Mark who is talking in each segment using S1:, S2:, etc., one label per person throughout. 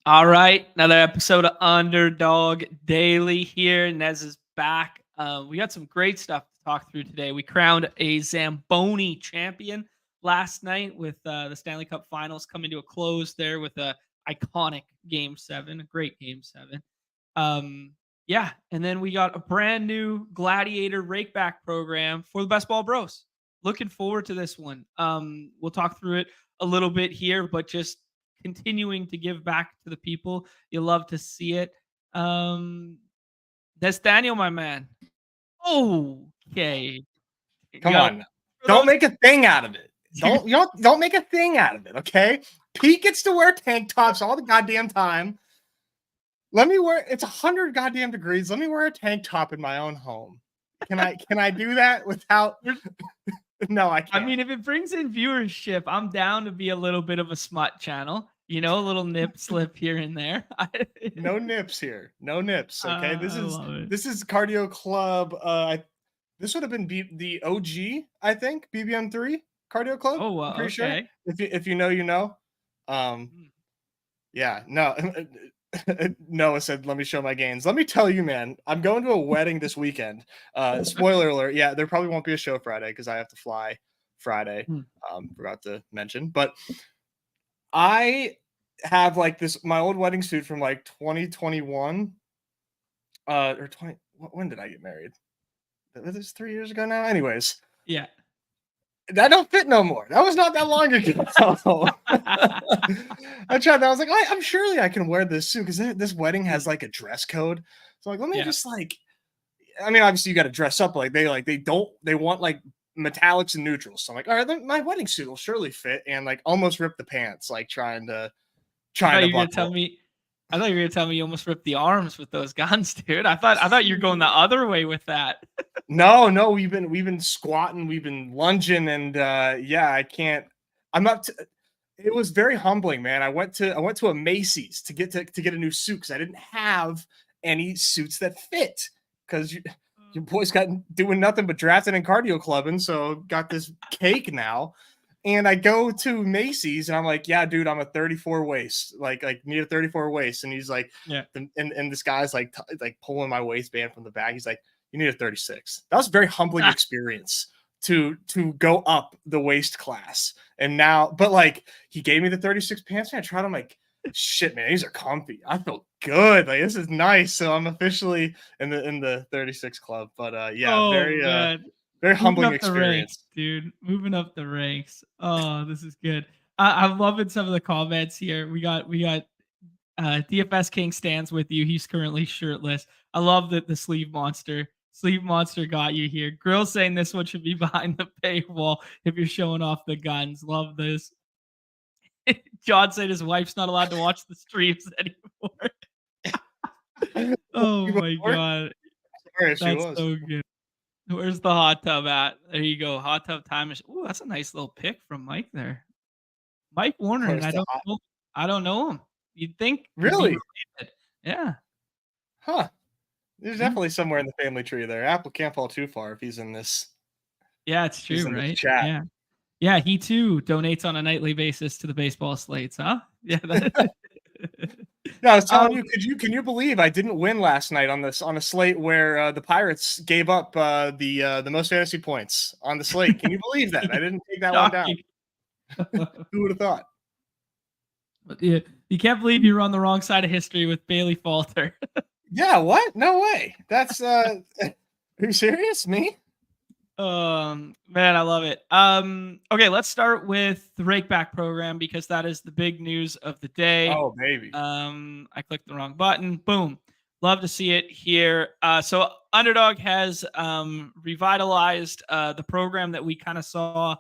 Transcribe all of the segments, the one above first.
S1: All right, another episode of Underdog Daily here. Nez is back. We got some great stuff to talk through today. We crowned a Zamboni champion last night with the Stanley Cup Finals coming to a close there with a iconic Game 7, a great Game 7. Yeah, and then we got a brand new Gladiator Rakeback program for the Best Ball Bros. Looking forward to this one. We'll talk through it a little bit here, but just continuing to give back to the people. You love to see it. That's Daniel, my man. Okay.
S2: Come on. Don't make a thing out of it. Don't make a thing out of it, okay? Pete gets to wear tank tops all the goddamn time. It's 100 goddamn degrees. Let me wear a tank top in my own home. Can I do that without No, I can't.
S1: I mean, if it brings in viewership, I'm down to be a little bit of a smut channel. You know, a little nip slip here and there.
S2: No nips here. No nips. Okay. This is Cardio Club. This would have been the OG, I think, BBM3 Cardio Club.
S1: Oh,
S2: I'm pretty
S1: okay.
S2: sure. If you know, you know. Yeah, no. Noah said, "Let me show my gains." Let me tell you, man, I'm going to a wedding this weekend. Spoiler alert. Yeah, there probably won't be a show Friday because I have to fly Friday. Forgot to mention, but I have like my old wedding suit from like 2021 or 20. When did I get married? This is 3 years ago now. Anyways,
S1: yeah,
S2: that don't fit no more. That was not that long ago. I tried that. I was like, I'm surely I can wear this suit because this wedding has like a dress code. So like, let me just like, I mean, obviously you got to dress up like they want like metallics and neutrals. So I'm like, all right, my wedding suit will surely fit, and like almost rip the pants, like trying to.
S1: I thought you were gonna tell me you almost ripped the arms with those guns, dude. I thought you were going the other way with that.
S2: No, we've been squatting, we've been lunging, and yeah, I can't. I'm not. It was very humbling, man. I went to a Macy's to get a new suit because I didn't have any suits that fit because your boys got doing nothing but drafting and cardio clubbing, so got this cake now. And I go to Macy's and I'm like, yeah, dude, I'm a 34 waist, like need a 34 waist. And he's like,
S1: yeah.
S2: And this guy's like pulling my waistband from the back. He's like, you need a 36. That was a very humbling experience to go up the waist class. And now, but like he gave me the 36 pants and I tried them, like, shit, man, these are comfy. I feel good. Like this is nice. So I'm officially in the 36 club. But yeah, very humbling experience,
S1: dude. Moving up the ranks. Oh, this is good. I'm loving some of the comments here. We got DFS King stands with you. He's currently shirtless. I love that the sleeve monster got you here. Grill saying this one should be behind the paywall if you're showing off the guns. Love this. John said his wife's not allowed to watch the streams anymore. Oh my god. That's so good. Where's the hot tub at? There you go. Hot tub time machine. Ooh, that's a nice little pick from Mike there. Mike Warner, and I don't know him. You'd think
S2: really?
S1: Yeah.
S2: Huh. There's definitely somewhere in the family tree there. Apple can't fall too far if he's in this.
S1: Yeah, it's true, right? Chat. Yeah. Yeah, he too donates on a nightly basis to the baseball slates, huh? Yeah.
S2: No, I was telling you, can you believe I didn't win last night on a slate where the Pirates gave up the most fantasy points on the slate? Can you believe that? I didn't take that one down. Who would have thought?
S1: Yeah, you can't believe you were on the wrong side of history with Bailey Falter.
S2: Yeah, what? No way. That's are you serious? Me?
S1: Man, I love it. Okay, let's start with the Rakeback program because that is the big news of the day.
S2: Oh, baby.
S1: I clicked the wrong button. Boom. Love to see it here. So Underdog has revitalized the program that we kind of saw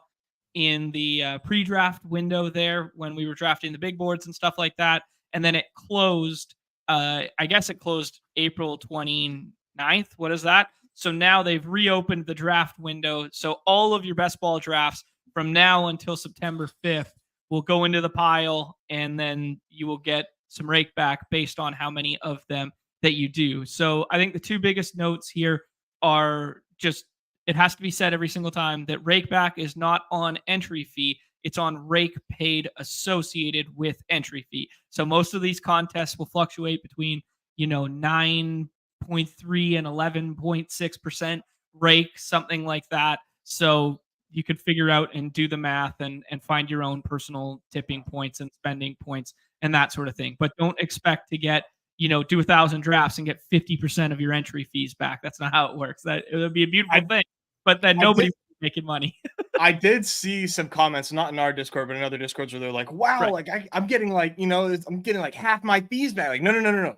S1: in the pre-draft window there when we were drafting the big boards and stuff like that. And then it closed, I guess it closed April 29th. What is that? So now they've reopened the draft window. So all of your best ball drafts from now until September 5th will go into the pile, and then you will get some Rakeback based on how many of them that you do. So I think the two biggest notes here are just, it has to be said every single time that Rakeback is not on entry fee. it's on rake paid associated with entry fee. So most of these contests will fluctuate between, 9.3 and 11.6% rake, something like that. So you could figure out and do the math and find your own personal tipping points and spending points and that sort of thing. But don't expect to get, do 1,000 drafts and get 50% of your entry fees back. That's not how it works. That it would be a beautiful thing, but then nobody would be making money.
S2: I did see some comments, not in our Discord, but in other Discords, where they're like, "Wow,
S1: Right.
S2: like I'm getting like, I'm getting like half my fees back." Like, no.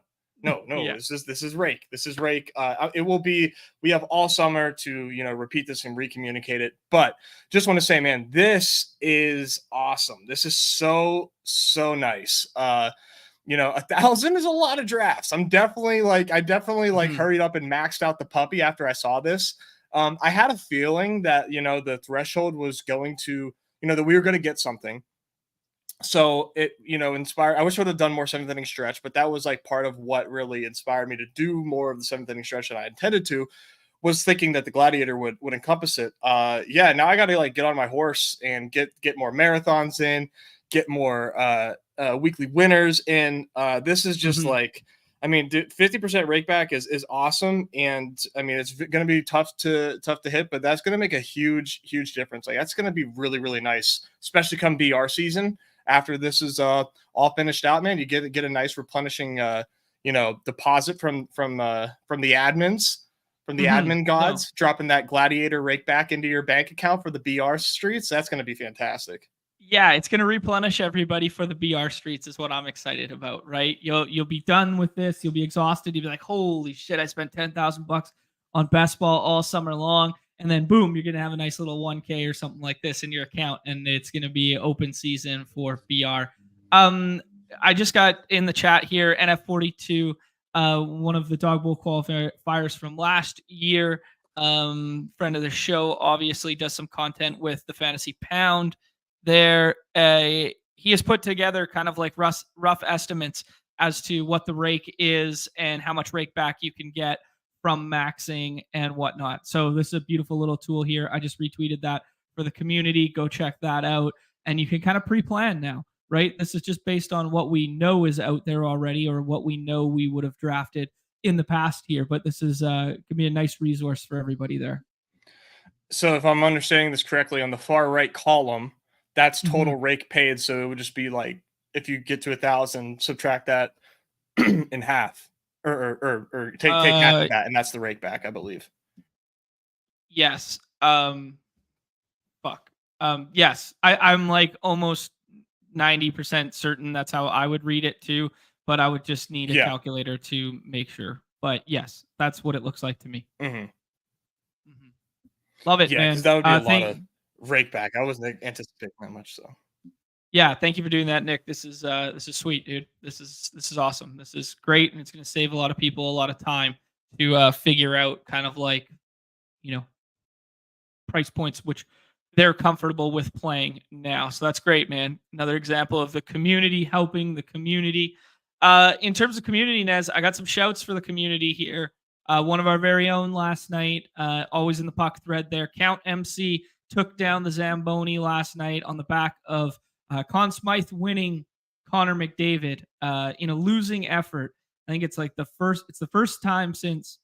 S1: Yeah.
S2: This is rake. This is rake. It will be. We have all summer to repeat this and recommunicate it. But just want to say, man, this is awesome. This is so nice. 1,000 is a lot of drafts. I definitely hurried up and maxed out the puppy after I saw this. I had a feeling that, the threshold was going to, that we were going to get something. So it, inspired. I wish I would have done more seventh inning stretch, but that was like part of what really inspired me to do more of the seventh inning stretch than I intended to, was thinking that the Gladiator would encompass it. Now I got to get on my horse and get more marathons in, get more weekly winners in. This is just 50% rakeback is awesome, and it's going to be tough to hit, but that's going to make a huge difference. Like, that's going to be really nice, especially come BR season. After this is all finished out, man, you get a nice replenishing deposit from the admins, from the admin gods, dropping that Gladiator Rakeback into your bank account for the BR streets. That's going to be fantastic.
S1: Yeah, it's going to replenish everybody for the BR streets is what I'm excited about, right? You'll be done with this. You'll be exhausted. You'll be like, holy shit, I spent $10,000 on best ball all summer long. And then boom, you're going to have a nice little 1K or something like this in your account. And it's going to be open season for BR. I just got in the chat here, NF42, one of the Dog Bowl qualifiers from last year. Friend of the show, obviously does some content with the Fantasy Pound there. He has put together kind of like rough estimates as to what the rake is and how much rake back you can get from maxing and whatnot. So this is a beautiful little tool here. I just retweeted that for the community. Go check that out. And you can kind of pre-plan now, right? This is just based on what we know is out there already, or what we know we would have drafted in the past here. But this is going to be a nice resource for everybody there.
S2: So if I'm understanding this correctly, on the far right column, that's total rake paid. So it would just be like, if you get to 1,000, subtract that in half, or take half of that, and that's the rake back, I believe.
S1: Yes. Yes. I'm like almost 90% certain that's how I would read it too, but I would just need a calculator to make sure. But yes, that's what it looks like to me. Love it, man.
S2: That would be a lot of rake back. I wasn't anticipating that much, so.
S1: Yeah, thank you for doing that, Nick. This is sweet, dude. This is awesome. This is great, and it's going to save a lot of people a lot of time to figure out kind of like, price points which they're comfortable with playing now. So that's great, man. Another example of the community helping the community. In terms of community, Nez, I got some shouts for the community here. One of our very own last night, always in the puck thread there, Count MC took down the Zamboni last night on the back of Conn Smythe winning Connor McDavid in a losing effort. I think it's like the first time since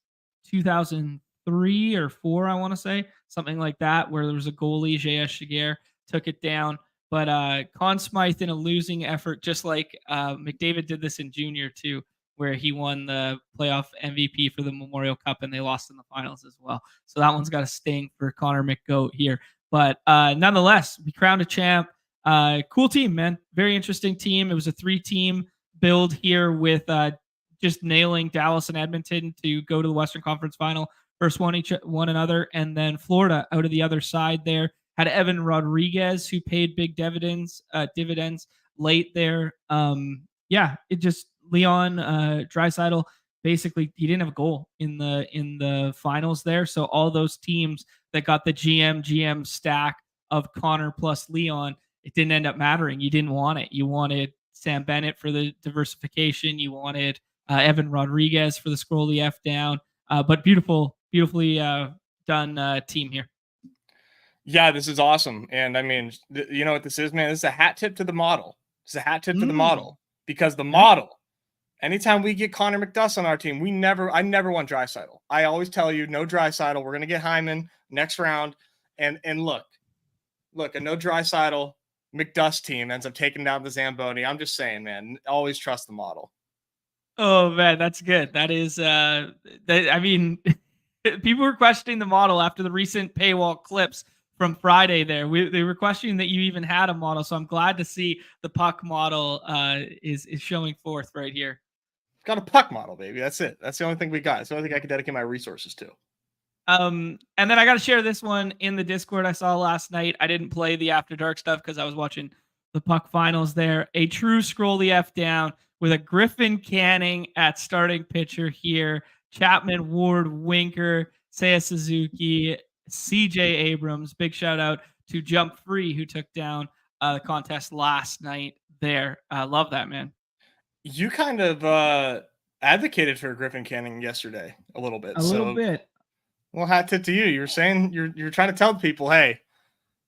S1: 2003 or 4, I want to say, something like that, where there was a goalie, J.S. Shiger, took it down. But Conn Smythe in a losing effort, just like McDavid did this in junior too, where he won the playoff MVP for the Memorial Cup, and they lost in the finals as well. So that one's got a sting for Connor McGoat here. But nonetheless, we crowned a champ. Cool team, man. Very interesting team. It was a 3-team build here with just nailing Dallas and Edmonton to go to the Western Conference Final. First one another, and then Florida out of the other side there had Evan Rodriguez, who paid big dividends late there. It just Leon Draisaitl, basically he didn't have a goal in the finals there. So all those teams that got the GM stack of Connor plus Leon, it didn't end up mattering. You didn't want it. You wanted Sam Bennett for the diversification. You wanted Evan Rodriguez for the scroll the F down. But beautifully done team here.
S2: Yeah, this is awesome. And I mean, you know what this is, man? This is a hat tip to the model. It's a hat tip to the model because the model, anytime we get Connor McDuss on our team, I never want Draisaitl. I always tell you, no Draisaitl. We're gonna get Hyman next round. And look, a no Draisaitl McDuss team ends up taking down the Zamboni. I'm just saying, man, always trust the model.
S1: Oh man, that's good. That is I mean people were questioning the model after the recent paywall clips from Friday there. They were questioning that you even had a model. So I'm glad to see the puck model is showing forth right here.
S2: Got a puck model, baby. That's it. That's the only thing we got. It's the only thing I can dedicate my resources to.
S1: And then I got to share this one in the Discord I saw last night. I didn't play the After Dark stuff because I was watching the puck finals there. A true scroll the F down with a Griffin Canning at starting pitcher here. Chapman, Ward, Winker, Seiya Suzuki, CJ Abrams. Big shout out to Jump Free who took down the contest last night there. I love that, man.
S2: You kind of advocated for Griffin Canning yesterday a little bit.
S1: A little bit.
S2: Well, hat tip to you. You're saying you're trying to tell people, hey,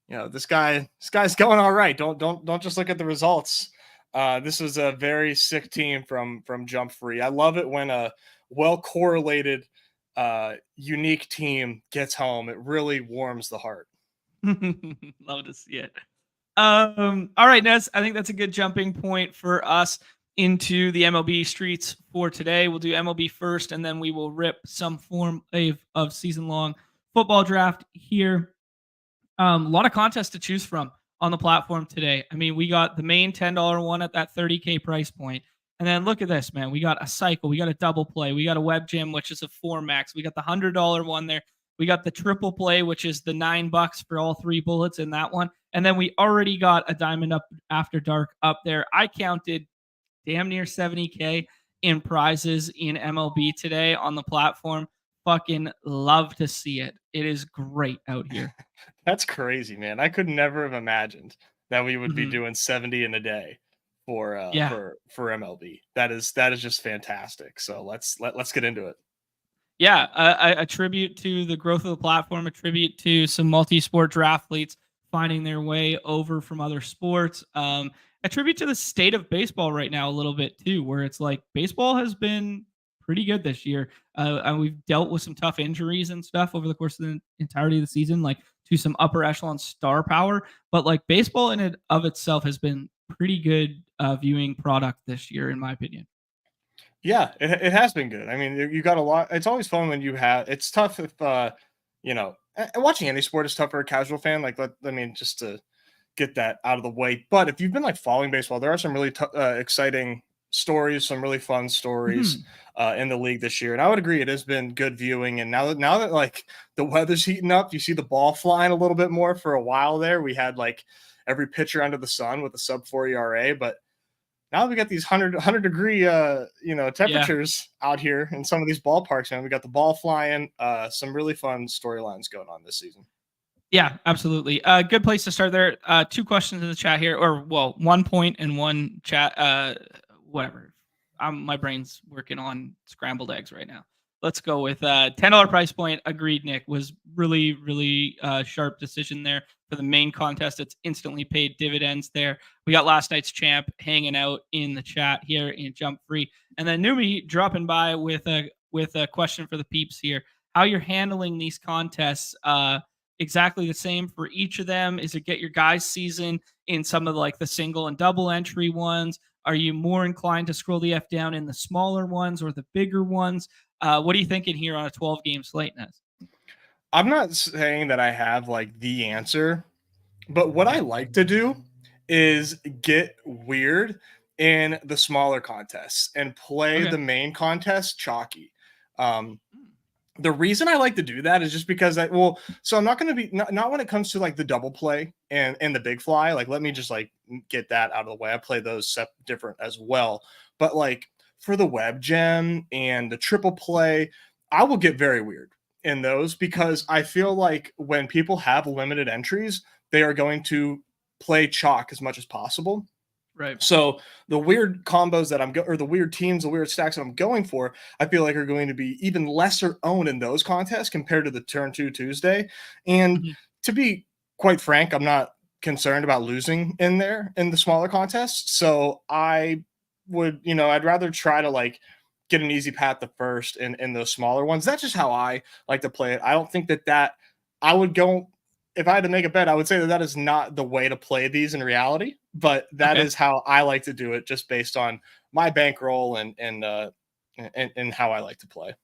S2: you know, this guy's going all right. Don't just look at the results. This was a very sick team from Jump Free. I love it when a well correlated, unique team gets home. It really warms the heart.
S1: Love to see it. All right, Nez. I think that's a good jumping point for us into the MLB streets for today. We'll do MLB first, and then we will rip some form of season-long football draft here. A lot of contests to choose from on the platform today. I mean, we got the main $10 one at that $30K price point. And then look at this, man. We got a cycle. We got a double play. We got a web gym, which is a 4 max. We got the $100 one there. We got the triple play, which is the $9 for all 3 bullets in that one. And then we already got a diamond up After Dark up there. I counted damn near 70K in prizes in MLB today on the platform. Fucking love to see it. It is great out here.
S2: That's crazy, man. I could never have imagined that we would be doing 70 in a day for MLB. That is just fantastic. So let's get into it.
S1: Yeah, a tribute to the growth of the platform, a tribute to some multi-sport draftletes finding their way over from other sports. A tribute to the state of baseball right now a little bit too, where it's like baseball has been pretty good this year. And we've dealt with some tough injuries and stuff over the course of the entirety of the season, like to some upper echelon star power. But like baseball in and of itself has been pretty good viewing product this year, in my opinion.
S2: Yeah, it has been good. I mean, you got a lot. It's always fun when you have. It's tough if you know, watching any sport is tough for a casual fan. Like, I mean, just to get that out of the way. But if you've been like following baseball, there are some really exciting stories, some really fun stories in the league this year. And I would agree, it has been good viewing. And now that like the weather's heating up, you see the ball flying a little bit more. For a while there, we had like every pitcher under the sun with a sub-4 ERA, but now we got these 100 degree temperatures out here in some of these ballparks, man. We got the ball flying. Some really fun storylines going on this season.
S1: Yeah, absolutely. Good place to start there. 2 questions in the chat here, or well, 1 point and 1 chat. Whatever. My brain's working on scrambled eggs right now. Let's go with $10 price point. Agreed, Nick. Was really, really sharp decision there for the main contest. It's instantly paid dividends there. We got last night's champ hanging out in the chat here in Jump Free. And then Numi dropping by with a question for the peeps here. How you're handling these contests. Exactly the same for each of them? Is it get your guys season in some of like the single and double entry ones? Are you more inclined to scroll the F down in the smaller ones or the bigger ones? What are you thinking here on a 12-game slate, Nez?
S2: I'm not saying that I have like the answer, but what I like to do is get weird in the smaller contests and play the main contest chalky. The reason I like to do that is just because so I'm not going to be not when it comes to like the double play and the big fly. Like, let me just like get that out of the way. I play those different as well. But like for the web gem and the triple play, I will get very weird in those because I feel like when people have limited entries, they are going to play chalk as much as possible.
S1: Right.
S2: So the weird combos that or the weird teams, the weird stacks that I'm going for, I feel like are going to be even lesser owned in those contests compared to the Turn 2 Tuesday. And to be quite frank, I'm not concerned about losing in there in the smaller contests. So I would, I'd rather try to like get an easy path to first in those smaller ones. That's just how I like to play it. I don't think that I would go, if I had to make a bet, I would say that is not the way to play these in reality, but that is how I like to do it, just based on my bankroll and how I like to play.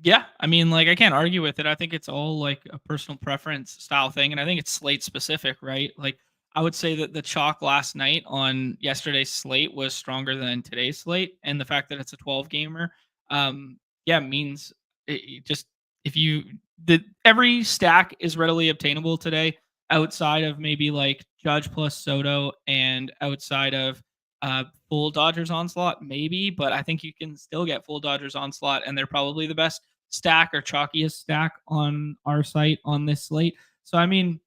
S1: Yeah, I mean, like, I can't argue with it. I think it's all like a personal preference style thing, and I think it's slate specific, right? Like, I would say that the chalk last night on yesterday's slate was stronger than today's slate, and the fact that it's a 12 gamer, yeah, means it just if you every stack is readily obtainable today, outside of maybe like Judge plus Soto, and outside of full Dodgers onslaught, maybe, but I think you can still get full Dodgers onslaught, and they're probably the best stack or chalkiest stack on our site on this slate. So I mean,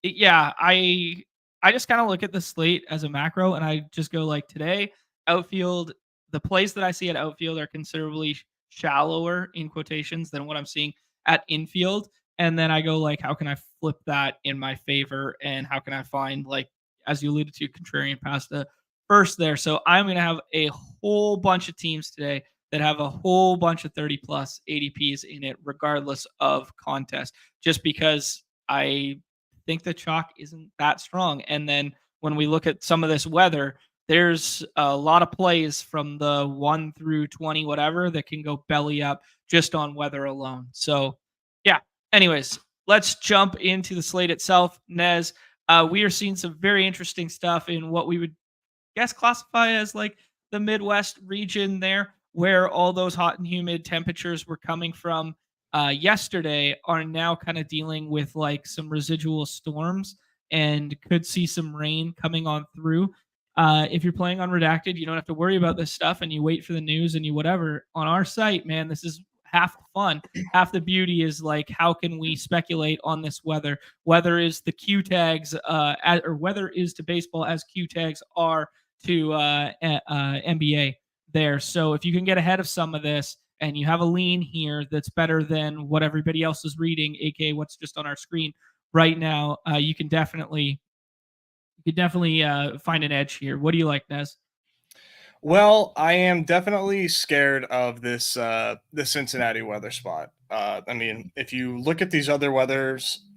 S1: yeah, I just kind of look at the slate as a macro, and I just go like today outfield. The plays that I see at outfield are considerably shallower in quotations than what I'm seeing at infield, and then I go like, how can I flip that in my favor, and how can I find, like, as you alluded to, contrarian pasta first there. So I'm going to have a whole bunch of teams today that have a whole bunch of 30 plus ADPs in it, regardless of contest, just because I think the chalk isn't that strong. And then when we look at some of this weather, there's a lot of plays from the 1 through 20, whatever, that can go belly up just on weather alone. So, yeah. Anyways, let's jump into the slate itself. Nez, we are seeing some very interesting stuff in what we would guess classify as like the Midwest region there, where all those hot and humid temperatures were coming from yesterday, are now kind of dealing with like some residual storms and could see some rain coming on through. If you're playing on Redacted, you don't have to worry about this stuff, and you wait for the news and you whatever. On our site, man, this is half the fun. Half the beauty is like, how can we speculate on this weather? Weather is the Q tags, or weather is to baseball as Q tags are to NBA there. So if you can get ahead of some of this and you have a lean here that's better than what everybody else is reading, aka what's just on our screen right now, you can definitely find an edge here. What do you like, Nez?
S2: Well, I am definitely scared of this the Cincinnati weather spot. I mean, if you look at these other weathers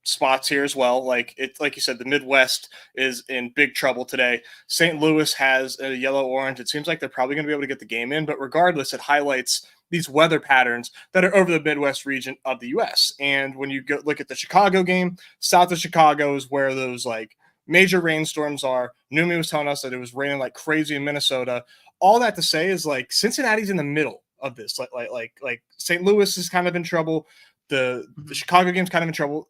S2: spots here as well, like you said, the Midwest is in big trouble today. St. Louis has a yellow orange. It seems like they're probably going to be able to get the game in, but regardless, it highlights these weather patterns that are over the Midwest region of the U.S. And when you go look at the Chicago game, south of Chicago is where those like major rainstorms are. Numi was telling us that it was raining like crazy in Minnesota. All that to say is like Cincinnati's in the middle of this. Like St. Louis is kind of in trouble. The Chicago game's kind of in trouble.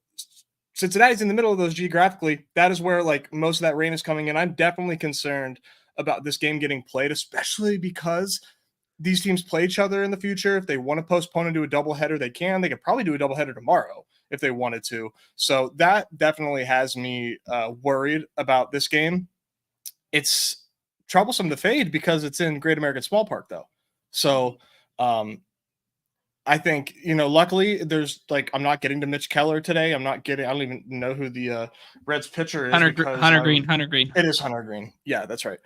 S2: Cincinnati's in the middle of those geographically. That is where like most of that rain is coming in. I'm definitely concerned about this game getting played, especially because these teams play each other in the future. If they want to postpone and do a doubleheader, they can. They could probably do a doubleheader tomorrow if they wanted to. So that definitely has me worried about this game. It's troublesome to fade because it's in Great American Small Park, though. So I think, luckily there's like, I'm not getting to Mitch Keller today. I don't even know who the Reds pitcher is.
S1: Hunter Green.
S2: It is Hunter Green. Yeah, that's right.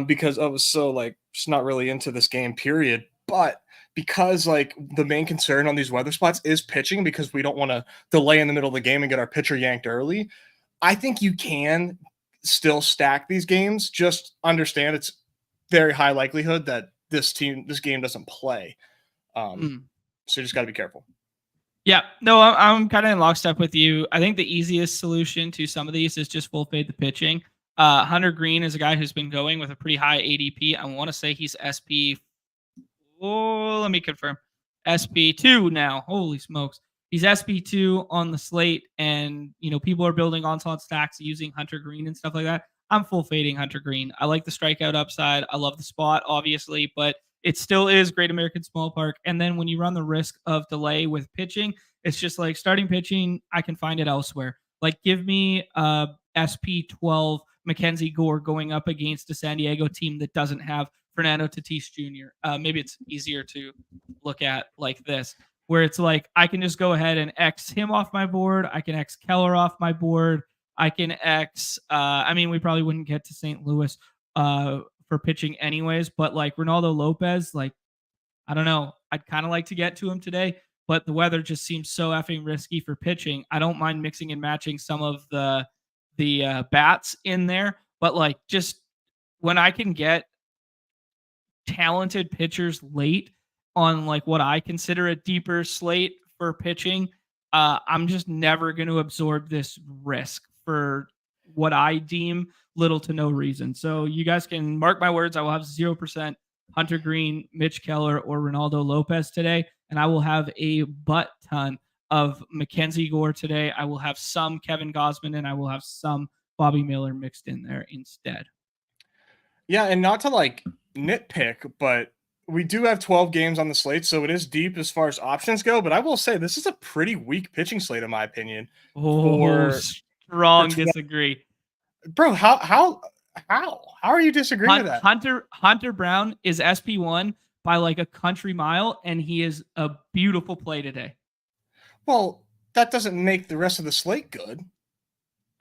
S2: Because I was so like, just not really into this game, period. But because like the main concern on these weather spots is pitching, because we don't want to delay in the middle of the game and get our pitcher yanked early, I think you can still stack these games. Just understand it's very high likelihood that this game doesn't play. So you just got to be careful.
S1: Yeah, no, I'm kind of in lockstep with you. I think the easiest solution to some of these is just full fade the pitching. Hunter Green is a guy who's been going with a pretty high ADP. I want to say he's SP. Oh, let me confirm. SP2 now. Holy smokes. He's SP2 on the slate, and people are building onslaught stacks using Hunter Green and stuff like that. I'm full fading Hunter Green. I like the strikeout upside. I love the spot, obviously, but it still is Great American Small Park. And then when you run the risk of delay with pitching, it's just like starting pitching, I can find it elsewhere. Like, give me SP12 Mackenzie Gore going up against a San Diego team that doesn't have Fernando Tatis Jr. Maybe it's easier to look at like this. where it's like I can just go ahead and X him off my board. I can X Keller off my board. I can X. I mean, we probably wouldn't get to St. Louis for pitching anyways, but like Ronaldo Lopez, like I don't know. I'd kind of like to get to him today, but the weather just seems so effing risky for pitching. I don't mind mixing and matching some of the bats in there, but like just when I can get talented pitchers late on like what I consider a deeper slate for pitching, I'm just never going to absorb this risk for what I deem little to no reason. So you guys can mark my words. I will have 0% Hunter Green, Mitch Keller, or Ronaldo Lopez today, and I will have a butt ton of Mackenzie Gore today. I will have some Kevin Gausman, and I will have some Bobby Miller mixed in there instead.
S2: Yeah, and not to like nitpick, but we do have 12 games on the slate, so it is deep as far as options go. But I will say this is a pretty weak pitching slate, in my opinion.
S1: Strong disagree.
S2: Bro, how are you disagreeing with that?
S1: Hunter Brown is SP1 by like a country mile, and he is a beautiful play today.
S2: Well, that doesn't make the rest of the slate good.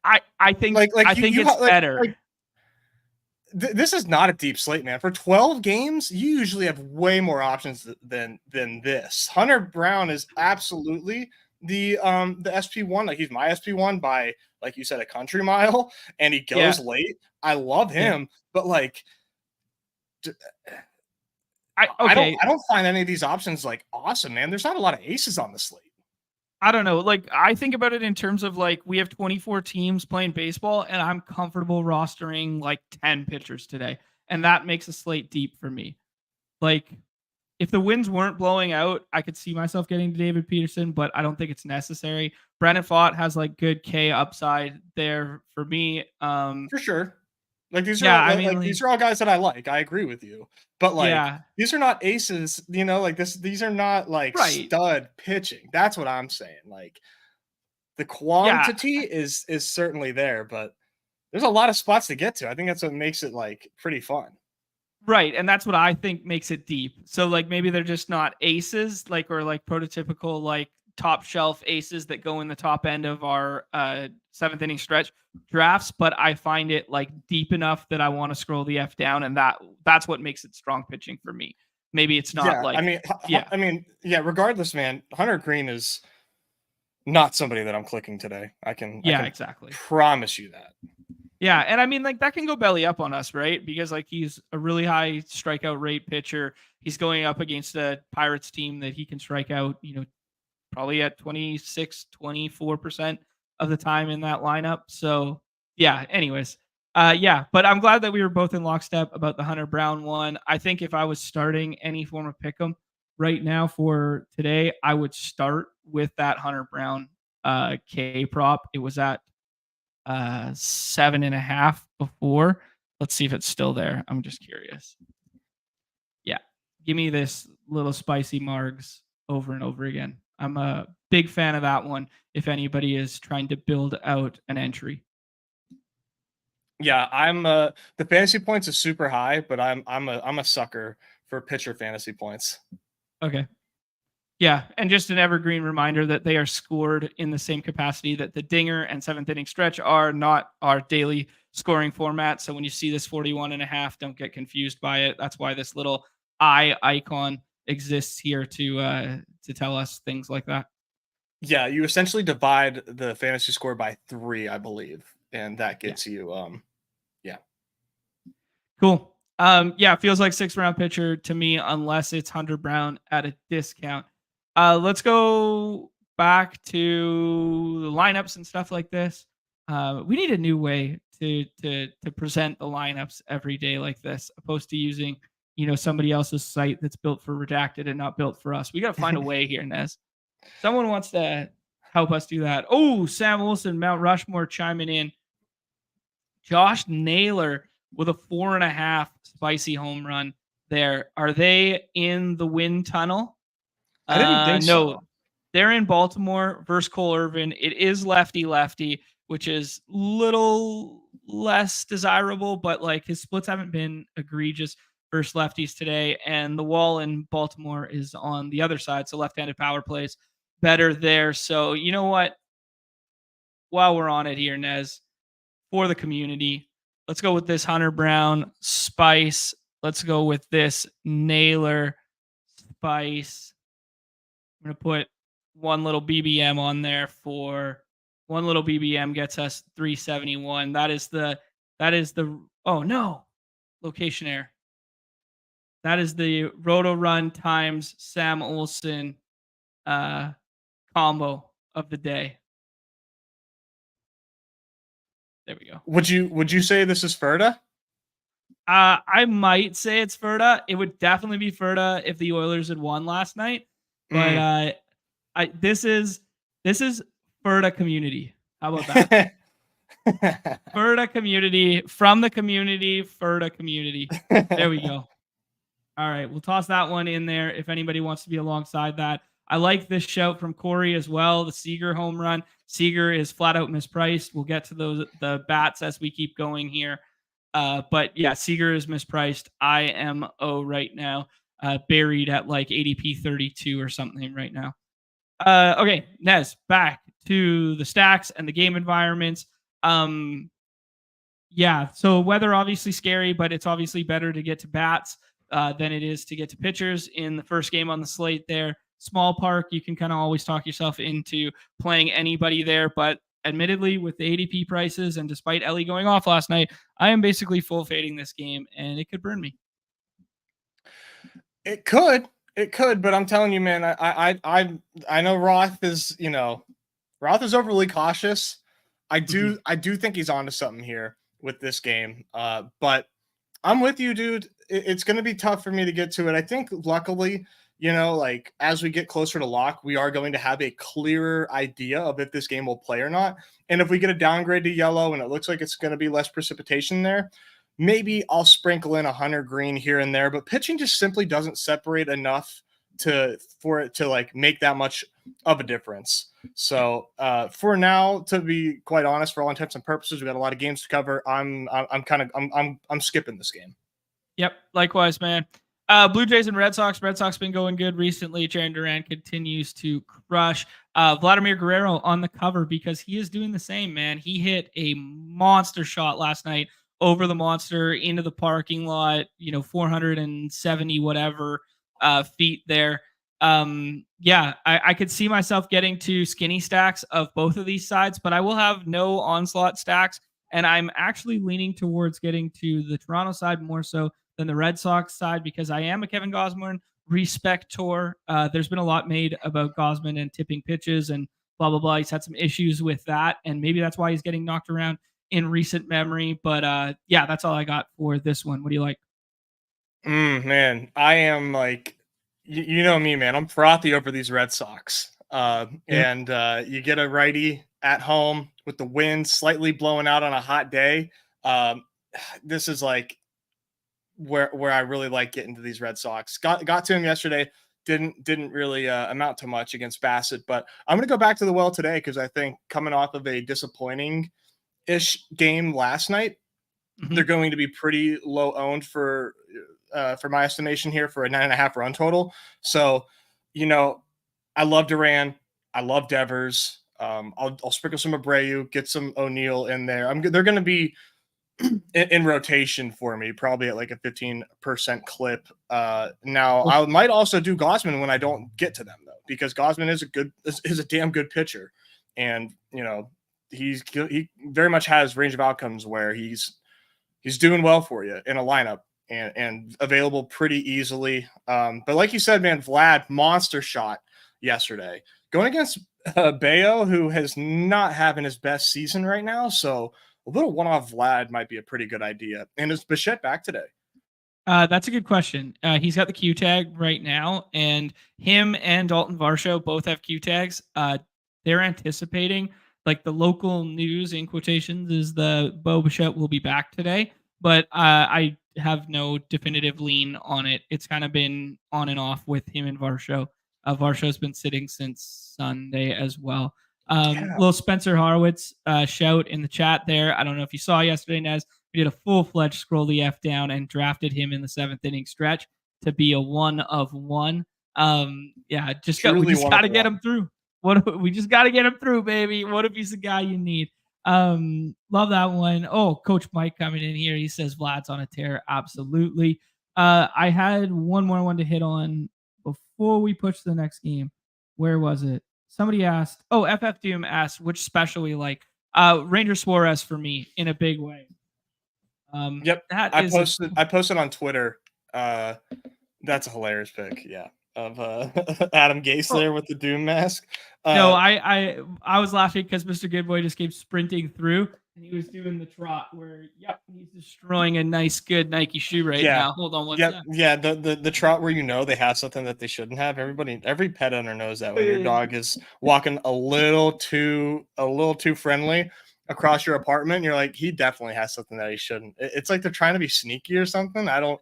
S1: I think it's better.
S2: This is not a deep slate, man. For 12 games, you usually have way more options than this. Hunter Brown is absolutely the SP1. Like he's my SP1 by, like you said, a country mile, and he goes late. I love him, but like I don't find any of these options like awesome, man. There's not a lot of aces on the slate.
S1: I don't know. Like I think about it in terms of like we have 24 teams playing baseball, and I'm comfortable rostering like 10 pitchers today, and that makes a slate deep for me. Like if the winds weren't blowing out, I could see myself getting to David Peterson, but I don't think it's necessary. Brandon Pfaadt has like good K upside there for me.
S2: For sure. Like these are these are all guys that I like. I agree with you. But like these are not aces, you know, like these are not like stud pitching. That's what I'm saying. Like the quantity is certainly there, but there's a lot of spots to get to. I think that's what makes it like pretty fun.
S1: Right. And that's what I think makes it deep. So like maybe they're just not aces, like or like prototypical like top shelf aces that go in the top end of our 7th inning stretch drafts, but I find it like deep enough that I want to scroll the F down, and that's what makes it strong pitching for me. Maybe it's not
S2: regardless, man, Hunter Green is not somebody that I'm clicking today. I can
S1: exactly
S2: promise you that.
S1: Yeah, and I mean, like that can go belly up on us, right? Because like he's a really high strikeout rate pitcher. He's going up against a Pirates team that he can strike out, you know, probably at 26, 24% of the time in that lineup. So yeah, anyways. But I'm glad that we were both in lockstep about the Hunter Brown one. I think if I was starting any form of pick 'em right now for today, I would start with that Hunter Brown K prop. It was at 7.5 before. Let's see if it's still there. I'm just curious. Yeah. Give me this little spicy margs over and over again. I'm a big fan of that one if anybody is trying to build out an entry.
S2: Yeah, I'm the fantasy points is super high, but I'm a sucker for pitcher fantasy points.
S1: Okay. Yeah, and just an evergreen reminder that they are scored in the same capacity that the dinger and 7th inning stretch are, not our daily scoring format. So when you see this 41.5, don't get confused by it. That's why this little eye icon exists here to tell us things like that.
S2: Yeah, you essentially divide the fantasy score by 3, I believe, and that gets you
S1: Cool. It feels like 6th round pitcher to me, unless it's Hunter Brown at a discount. Let's go back to the lineups and stuff like this. We need a new way to present the lineups every day like this, opposed to using, you know, somebody else's site that's built for redacted and not built for us. We got to find a way here, Nez. Someone wants to help us do that. Oh, Sam Wilson, Mount Rushmore chiming in. Josh Naylor with a 4.5 spicy home run there. Are they in the wind tunnel?
S2: I didn't think so.
S1: They're in Baltimore versus Cole Irvin. It is lefty-lefty, which is little less desirable, but like his splits haven't been egregious. versus lefties today, and the wall in Baltimore is on the other side. So left-handed power plays better there. So you know what? While we're on it here, Nez, for the community, let's go with this Hunter Brown Spice. Let's go with this Naylor Spice. I'm going to put one little BBM on there for one little BBM gets us 371. That is the, oh no, location error. That is the Roto Run times Sam Olsen combo of the day. There we go.
S2: Would you say this is Ferda?
S1: I might say it's Ferda. It would definitely be Ferda if the Oilers had won last night. But this is Ferda community. How about that? Ferda community, from the community, Ferda community. There we go. All right, we'll toss that one in there if anybody wants to be alongside that. I like this shout from Corey as well. The Seager home run. Seager is flat out mispriced. We'll get to the bats as we keep going here. But yeah, Seager is mispriced. IMO right now, buried at like ADP 32 or something right now. Okay, Nez, back to the stacks and the game environments. Yeah, so weather obviously scary, but it's obviously better to get to bats than it is to get to pitchers in the first game on the slate there. Small park, you can kind of always talk yourself into playing anybody there, but admittedly, with the ADP prices and despite Ellie going off last night, I am basically full fading this game, and it could burn me.
S2: It could, but I'm telling you, man, I know Roth is overly cautious. I do think he's onto something here with this game. But I'm with you, dude. It's going to be tough for me to get to it. I think luckily, like as we get closer to lock, we are going to have a clearer idea of if this game will play or not. And if we get a downgrade to yellow and it looks like it's going to be less precipitation there, maybe I'll sprinkle in a Hunter green here and there, but pitching just simply doesn't separate enough for it to like make that much of a difference. So for now, to be quite honest, for all intents and purposes, we got a lot of games to cover. I'm skipping this game.
S1: Yep. Likewise, man. Blue Jays and Red Sox. Red Sox been going good recently. Jarren Duran continues to crush. Vladimir Guerrero on the cover because he is doing the same, man. He hit a monster shot last night over the monster into the parking lot, 470 whatever feet there. Yeah, I could see myself getting to skinny stacks of both of these sides, but I will have no onslaught stacks. And I'm actually leaning towards getting to the Toronto side more so than the Red Sox side because I am a Kevin Gausman respector. There's been a lot made about Gausman and tipping pitches and blah, blah, blah. He's had some issues with that, and maybe that's why he's getting knocked around in recent memory. But yeah, that's all I got for this one. What do you like?
S2: Man, I am like, you know me, man. I'm frothy over these Red Sox. And you get a righty at home with the wind slightly blowing out on a hot day. This is like where I really like getting to these Red Sox. Got to him yesterday. Didn't really amount to much against Bassett, but I'm going to go back to the well today because I think coming off of a disappointing-ish game last night, they're going to be pretty low owned for my estimation here for a 9.5 run total. So, I love Duran. I love Devers. I'll sprinkle some Abreu, get some O'Neill in there. They're going to be in rotation for me, probably at like a 15% clip. Now I might also do Gausman when I don't get to them though, because Gausman is a damn good pitcher, and he very much has range of outcomes where he's doing well for you in a lineup and available pretty easily. But like you said, man, Vlad monster shot yesterday going against Bayo, who has not having his best season right now. So a little one-off Vlad might be a pretty good idea. And is Bichette back today?
S1: That's a good question. He's got the Q tag right now, and him and Dalton Varsho both have Q tags. They're anticipating, like the local news in quotations is the Bo Bichette will be back today, but I have no definitive lean on it. It's kind of been on and off with him and Varsho. Varsho's been sitting since Sunday as well. Little Spencer Horowitz shout in the chat there. I don't know if you saw yesterday, Nez, We did a full-fledged scroll the F down and drafted him in the 7th inning stretch to be a 1 of 1. Yeah, we just got to get him through. We just got to get him through, baby. What if he's the guy you need? Love that one. Oh, Coach Mike coming in here. He says Vlad's on a tear. Absolutely. I had one more one to hit on before we push to the next game. Where was it? Somebody asked. Oh, FF Doom asked which special we like. Ranger Suarez for me in a big way.
S2: Yep. I posted on Twitter. That's a hilarious pick. Yeah. Of Adam Gase there with the Doom mask.
S1: No, I was laughing because Mr. Goodboy just came sprinting through and he was doing the trot where, he's destroying a nice, good Nike shoe right now. Hold on one second.
S2: Yeah, the trot where they have something that they shouldn't have. Every pet owner knows that when your dog is walking a little too friendly across your apartment, you're like, he definitely has something that he shouldn't. It's like they're trying to be sneaky or something. I don't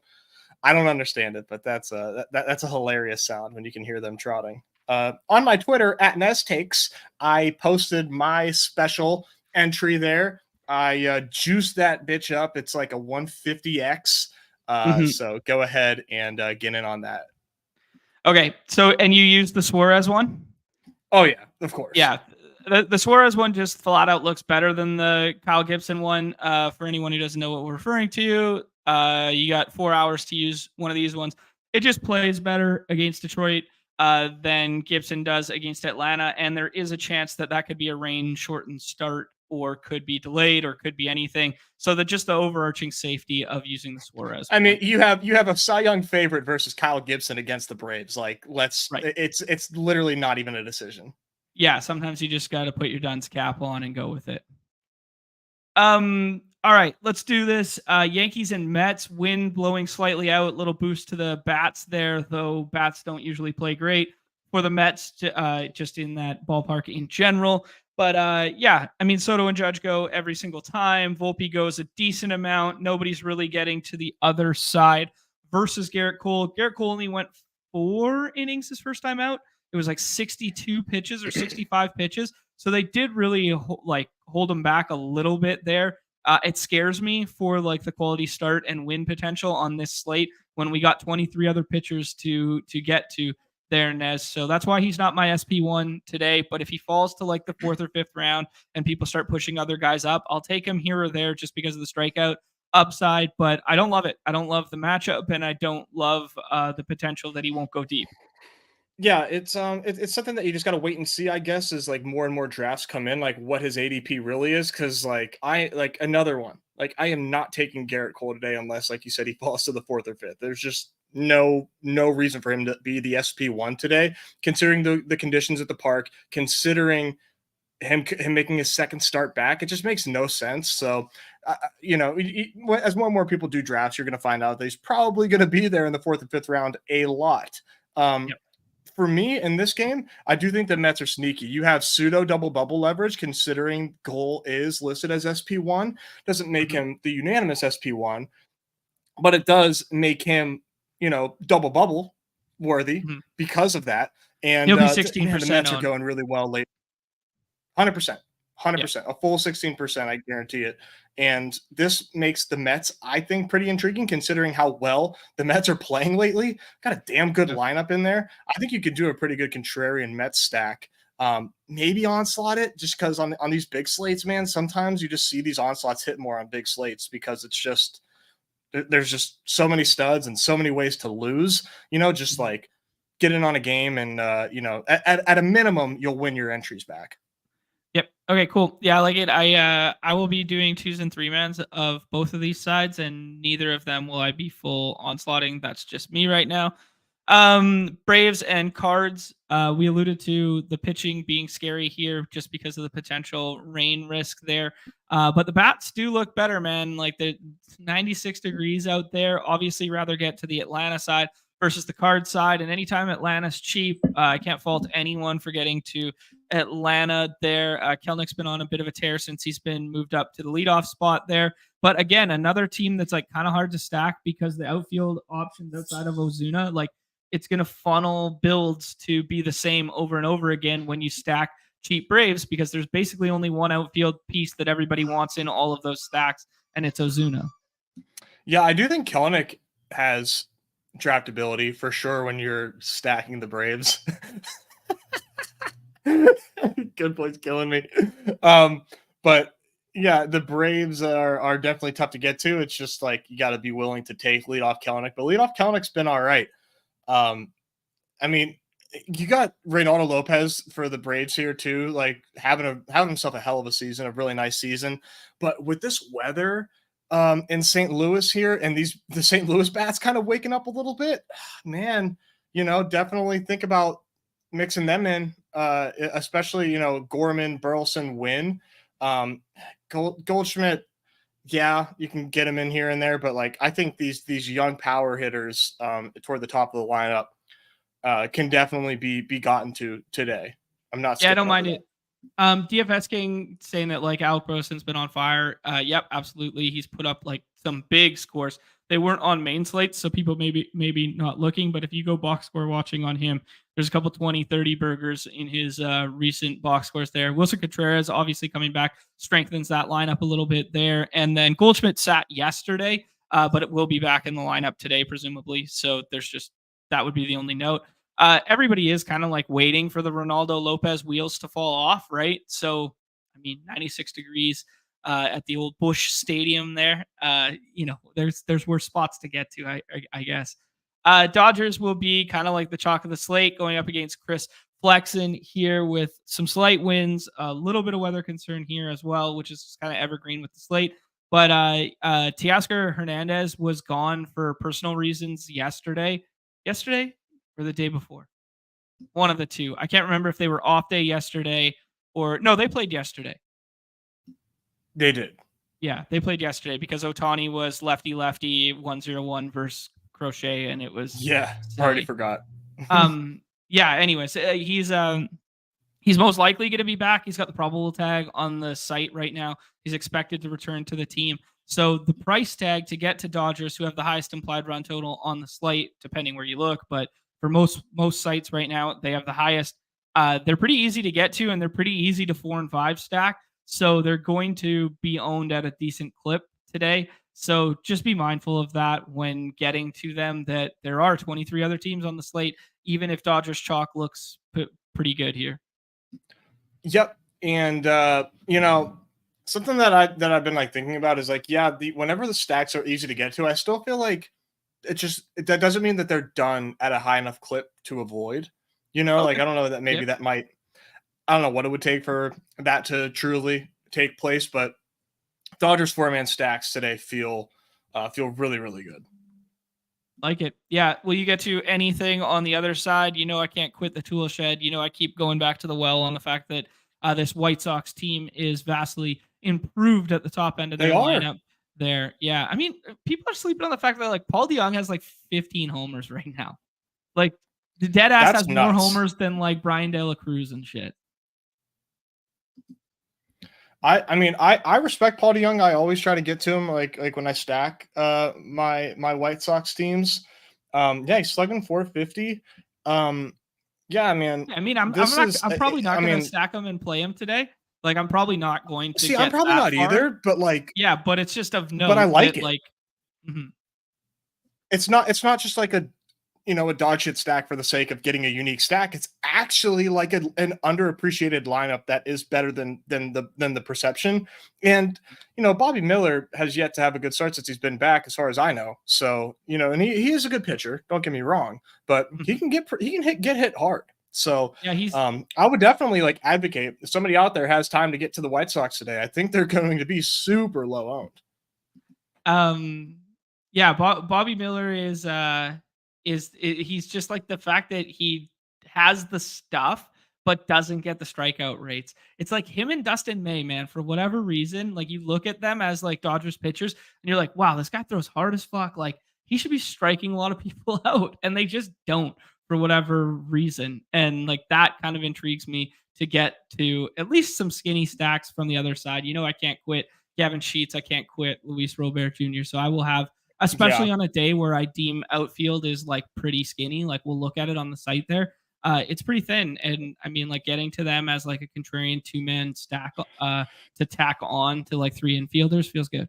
S2: understand it, but that's a hilarious sound when you can hear them trotting. On my Twitter at NesTakes, I posted my special entry there. I juiced that bitch up. It's like a 150x. So go ahead and get in on that.
S1: Okay. So, and you used the Suarez one?
S2: Oh yeah, of course.
S1: Yeah. The Suarez one just flat out looks better than the Kyle Gibson one. For anyone who doesn't know what we're referring to, you got 4 hours to use one of these ones. It just plays better against Detroit than Gibson does against Atlanta, and there is a chance that could be a rain-shortened start or could be delayed or could be anything. So just the overarching safety of using the Suarez.
S2: I mean, you have a Cy Young favorite versus Kyle Gibson against the Braves. Like, it's literally not even a decision.
S1: Yeah, sometimes you just got to put your dunce cap on and go with it. All right, let's do this. Yankees and Mets, wind blowing slightly out, little boost to the bats there, though bats don't usually play great for the Mets, just in that ballpark in general. But yeah, I mean, Soto and Judge go every single time. Volpe goes a decent amount. Nobody's really getting to the other side versus Garrett Cole. Garrett Cole only went 4 innings his first time out. It was like 62 pitches or 65 pitches. So they did really hold him back a little bit there. It scares me for like the quality start and win potential on this slate when we got 23 other pitchers to get to there, Nez. So that's why he's not my SP1 today. But if he falls to like the 4th or 5th round and people start pushing other guys up, I'll take him here or there just because of the strikeout upside. But I don't love it. I don't love the matchup, and I don't love the potential that he won't go deep.
S2: Yeah, it's something that you just got to wait and see, I guess, as like more and more drafts come in, like what his ADP really is. Cause another one, like I am not taking Garrett Cole today unless, like you said, he falls to the 4th or 5th. There's just no reason for him to be the SP1 today, considering the conditions at the park, considering him making his second start back. It just makes no sense. So, as more and more people do drafts, you're going to find out that he's probably going to be there in the 4th and 5th round a lot. Yep. For me in this game, I do think the Mets are sneaky. You have pseudo double bubble leverage, considering Cole is listed as SP1. Doesn't make him the unanimous SP1, but it does make him, double bubble worthy because of that. And
S1: he'll be 16%.
S2: The Mets are going really well late. 100%. A full 16%, I guarantee it. And this makes the Mets, I think, pretty intriguing considering how well the Mets are playing lately. Got a damn good lineup in there. I think you could do a pretty good contrarian Mets stack. Maybe onslaught it just because on these big slates, man, sometimes you just see these onslaughts hit more on big slates because it's just there's just so many studs and so many ways to lose, just like get in on a game and, at a minimum, you'll win your entries back.
S1: Yep. Okay, cool. Yeah, I like it. I will be doing 2s and 3-mans of both of these sides, and neither of them will I be full onslaughting. That's just me right now. Braves and Cards. We alluded to the pitching being scary here just because of the potential rain risk there. But the bats do look better, man. Like the 96 degrees out there. Obviously, rather get to the Atlanta side versus the Card side. And anytime Atlanta's cheap, I can't fault anyone for getting to Atlanta there. Kelnick's been on a bit of a tear since he's been moved up to the leadoff spot there. But again, another team that's like kind of hard to stack because the outfield options outside of Ozuna, like it's going to funnel builds to be the same over and over again when you stack cheap Braves because there's basically only one outfield piece that everybody wants in all of those stacks. and it's Ozuna.
S2: Yeah, I do think Kelenic has draftability for sure when you're stacking the Braves. Good point's killing me. But yeah, the Braves are definitely tough to get to. It's just like you got to be willing to take leadoff Kelenic, but leadoff Kelenic's been all right. I mean, you got Reynaldo Lopez for the Braves here too, like having himself a hell of a season, a really nice season. But with this weather in St. Louis here, and the St. Louis bats kind of waking up a little bit, man, definitely think about mixing them in, especially Gorman, Burleson, Wynn, Goldschmidt. Yeah, you can get him in here and there, but like I think these young power hitters toward the top of the lineup can definitely be gotten to today. I'm not.
S1: Yeah, I don't mind it. DFS King saying that like Alec Burleson's been on fire. Yep, absolutely. He's put up like some big scores. They weren't on main slates, so people maybe not looking. But if you go box score watching on him, there's a couple 20, 30 burgers in his recent box scores there. Wilson Contreras obviously coming back strengthens that lineup a little bit there. And then Goldschmidt sat yesterday, but it will be back in the lineup today, presumably. So that would be the only note. Everybody is kind of like waiting for the Reynaldo Lopez wheels to fall off, right? So, I mean, 96 degrees at the old Busch Stadium there. There's worse spots to get to, I guess. Dodgers will be kind of like the chalk of the slate going up against Chris Flexen here with some slight wins, a little bit of weather concern here as well, which is kind of evergreen with the slate. But Teoscar Hernandez was gone for personal reasons yesterday or the day before. One of the two. I can't remember if they were off day yesterday or no, they played yesterday.
S2: They did.
S1: Yeah, they played yesterday because Ohtani was lefty 1-0-1 versus Crochet, and it was
S2: already forgot.
S1: Anyways, he's most likely going to be back. He's got the probable tag on the site right now. He's expected to return to the team. So the price tag to get to Dodgers, who have the highest implied run total on the slate, depending where you look, but for most sites right now, they have the highest. They're pretty easy to get to, and they're pretty easy to 4 and 5 stack. So they're going to be owned at a decent clip today. So just be mindful of that when getting to them, that there are 23 other teams on the slate, even if Dodgers chalk looks pretty good here.
S2: Yep. And, something that I've been like thinking about is like, whenever the stacks are easy to get to, I still feel like that doesn't mean that they're done at a high enough clip to avoid, like, I don't know that maybe that might, I don't know what it would take for that to truly take place, but Dodgers 4-man stacks today feel really, really good.
S1: Like it. Yeah. Will you get to anything on the other side? I can't quit the tool shed. I keep going back to the well on the fact that this White Sox team is vastly improved at the top end of their lineup there. Yeah. I mean, people are sleeping on the fact that like Paul DeJong has like 15 homers right now. Like the dead ass has more homers than like Brian De La Cruz and shit.
S2: I respect Paul DeJong. I always try to get to him like when I stack my White Sox teams. He's slugging 450. I'm probably not going to stack him and play him today. Like I'm probably not going to. I'm probably not either. But like,
S1: yeah, but it's just of note.
S2: But I like it.
S1: Like,
S2: it's not just like a dog shit stack for the sake of getting a unique stack. It's actually like an underappreciated lineup that is better than the perception. And Bobby Miller has yet to have a good start since he's been back, as far as I know. So and he is a good pitcher. Don't get me wrong, but he can get hit hard. So
S1: yeah,
S2: I would definitely like advocate if somebody out there has time to get to the White Sox today. I think they're going to be super low
S1: owned. Bobby Miller he's just like the fact that he has the stuff but doesn't get the strikeout rates. It's like him and Dustin May, man, for whatever reason, like you look at them as like Dodgers pitchers and you're like, wow, this guy throws hard as fuck. Like he should be striking a lot of people out, and they just don't for whatever reason. And like that kind of intrigues me to get to at least some skinny stacks from the other side. I can't quit Gavin Sheets. I can't quit Luis Robert Jr. So I will have, especially on a day where I deem outfield is like pretty skinny. Like we'll look at it on the site there. It's pretty thin. And I mean, like getting to them as like a contrarian 2-man stack to tack on to like 3 infielders feels good.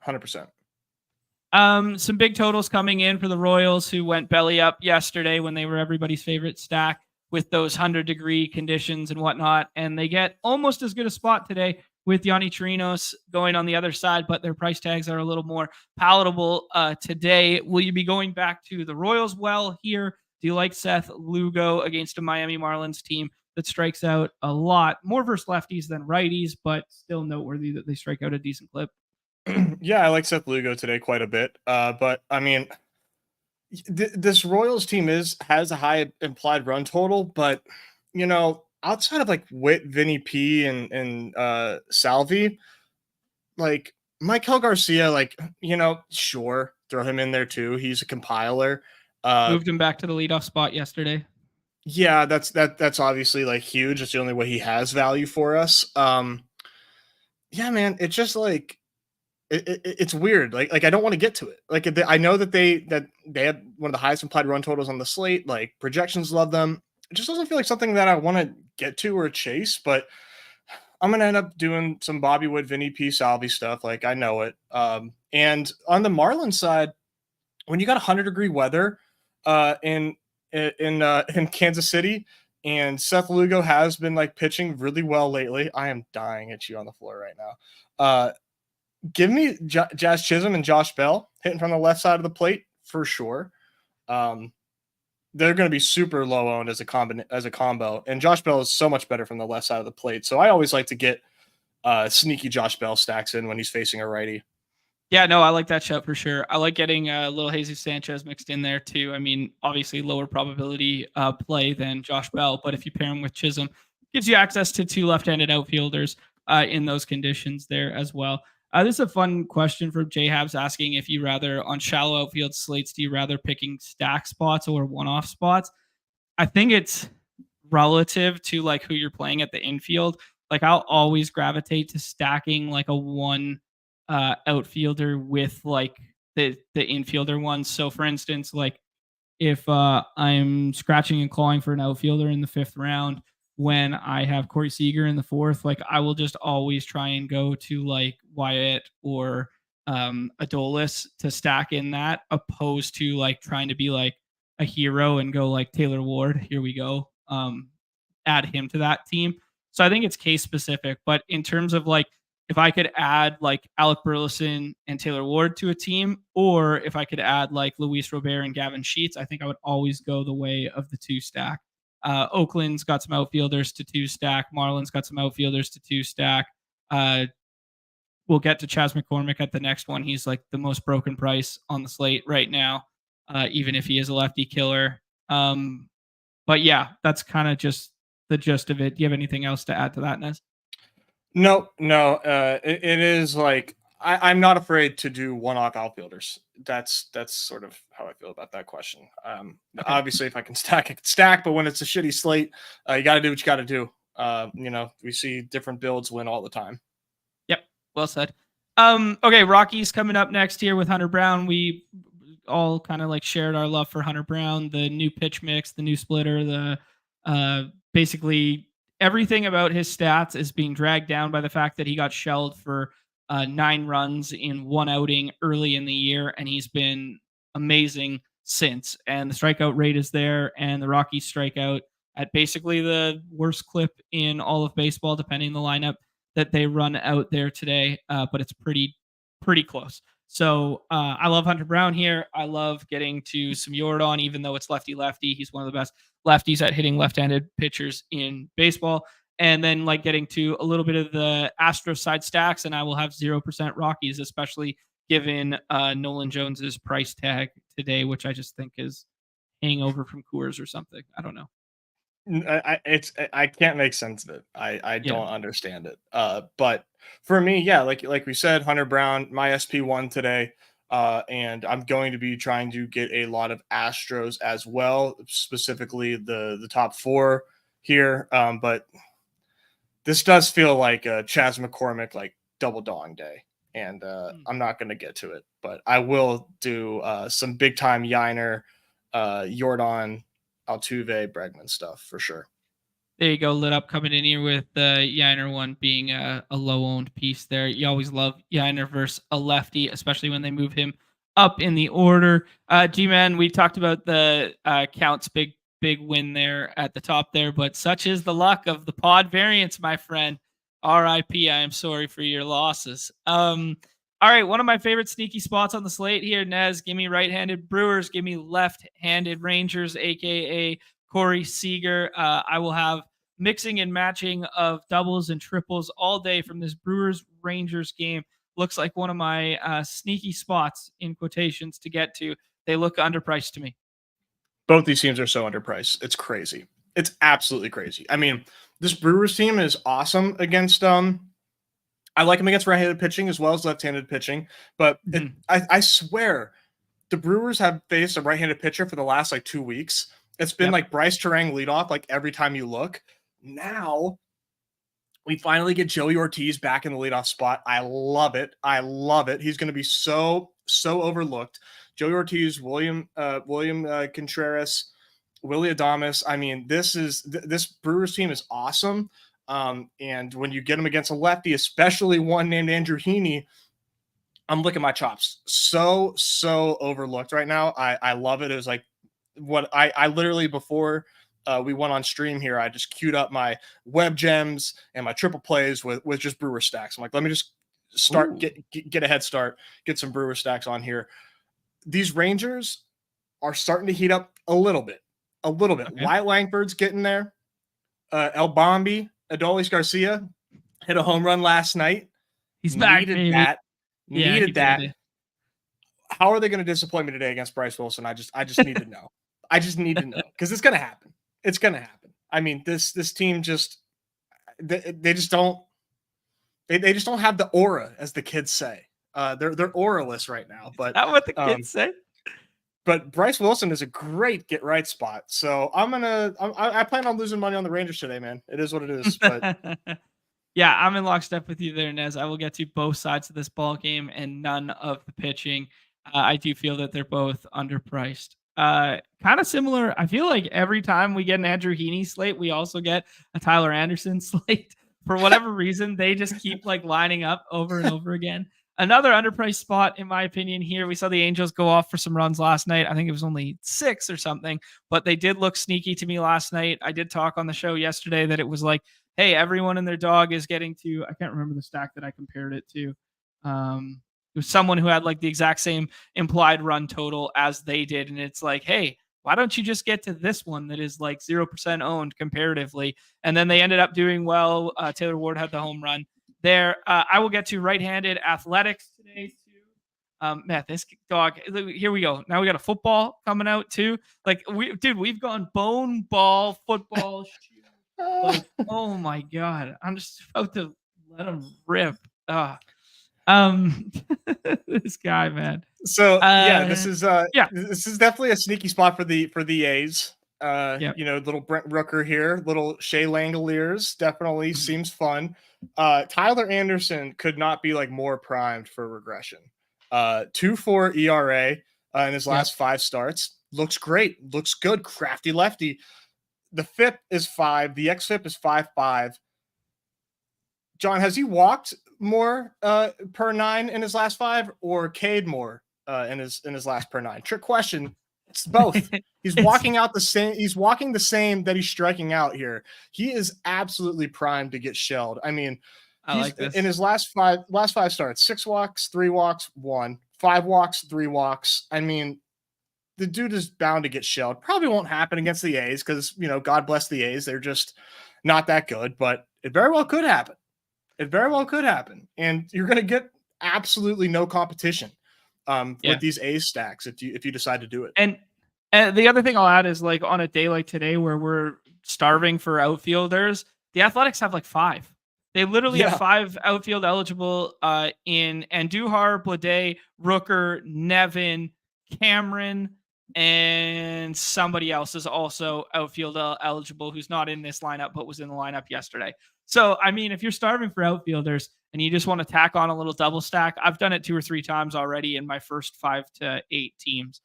S2: 100%.
S1: Some big totals coming in for the Royals, who went belly up yesterday when they were everybody's favorite stack with those 100-degree conditions and whatnot. And they get almost as good a spot today with Yanni Chirinos going on the other side, but their price tags are a little more palatable today. Will you be going back to the Royals well here? Do you like Seth Lugo against a Miami Marlins team that strikes out a lot more versus lefties than righties, but still noteworthy that they strike out a decent clip?
S2: Yeah, I like Seth Lugo today quite a bit. But I mean, this Royals team has a high implied run total, but outside of like Witt, Vinny P, and Salvi, like Michael Garcia, like sure, throw him in there too. He's a compiler.
S1: Moved him back to the leadoff spot yesterday.
S2: Yeah, that's obviously like huge. It's the only way he has value for us. Yeah, man, it's just like it's weird. Like I don't want to get to it. Like I know that they have one of the highest implied run totals on the slate. Like projections love them. It just doesn't feel like something that I want to get to or chase. But I'm gonna end up doing some Bobby Wood, Vinny P, Salvi stuff. Like I know it. And on the Marlins side, when you got 100-degree weather, in Kansas City, and Seth Lugo has been like pitching really well lately. I am dying at you on the floor right now. Give me Jazz Chisholm and Josh Bell hitting from the left side of the plate for sure. They're going to be super low owned as a combo, and Josh Bell is so much better from the left side of the plate. So I always like to get sneaky Josh Bell stacks in when he's facing a righty.
S1: Yeah, no, I like that shot for sure. I like getting a little Jesus Sanchez mixed in there too. I mean, obviously lower probability play than Josh Bell, but if you pair him with Chisholm, gives you access to two left-handed outfielders in those conditions there as well. This is a fun question from J Habs asking if you rather on shallow outfield slates, do you rather picking stack spots or one-off spots? I think it's relative to like who you're playing at the infield. Like I'll always gravitate to stacking like a one outfielder with like the infielder ones. So for instance, like if I'm scratching and clawing for an outfielder in the 5th round when I have Corey Seager in the 4th, like I will just always try and go to like Wyatt or Adolis to stack in that, opposed to like trying to be like a hero and go like Taylor Ward. Here we go. Add him to that team. So I think it's case specific, but in terms of like if I could add like Alec Burleson and Taylor Ward to a team, or if I could add like Luis Robert and Gavin Sheets, I think I would always go the way of the 2 stack. Oakland's got some outfielders to 2 stack. Marlins got some outfielders to 2 stack. We'll get to Chas McCormick at the next one. He's like the most broken price on the slate right now, even if he is a lefty killer. But yeah, that's kind of just the gist of it. Do you have anything else to add to that, Nez?
S2: No. It is like I'm not afraid to do one-off outfielders. That's sort of how I feel about that question. Okay. Obviously, if I can stack, I can stack. But when it's a shitty slate, you got to do what you got to do. We see different builds win all the time.
S1: Yep, well said. Okay, Rockies coming up next here with Hunter Brown. We all kind of like shared our love for Hunter Brown, the new pitch mix, the new splitter, the basically everything about his stats is being dragged down by the fact that he got shelled for 9 runs in 1 outing early in the year, and he's been amazing since. And the strikeout rate is there, and the Rockies strike out at basically the worst clip in all of baseball, depending on the lineup that they run out there today. But it's pretty close. So I love Hunter Brown here. I love getting to some Jordan, even though it's lefty-lefty. He's one of the best lefties at hitting left-handed pitchers in baseball. And then like getting to a little bit of the Astros side stacks, and I will have 0% Rockies, especially given Nolan Jones's price tag today, which I just think is hangover from Coors or something. I don't know.
S2: I can't make sense of it. I don't understand it. But for me, yeah, like we said, Hunter Brown, my SP1 today. And I'm going to be trying to get a lot of Astros as well, specifically the top 4 here. But this does feel like a Chas McCormick like double dong day, and I'm not going to get to it, but I will do some big time Yiner, Jordan, Altuve, Bregman stuff for sure.
S1: There you go, lit up coming in here with the Yiner one being a low-owned piece there. You always love Yiner versus a lefty, especially when they move him up in the order. G-Man, we talked about the Count's big win there at the top there, but such is the luck of the pod variants, my friend. R.I.P. I am sorry for your losses. All right, one of my favorite sneaky spots on the slate here, Nez. Give me right-handed Brewers. Give me left-handed Rangers, a.k.a. Corey Seager. I will have mixing and matching of doubles and triples all day from this Brewers-Rangers game. Looks like one of my sneaky spots in quotations to get to. They look underpriced to me.
S2: Both these teams are so underpriced. It's crazy. It's absolutely crazy. I mean, this Brewers team is awesome against I like them against right-handed pitching as well as left-handed pitching, but I swear the Brewers have faced a right-handed pitcher for the last like 2 weeks. It's been like Bryce Terang leadoff like every time you look. Now we finally get Joey Ortiz back in the leadoff spot. I love it. I love it. He's going to be so overlooked. Joey Ortiz, William Contreras, Willie Adames. I mean, this Brewers team is awesome. And when you get them against a lefty, especially one named Andrew Heaney, I'm licking my chops. So overlooked right now. I love it. It was like what I literally before we went on stream here, I just queued up my web gems and my triple plays with just Brewer stacks. I'm like, let me just start, get a head start, get some Brewer stacks on here. These Rangers are starting to heat up a little bit. Okay. Wyatt Langford's getting there. El Bombi, Adolis Garcia hit a home run last night.
S1: He's back.
S2: Needed that. How are they going to disappoint me today against Bryce Wilson? I just need to know. I just need to know because it's going to happen. It's going to happen. I mean, this team just they just don't have the aura, as the kids say. They're auraless right now. But
S1: that's what the kids say.
S2: But Bryce Wilson is a great get right spot. So I plan on losing money on the Rangers today, man. It is what it is. But
S1: yeah, I'm in lockstep with you there, Nez. I will get to both sides of this ball game and none of the pitching. I do feel that they're both underpriced. Kind of similar. I feel like every time we get an Andrew Heaney slate, we also get a Tyler Anderson slate. For whatever reason, they just keep like lining up over and over again. Another underpriced spot, in my opinion, here. We saw the Angels go off for some runs last night. I think it was only 6 or something, but they did look sneaky to me last night. I did talk on the show yesterday that it was like, hey, everyone and their dog is getting to, I can't remember the stack that I compared it to. It was someone who had like the exact same implied run total as they did. And it's like, hey, why don't you just get to this one that is like 0% owned comparatively? And then they ended up doing well. Taylor Ward had the home run there. I will get to right-handed athletics today too. Man, this dog, here we go. Now we got a football coming out too. Like we've gone bone, ball, football, shoe. Like, oh my God. I'm just about to let him rip. This guy, man.
S2: So this is definitely a sneaky spot for the A's. Little Brent Rooker here, little Shea Langoliers definitely seems fun. Tyler Anderson could not be like more primed for regression. 2.4 ERA in his last 5 starts. Looks great. Looks good. Crafty lefty. The FIP is 5. The xFIP is 5.5. John, has he walked more per 9 in his last 5 or K'd more in his last per 9? Trick question. It's both. He's walking out the same. He's walking the same that he's striking out here. He is absolutely primed to get shelled. I mean,
S1: I like this.
S2: In his last five starts, 6 walks, 3 walks, 1, 5 walks, 3 walks. I mean, the dude is bound to get shelled. Probably won't happen against the A's because, God bless the A's. They're just not that good, but it very well could happen. And you're going to get absolutely no competition with these A's stacks if you decide to do it.
S1: And the other thing I'll add is like on a day like today where we're starving for outfielders, the Athletics have like 5. They literally have 5 outfield eligible in Andujar, Blade, Rooker, Nevin, Cameron, and somebody else is also outfield eligible who's not in this lineup but was in the lineup yesterday. So, I mean, if you're starving for outfielders and you just want to tack on a little double stack, I've done it 2 or 3 times already in my first 5 to 8 teams.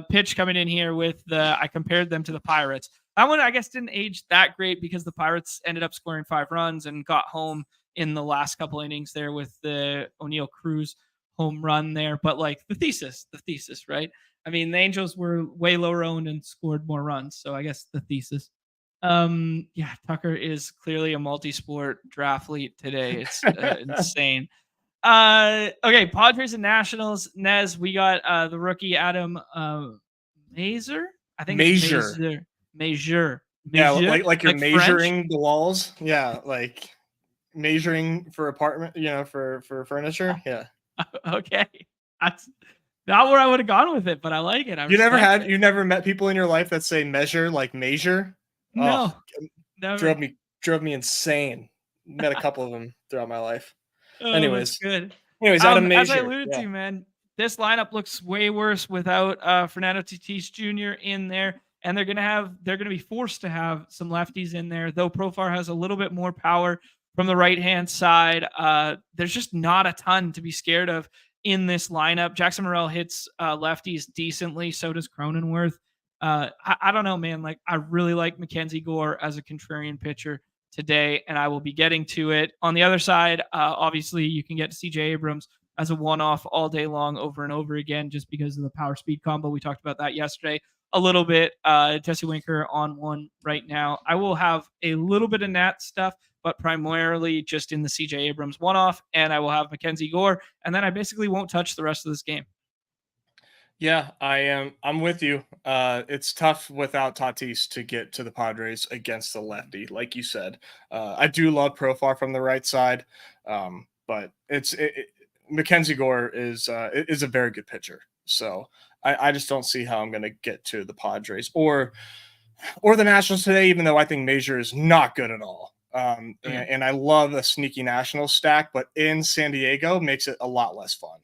S1: Pitch coming in here with I compared them to the Pirates. That one, I guess, didn't age that great because the Pirates ended up scoring 5 runs and got home in the last couple innings there with the O'Neill Cruz home run there. But like the thesis, right? I mean, the Angels were way lower owned and scored more runs. So I guess the thesis. Yeah, Tucker is clearly a multi-sport drathlete today. It's insane. Okay, Padres and Nationals. Nez, we got the rookie Adam Mazur. I think
S2: Major.
S1: it's Major.
S2: Yeah, like you're
S1: like
S2: measuring
S1: French.
S2: the walls. Yeah, like measuring for apartment, for furniture. Yeah.
S1: Okay, that's not where I would have gone with it, but I like it.
S2: You never met people in your life that say measure like measure?
S1: No,
S2: Oh,
S1: never.
S2: drove me insane. Met a couple of them throughout my life.
S1: Oh, that's good.
S2: Adam
S1: As I
S2: Major.
S1: alluded
S2: Yeah.
S1: to, man, this lineup looks way worse without Fernando Tatis Jr. in there, and they're gonna be forced to have some lefties in there. Though Profar has a little bit more power from the right hand side, there's just not a ton to be scared of in this lineup. Jackson Morrell hits lefties decently, so does Cronenworth. I don't know, man. Like, I really like Mackenzie Gore as a contrarian pitcher today, and I will be getting to it. On the other side, obviously, you can get CJ Abrams as a one-off all day long over and over again just because of the power speed combo. We talked about that yesterday a little bit. Jesse Winker on one right now. I will have a little bit of Nat stuff, but primarily just in the CJ Abrams one-off, and I will have Mackenzie Gore, and then I basically won't touch the rest of this game.
S2: Yeah, I am. I'm with you. It's tough without Tatis to get to the Padres against the lefty, like you said. I do love Profar from the right side, but Mackenzie Gore is a very good pitcher. So I just don't see how I'm going to get to the Padres or the Nationals today, even though I think Major is not good at all. And I love a sneaky Nationals stack, but in San Diego makes it a lot less fun.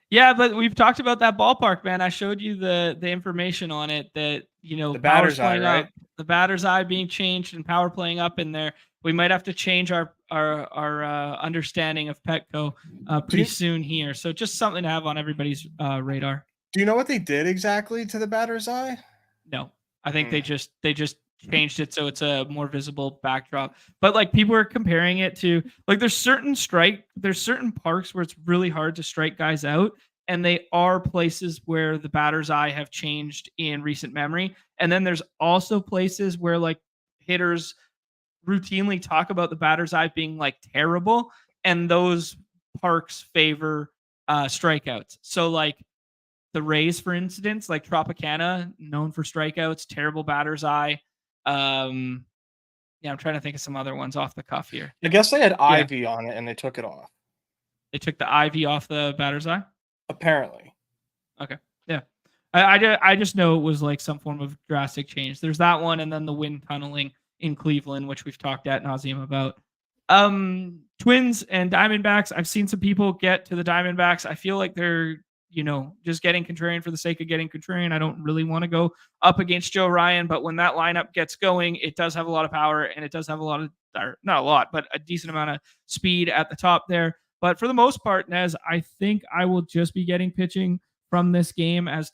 S1: Yeah, but we've talked about that ballpark, man. I showed you the information on it that,
S2: the batter's eye, right?
S1: Up, the batter's eye being changed and power playing up in there. We might have to change our understanding of Petco pretty soon here. So just something to have on everybody's radar.
S2: Do you know what they did exactly to the batter's eye?
S1: No, I think they just changed it so it's a more visible backdrop. But like, people are comparing it to, like, there's certain parks where it's really hard to strike guys out, and they are places where the batter's eye have changed in recent memory. And then there's also places where like hitters routinely talk about the batter's eye being like terrible, and those parks favor strikeouts. So like the Rays, for instance, like Tropicana, known for strikeouts, terrible batter's eye. Yeah, I'm trying to think of some other ones off the cuff here.
S2: I guess they had Ivy on it and they took it off.
S1: They took the Ivy off the batter's eye?
S2: Apparently.
S1: Okay. Yeah. I just know it was like some form of drastic change. There's that one, and then the wind tunneling in Cleveland, which we've talked ad nauseum about. Twins and Diamondbacks. I've seen some people get to the Diamondbacks. I feel like they're, just getting contrarian for the sake of getting contrarian. I don't really want to go up against Joe Ryan, but when that lineup gets going, it does have a lot of power, and it does have a lot of, or not a lot, but a decent amount of speed at the top there. But for the most part, Nez, I think I will just be getting pitching from this game as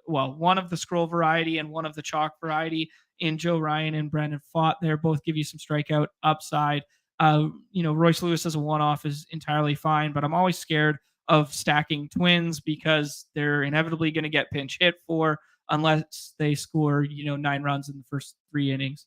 S1: one of the scroll variety and one of the chalk variety in Joe Ryan and Brandon Pfaadt there. Both give you some strikeout upside. Royce Lewis as a one-off is entirely fine, but I'm always scared of stacking Twins because they're inevitably going to get pinch hit for unless they score, 9 runs in the first 3 innings.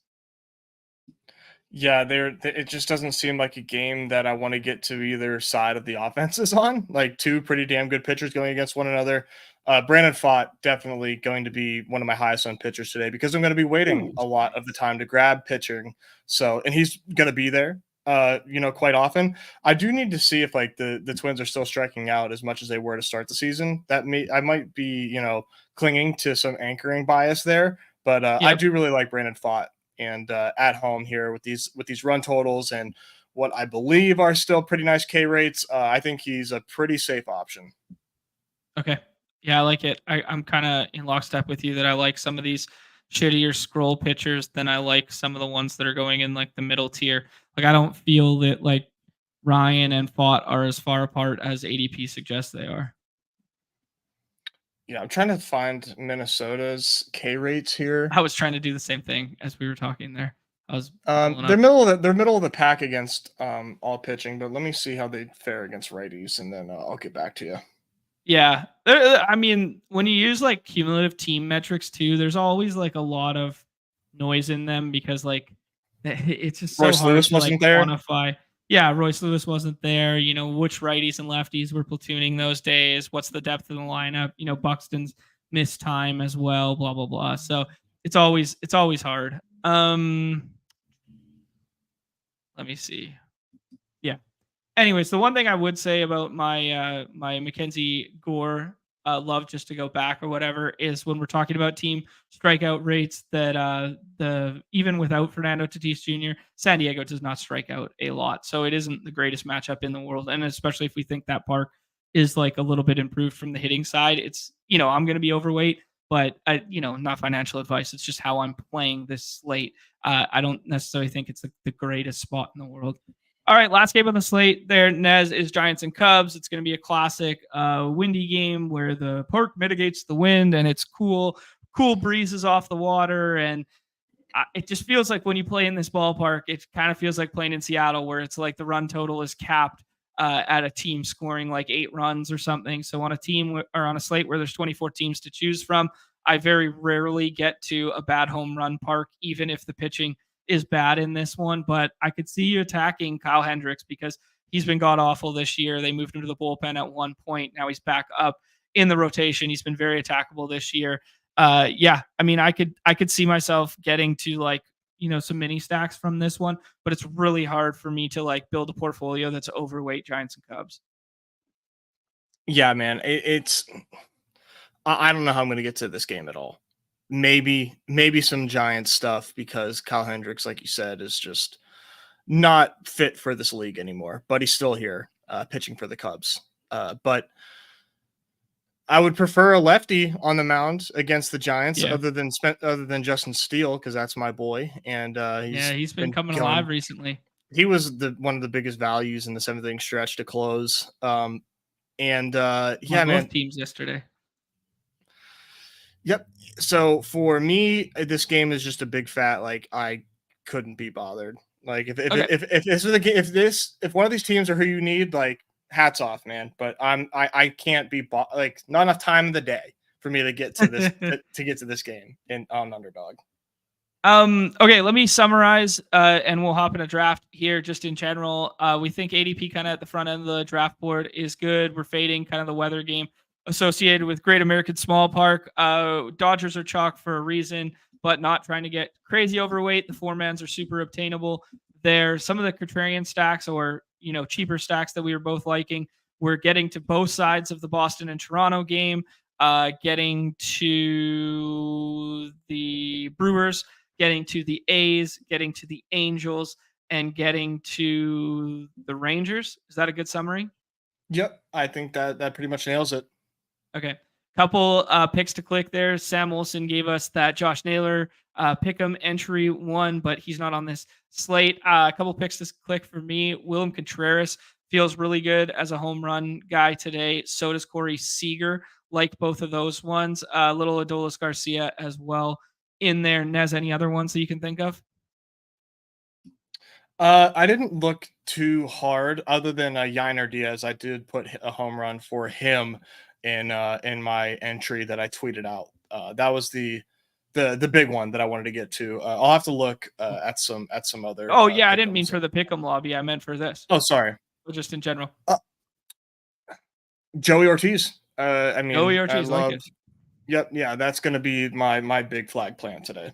S2: Yeah, it just doesn't seem like a game that I want to get to either side of the offenses on. Like, two pretty damn good pitchers going against one another. Brandon Pfaadt definitely going to be one of my highest on pitchers today because I'm going to be waiting a lot of the time to grab pitching. So, and he's going to be there, quite often. I do need to see if like the Twins are still striking out as much as they were to start the season. I might be, clinging to some anchoring bias there, but yep. I do really like Brandon Pfaadt. And at home here with these run totals and what I believe are still pretty nice K rates, I think he's a pretty safe option.
S1: Okay. Yeah, I like it. I'm kind of in lockstep with you that I like some of these shittier scroll pitchers than I like some of the ones that are going in like the middle tier. Like, I don't feel that like Ryan and Pfaadt are as far apart as ADP suggests they are.
S2: Yeah, I'm trying to find Minnesota's K rates here.
S1: I was trying to do the same thing as we were talking there. I was pulling up.
S2: They're middle of the pack against all pitching, but let me see how they fare against righties, and then I'll get back to you.
S1: Yeah. I mean, when you use like cumulative team metrics too, there's always like a lot of noise in them because like it's just so
S2: Royce
S1: hard
S2: Lewis
S1: to like
S2: wasn't there.
S1: quantify. Yeah, Royce Lewis wasn't there. You know, which righties and lefties were platooning those days? What's the depth of the lineup? You know, Buxton's missed time as well, blah blah blah. So it's always hard. Let me see. Yeah. Anyways, the one thing I would say about my Mackenzie Gore love, just to go back or whatever, is when we're talking about team strikeout rates, that the even without Fernando Tatis Jr., San Diego does not strike out a lot, so it isn't the greatest matchup in the world, and especially if we think that park is like a little bit improved from the hitting side, it's, you know, I'm going to be overweight, but you know, not financial advice. It's just how I'm playing this slate. I don't necessarily think it's the greatest spot in the world. All right, last game on the slate there, Nez, is Giants and Cubs. It's going to be a classic windy game where the park mitigates the wind and it's cool breezes off the water. And it just feels like when you play in this ballpark, it kind of feels like playing in Seattle, where it's like the run total is capped at a team scoring like 8 runs or something. So on a team or on a slate where there's 24 teams to choose from, I very rarely get to a bad home run park, even if the pitching is bad in this one. But I could see you attacking Kyle Hendricks because he's been god awful this year. They moved him to the bullpen at one point. Now he's back up in the rotation. He's been very attackable this year. Yeah, I mean, I could see myself getting to like, you know, some mini stacks from this one, but it's really hard for me to like build a portfolio that's overweight Giants and Cubs.
S2: Yeah, man, it's I don't know how I'm going to get to this game at all. Maybe some Giants stuff, because Kyle Hendricks, like you said, is just not fit for this league anymore, but he's still here pitching for the Cubs. But I would prefer a lefty on the mound against the Giants, other than Justin Steele, because that's my boy, and
S1: he's been coming alive recently.
S2: He was one of the biggest values in the 7th inning stretch to close. Man, both
S1: teams yesterday.
S2: Yep. So for me, this game is just a big fat like I couldn't be bothered. Like if this was a game, if one of these teams are who you need, like hats off, man. But I can't be like not enough time in the day for me to get to this to get to this game on Underdog.
S1: Okay, let me summarize and we'll hop in a draft here. Just in general, we think ADP kind of at the front end of the draft board is good. We're fading kind of the weather game associated with Great American Small Park. Dodgers are chalk for a reason, but not trying to get crazy overweight. The 4-mans are super obtainable there. Some of the contrarian stacks, or, you know, cheaper stacks that we were both liking, we're getting to both sides of the Boston and Toronto game, getting to the Brewers, getting to the A's, getting to the Angels, and getting to the Rangers. Is that a good summary?
S2: Yep. I think that pretty much nails it.
S1: Okay. Couple picks to click there. Sam Olson gave us that Josh Naylor pick 'em entry one, but he's not on this slate. A couple picks to click for me. Willem Contreras feels really good as a home run guy today. So does Corey Seager. Like both of those ones. Little Adolis Garcia as well in there. Nez, any other ones that you can think of?
S2: I didn't look too hard, other than Yainer Diaz. I did put a home run for him in my entry that I tweeted out. That was the big one that I wanted to get to. I'll have to look at some other.
S1: Oh yeah, I didn't mean for the pick'em lobby. I meant for this.
S2: Oh, sorry.
S1: Just in general.
S2: Joey Ortiz. I mean,
S1: Joey Ortiz. Like it.
S2: Yep. Yeah, that's going to be my big flag plan today.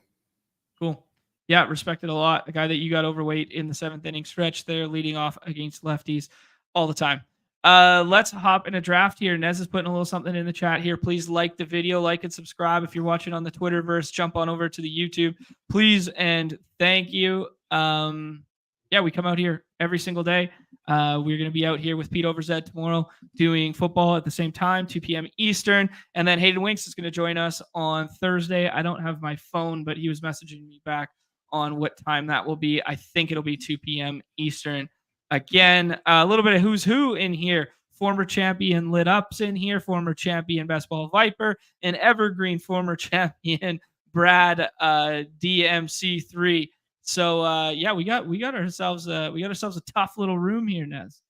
S1: Cool. Yeah, respected a lot. A guy that you got overweight in the 7th inning stretch there, leading off against lefties all the time. Let's hop in a draft here. Nez is putting a little something in the chat here. Please like the video, like and subscribe. If you're watching on the Twitterverse, jump on over to the YouTube, please and thank you. Yeah, we come out here every single day. We're going to be out here with Pete Overzet tomorrow doing football at the same time, 2 p.m. Eastern. And then Hayden Winks is going to join us on Thursday. I don't have my phone, but he was messaging me back on what time that will be. I think it'll be 2 p.m. Eastern. Again, a little bit of who's who in here former champion Lit Up's in here, former champion Best Ball Viper, and evergreen former champion Brad DMC3. So yeah, we got ourselves a tough little room here, Nez.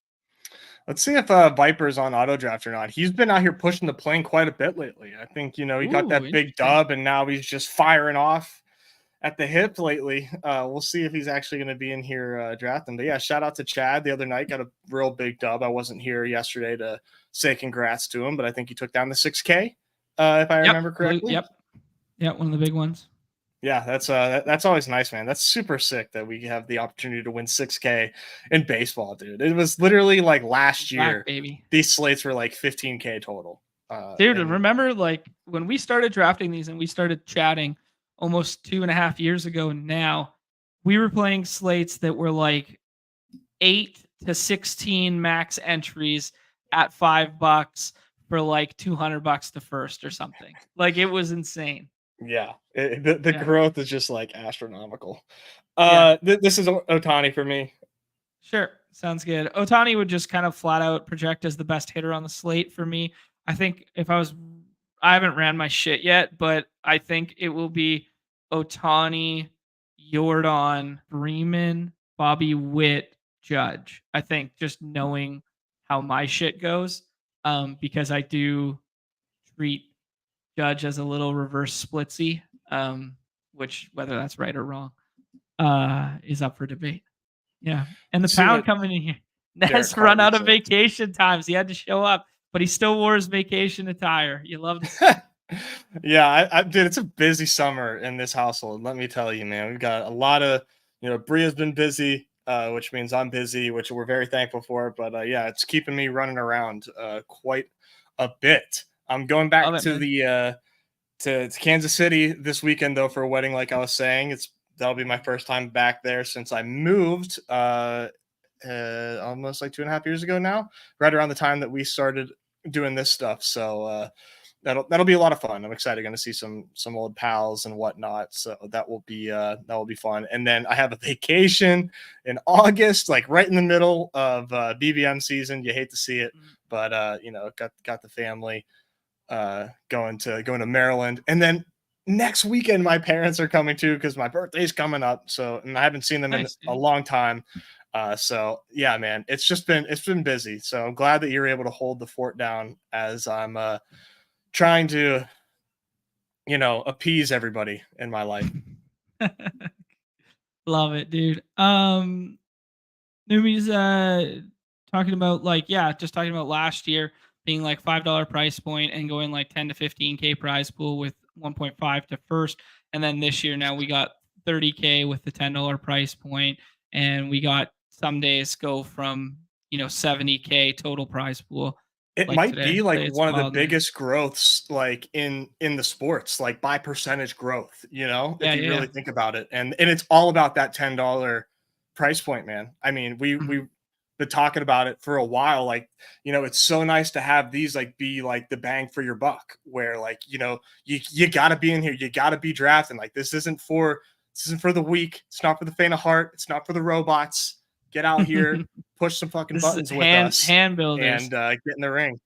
S2: Let's see if Viper's on auto draft or not. He's been out here pushing the plane quite a bit lately. I think, he got that big dub and now he's just firing off at the hip lately. We'll see if he's actually going to be in here drafting. But yeah, shout out to Chad the other night. Got a real big dub. I wasn't here yesterday to say congrats to him, but I think he took down the 6K, if I remember correctly.
S1: Yep, one of the big ones.
S2: Yeah, that's always nice, man. That's super sick that we have the opportunity to win 6K in baseball, dude. It was literally like last year,
S1: baby.
S2: These slates were like 15K total.
S1: Dude, remember like when we started drafting these and we started chatting almost 2.5 years ago now, we were playing slates that were like 8 to 16 max entries at $5 for like $200 to first or something. Like it was insane.
S2: Yeah, the growth is just like astronomical. This is Ohtani for me.
S1: Sure, sounds good. Ohtani would just kind of flat out project as the best hitter on the slate for me. I think I haven't ran my shit yet, but I think it will be Ohtani, Yordan, Freeman, Bobby Witt, Judge. I think just knowing how my shit goes, because I do treat Judge as a little reverse splitsy, which whether that's right or wrong is up for debate. Yeah, and the pound coming in here. Ness run out of vacation times. He had to show up, but he still wore his vacation attire. You love to
S2: Yeah, dude, it's a busy summer in this household. Let me tell you, man. We've got a lot of, Bria's been busy, which means I'm busy, which we're very thankful for. But yeah, it's keeping me running around quite a bit. I'm going back to Kansas City this weekend though for a wedding. Like I was saying, that'll be my first time back there since I moved almost like 2.5 years ago now, right around the time that we started doing this stuff. So that'll be a lot of fun. I'm excited, going to see some old pals and whatnot. So that will be fun. And then I have a vacation in August, like right in the middle of BBM season. You hate to see it, but got the family going to Maryland. And then next weekend my parents are coming too because my birthday's coming up. So, and I haven't seen them in a long time. So yeah, man, it's been busy. So I'm glad that you're able to hold the fort down as I'm trying to appease everybody in my life.
S1: Love it, dude. Newbies talking about talking about last year being like $5 price point and going like 10 to 15K prize pool with 1.5 to first. And then this year now we got 30K with the $10 price point, and we got some days go from 70K total prize pool.
S2: It might be like one of the biggest growths like in the sports, like by percentage growth, if you really think about it. And it's all about that $10 price point, man. I mean, we've been talking about it for a while. Like, it's so nice to have these like be like the bang for your buck where like, you gotta be in here. You gotta be drafting. Like this isn't for the weak. It's not for the faint of heart. It's not for the robots. Get out here, push some fucking buttons with us,
S1: hand builders,
S2: and get in the ring.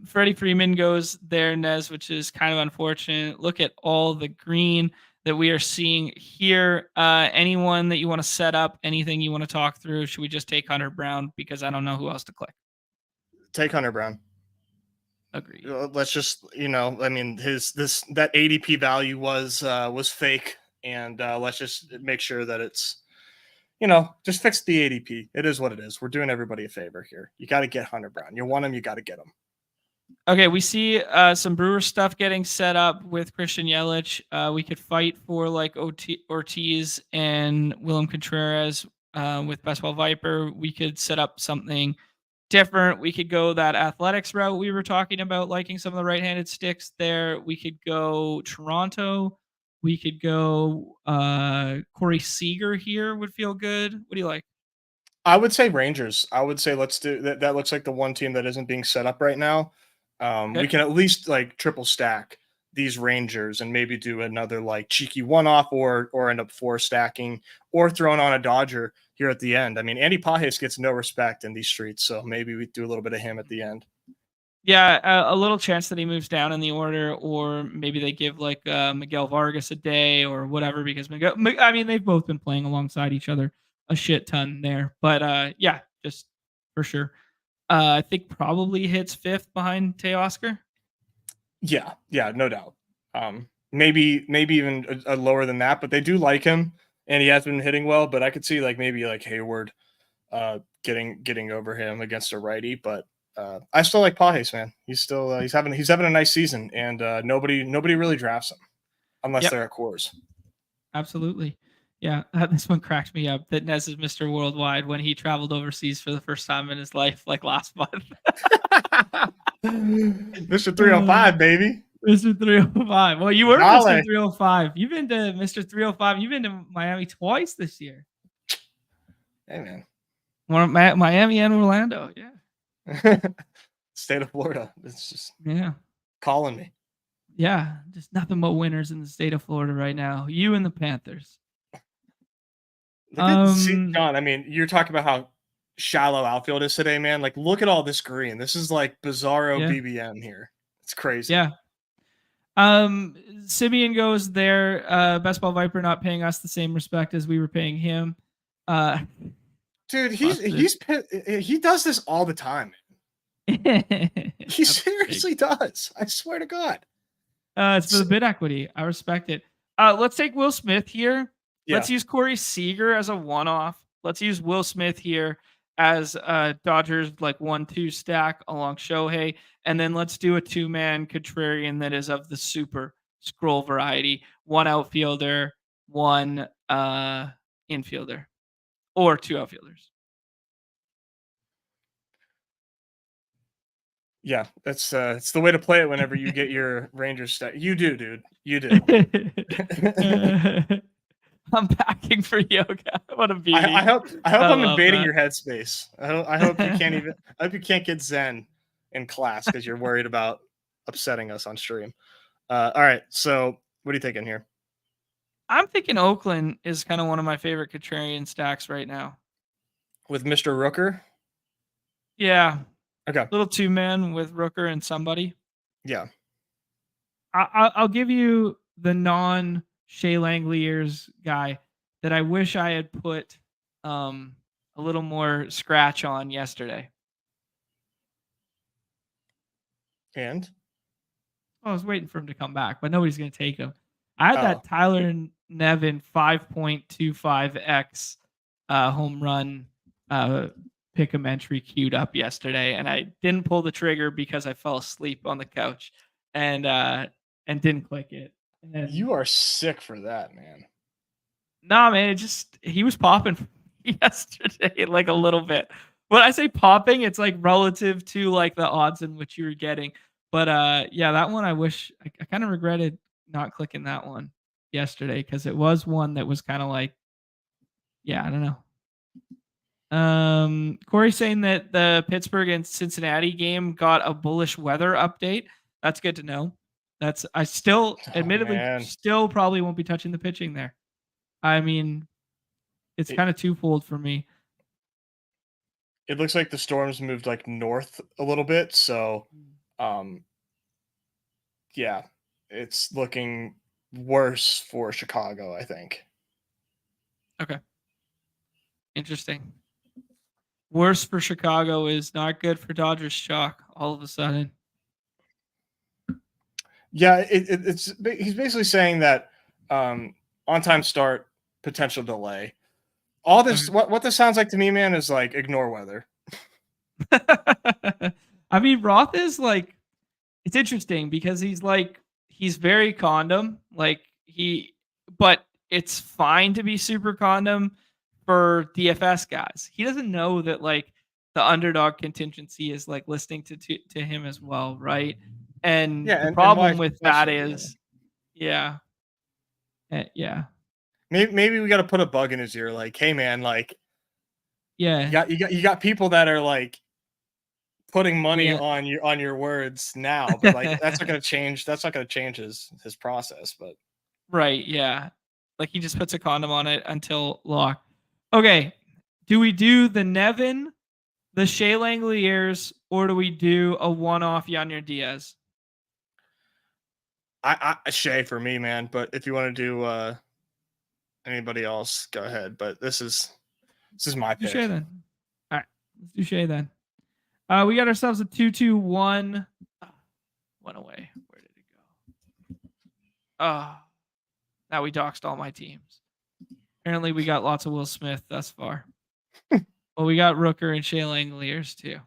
S1: Freddie Freeman goes there, Nez, which is kind of unfortunate. Look at all the green that we are seeing here. Anyone that you want to set up, anything you want to talk through? Should we just take Hunter Brown because I don't know who else to click?
S2: Take Hunter Brown.
S1: Agreed.
S2: Let's just, I mean, that ADP value was fake, and let's just make sure that it's. Just fix the ADP. It is what it is. We're doing everybody a favor here. You got to get Hunter Brown. You want him, you got to get him.
S1: Okay, we see some Brewer stuff getting set up with Christian Yelich. We could fight for like Ortiz and Willem Contreras with Best Ball Viper. We could set up something different. We could go that athletics route we were talking about, liking some of the right-handed sticks there. We could go Toronto. We could go Corey Seager here would feel good. What do you like?
S2: I would say Rangers. I would say let's do that. That looks like the one team that isn't being set up right now. We can at least like triple stack these Rangers and maybe do another like cheeky one-off or end up 4-stacking or throwing on a Dodger here at the end. I mean, Andy Pages gets no respect in these streets, so maybe we do a little bit of him at the end.
S1: Yeah, a little chance that he moves down in the order, or maybe they give like Miguel Vargas a day or whatever, because I mean, they've both been playing alongside each other a shit ton there. But yeah, just for sure. I think probably hits 5th behind Teoscar.
S2: Yeah, no doubt. Maybe even a lower than that, but they do like him, and he has been hitting well. But I could see like maybe like Hayward getting over him against a righty, but I still like Pages, man. He's still he's having a nice season, and nobody really drafts him unless they're at Coors.
S1: Absolutely. Yeah, this one cracked me up that Nez is Mr. Worldwide when he traveled overseas for the first time in his life, like last month.
S2: Mr. 305, baby.
S1: Mr. 305. Well, you were
S2: Dale.
S1: Mr. 305. You've been to Mr. 305. You've been to Miami twice this year.
S2: Hey, man.
S1: Miami and Orlando. Yeah.
S2: State of Florida. It's just calling me.
S1: Yeah, just nothing but winners in the state of Florida right now. You and the Panthers.
S2: John, I mean, you're talking about how shallow outfield is today, man. Like, look at all this green. This is like bizarro BBM here. It's crazy.
S1: Yeah. Simeon goes there. Best Ball Viper not paying us the same respect as we were paying him.
S2: Dude, he does this all the time. He seriously does. I swear to God.
S1: It's for the bid equity. I respect it. Let's take Will Smith here. Yeah. Let's use Corey Seager as a one-off. Let's use Will Smith here as Dodgers like 1-2 stack along Shohei. And then let's do a 2-man contrarian that is of the super scroll variety. 1 outfielder, 1 infielder, or 2 outfielders.
S2: Yeah, it's the way to play it whenever you get your Rangers stack. You do, dude. You do.
S1: I'm packing for yoga. What a beauty.
S2: I hope I'm invading your headspace. I hope you can't even. I hope you can't get Zen in class because you're worried about upsetting us on stream. All right. So what are you thinking here?
S1: I'm thinking Oakland is kind of one of my favorite contrarian stacks right now.
S2: With Mr. Rooker?
S1: Yeah.
S2: Okay.
S1: Little 2-man with Rooker and somebody.
S2: Yeah.
S1: I'll give you the non-Shea Langeliers guy that I wish I had put a little more scratch on yesterday.
S2: And?
S1: I was waiting for him to come back, but nobody's going to take him. I had that Tyler Nevin 5.25x home run pick 'em entry queued up yesterday, and I didn't pull the trigger because I fell asleep on the couch and didn't click it. And then,
S2: you are sick for that, man.
S1: Nah, man, he was popping yesterday like a little bit. When I say popping, it's like relative to like the odds in which you were getting. But yeah, that one I wish I kind of regretted not clicking that one yesterday because it was one that was kind of like, yeah, I don't know. Corey saying that the Pittsburgh and Cincinnati game got a bullish weather update. That's good to know. I still admittedly still probably won't be touching the pitching there. I mean, it's kind of twofold for me.
S2: It looks like the storms moved like north a little bit, so yeah, it's looking worse for Chicago, I think.
S1: Okay. Interesting. Worse for Chicago is not good for Dodgers chalk all of a sudden.
S2: Yeah, he's basically saying that on-time start, potential delay. All this, what this sounds like to me, man, is like ignore weather.
S1: I mean, Roth is like, it's interesting because he's very condom, but it's fine to be super condom for DFS guys. He doesn't know that like the underdog contingency is like listening to him as well, right? And the problem with that is, yeah.
S2: Maybe we got to put a bug in his ear, like, hey man, like,
S1: yeah,
S2: you got people that are like putting money on your words now, but like that's not gonna change. That's not gonna change his process. But
S1: right, yeah, like he just puts a condom on it until lock. Okay, do we do the Nevin, the Shea Langoliers, or do we do a one-off Yadier Diaz?
S2: I Shea for me, man. But if you want to do anybody else, go ahead. But this is my pick.
S1: Shea then. All right, let's do Shea then. We got ourselves a 2-2-1. Went away. Where did it go? Now we doxed all my teams. Apparently, we got lots of Will Smith thus far. Well, we got Rooker and Shea Langoliers too.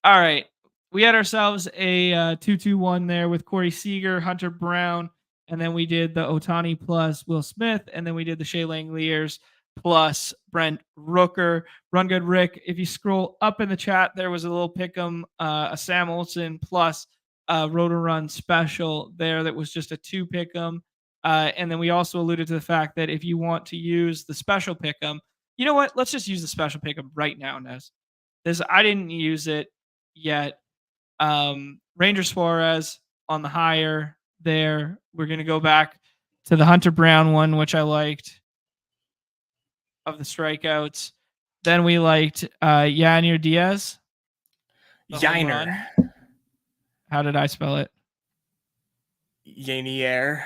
S1: All right. We had ourselves a 2-2-1 there with Corey Seager, Hunter Brown, and then we did the Ohtani plus Will Smith, and then we did the Shea Langoliers plus Brent Rooker. Run Good Rick. If you scroll up in the chat, there was a little pick 'em, a Sam Olsen plus Rotor Run special there that was just a 2 pick 'em. And then we also alluded to the fact that if you want to use the special pick 'em, you know what? Let's just use the special pick 'em right now, Nez. I didn't use it yet. Ranger Suarez on the higher there. We're going to go back to the Hunter Brown one, which I liked, of the strikeouts. Then we liked Yadier Diaz.
S2: Yiner.
S1: How did I spell it?
S2: Yanier.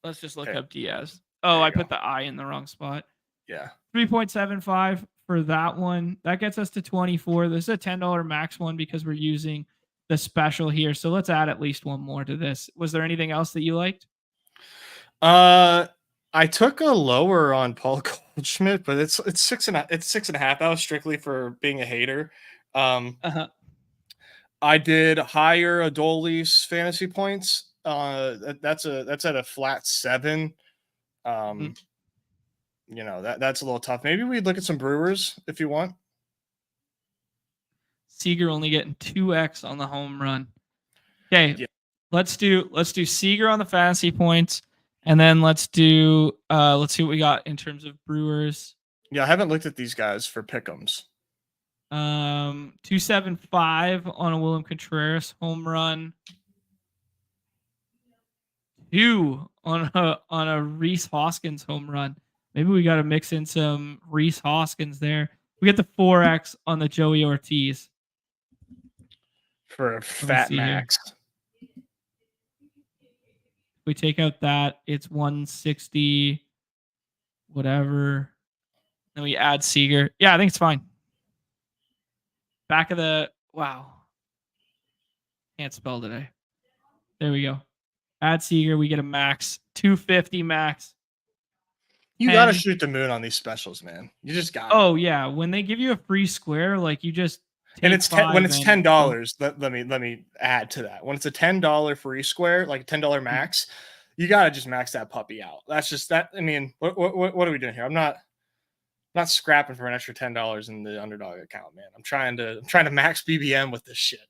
S1: Let's just look up Diaz. Oh, I put the I in the wrong spot.
S2: Yeah.
S1: 3.75 for that one. That gets us to 24. This is a $10 max one because we're using the special here. So let's add at least one more to this. Was there anything else that you liked?
S2: I took a lower on Paul Goldschmidt, but it's 6.5. It's 6.5. That was strictly for being a hater. I did higher Adolis fantasy points. That's at a flat 7. You know, that's a little tough. Maybe we'd look at some Brewers if you want.
S1: Seager only getting 2x on the home run. Okay, yeah. Let's do Seager on the fantasy points, and then let's see what we got in terms of Brewers.
S2: Yeah, I haven't looked at these guys for pick'ems.
S1: 275 on a Willem Contreras home run. 2 on a Rhys Hoskins home run. Maybe we got to mix in some Rhys Hoskins there. We get the 4x on the Joey Ortiz.
S2: For a fat max.
S1: If we take out that, it's 160, whatever. Then we add Seager. Yeah, I think it's fine. Back of the, wow. Can't spell today. There we go. Add Seager. We get a max. 250 max.
S2: You got to shoot the moon on these specials, man. You just got
S1: Oh, yeah. When they give you a free square, like you just.
S2: And it's when it's $10. Let me add to that. When it's a $10 free square, like a $10 max, you got to just max that puppy out. That's just that. I mean, what are we doing here? I'm not scrapping for an extra $10 in the Underdog account, man. I'm trying to max BBM with this shit.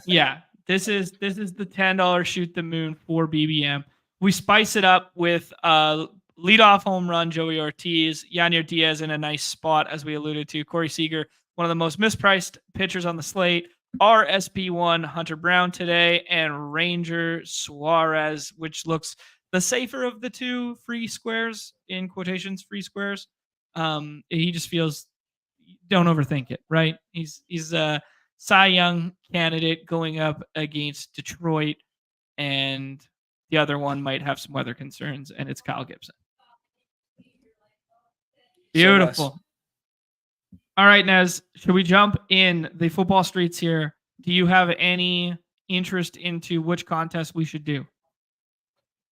S1: Yeah. This is the $10 shoot the moon for BBM. We spice it up with leadoff home run, Joey Ortiz, Yadier Diaz in a nice spot, as we alluded to. Corey Seager, one of the most mispriced pitchers on the slate. RSP1 Hunter Brown today, and Ranger Suarez, which looks the safer of the 2 free squares, in quotations, free squares. He just feels, don't overthink it, right? He's a Cy Young candidate going up against Detroit, and the other one might have some weather concerns, and it's Kyle Gibson. Beautiful. So all right, Nez, should we jump in the football streets here? Do you have any interest into which contest we should do?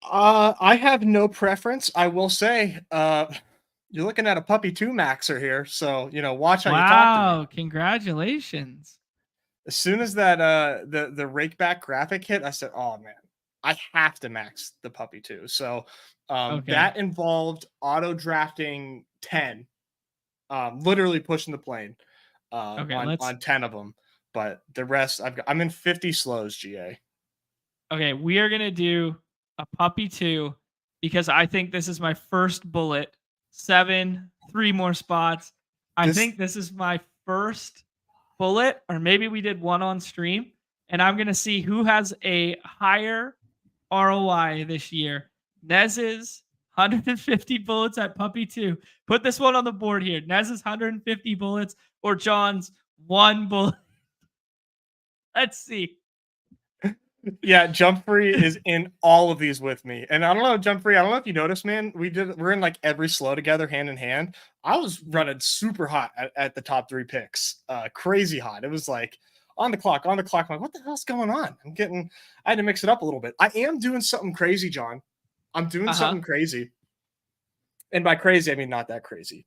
S2: I have no preference. I will say, you're looking at a puppy 2 maxer here, so watch how you talk to me.
S1: Wow, congratulations.
S2: As soon as that the Rakeback graphic hit, I said, oh man, I have to max the puppy 2. So that involved auto drafting 10. Literally pushing the plane on 10 of them, but the rest I'm in 50 slows. GA.
S1: Okay, we are gonna do a puppy 2 because I think this is my first bullet. 7, 3 more spots. I think this is my first bullet, or maybe we did one on stream, and I'm gonna see who has a higher ROI this year. Nez's 150 bullets at Puppy 2. Put this one on the board here. Nez's 150 bullets or John's 1 bullet. Let's see.
S2: Yeah, Jump Free is in all of these with me. And I don't know, Jump Free, I don't know if you noticed, man. We're in like every slow together, hand in hand. I was running super hot at the top 3 picks. Crazy hot. It was like on the clock. I'm like, what the hell's going on? I had to mix it up a little bit. I am doing something crazy, John. I'm doing something crazy. And by crazy, I mean not that crazy.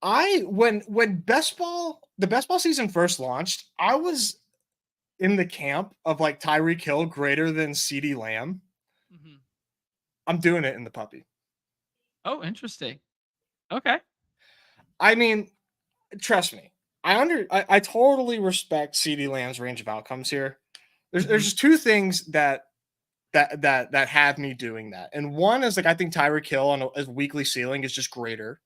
S2: When the best ball season first launched, I was in the camp of like Tyreek Hill greater than CeeDee Lamb. Mm-hmm. I'm doing it in the Puppy.
S1: Oh, interesting. Okay.
S2: I mean, trust me. I totally respect CeeDee Lamb's range of outcomes here. There's just 2 things that have me doing that. And one is like, I think Tyreek Hill on a weekly ceiling is just greater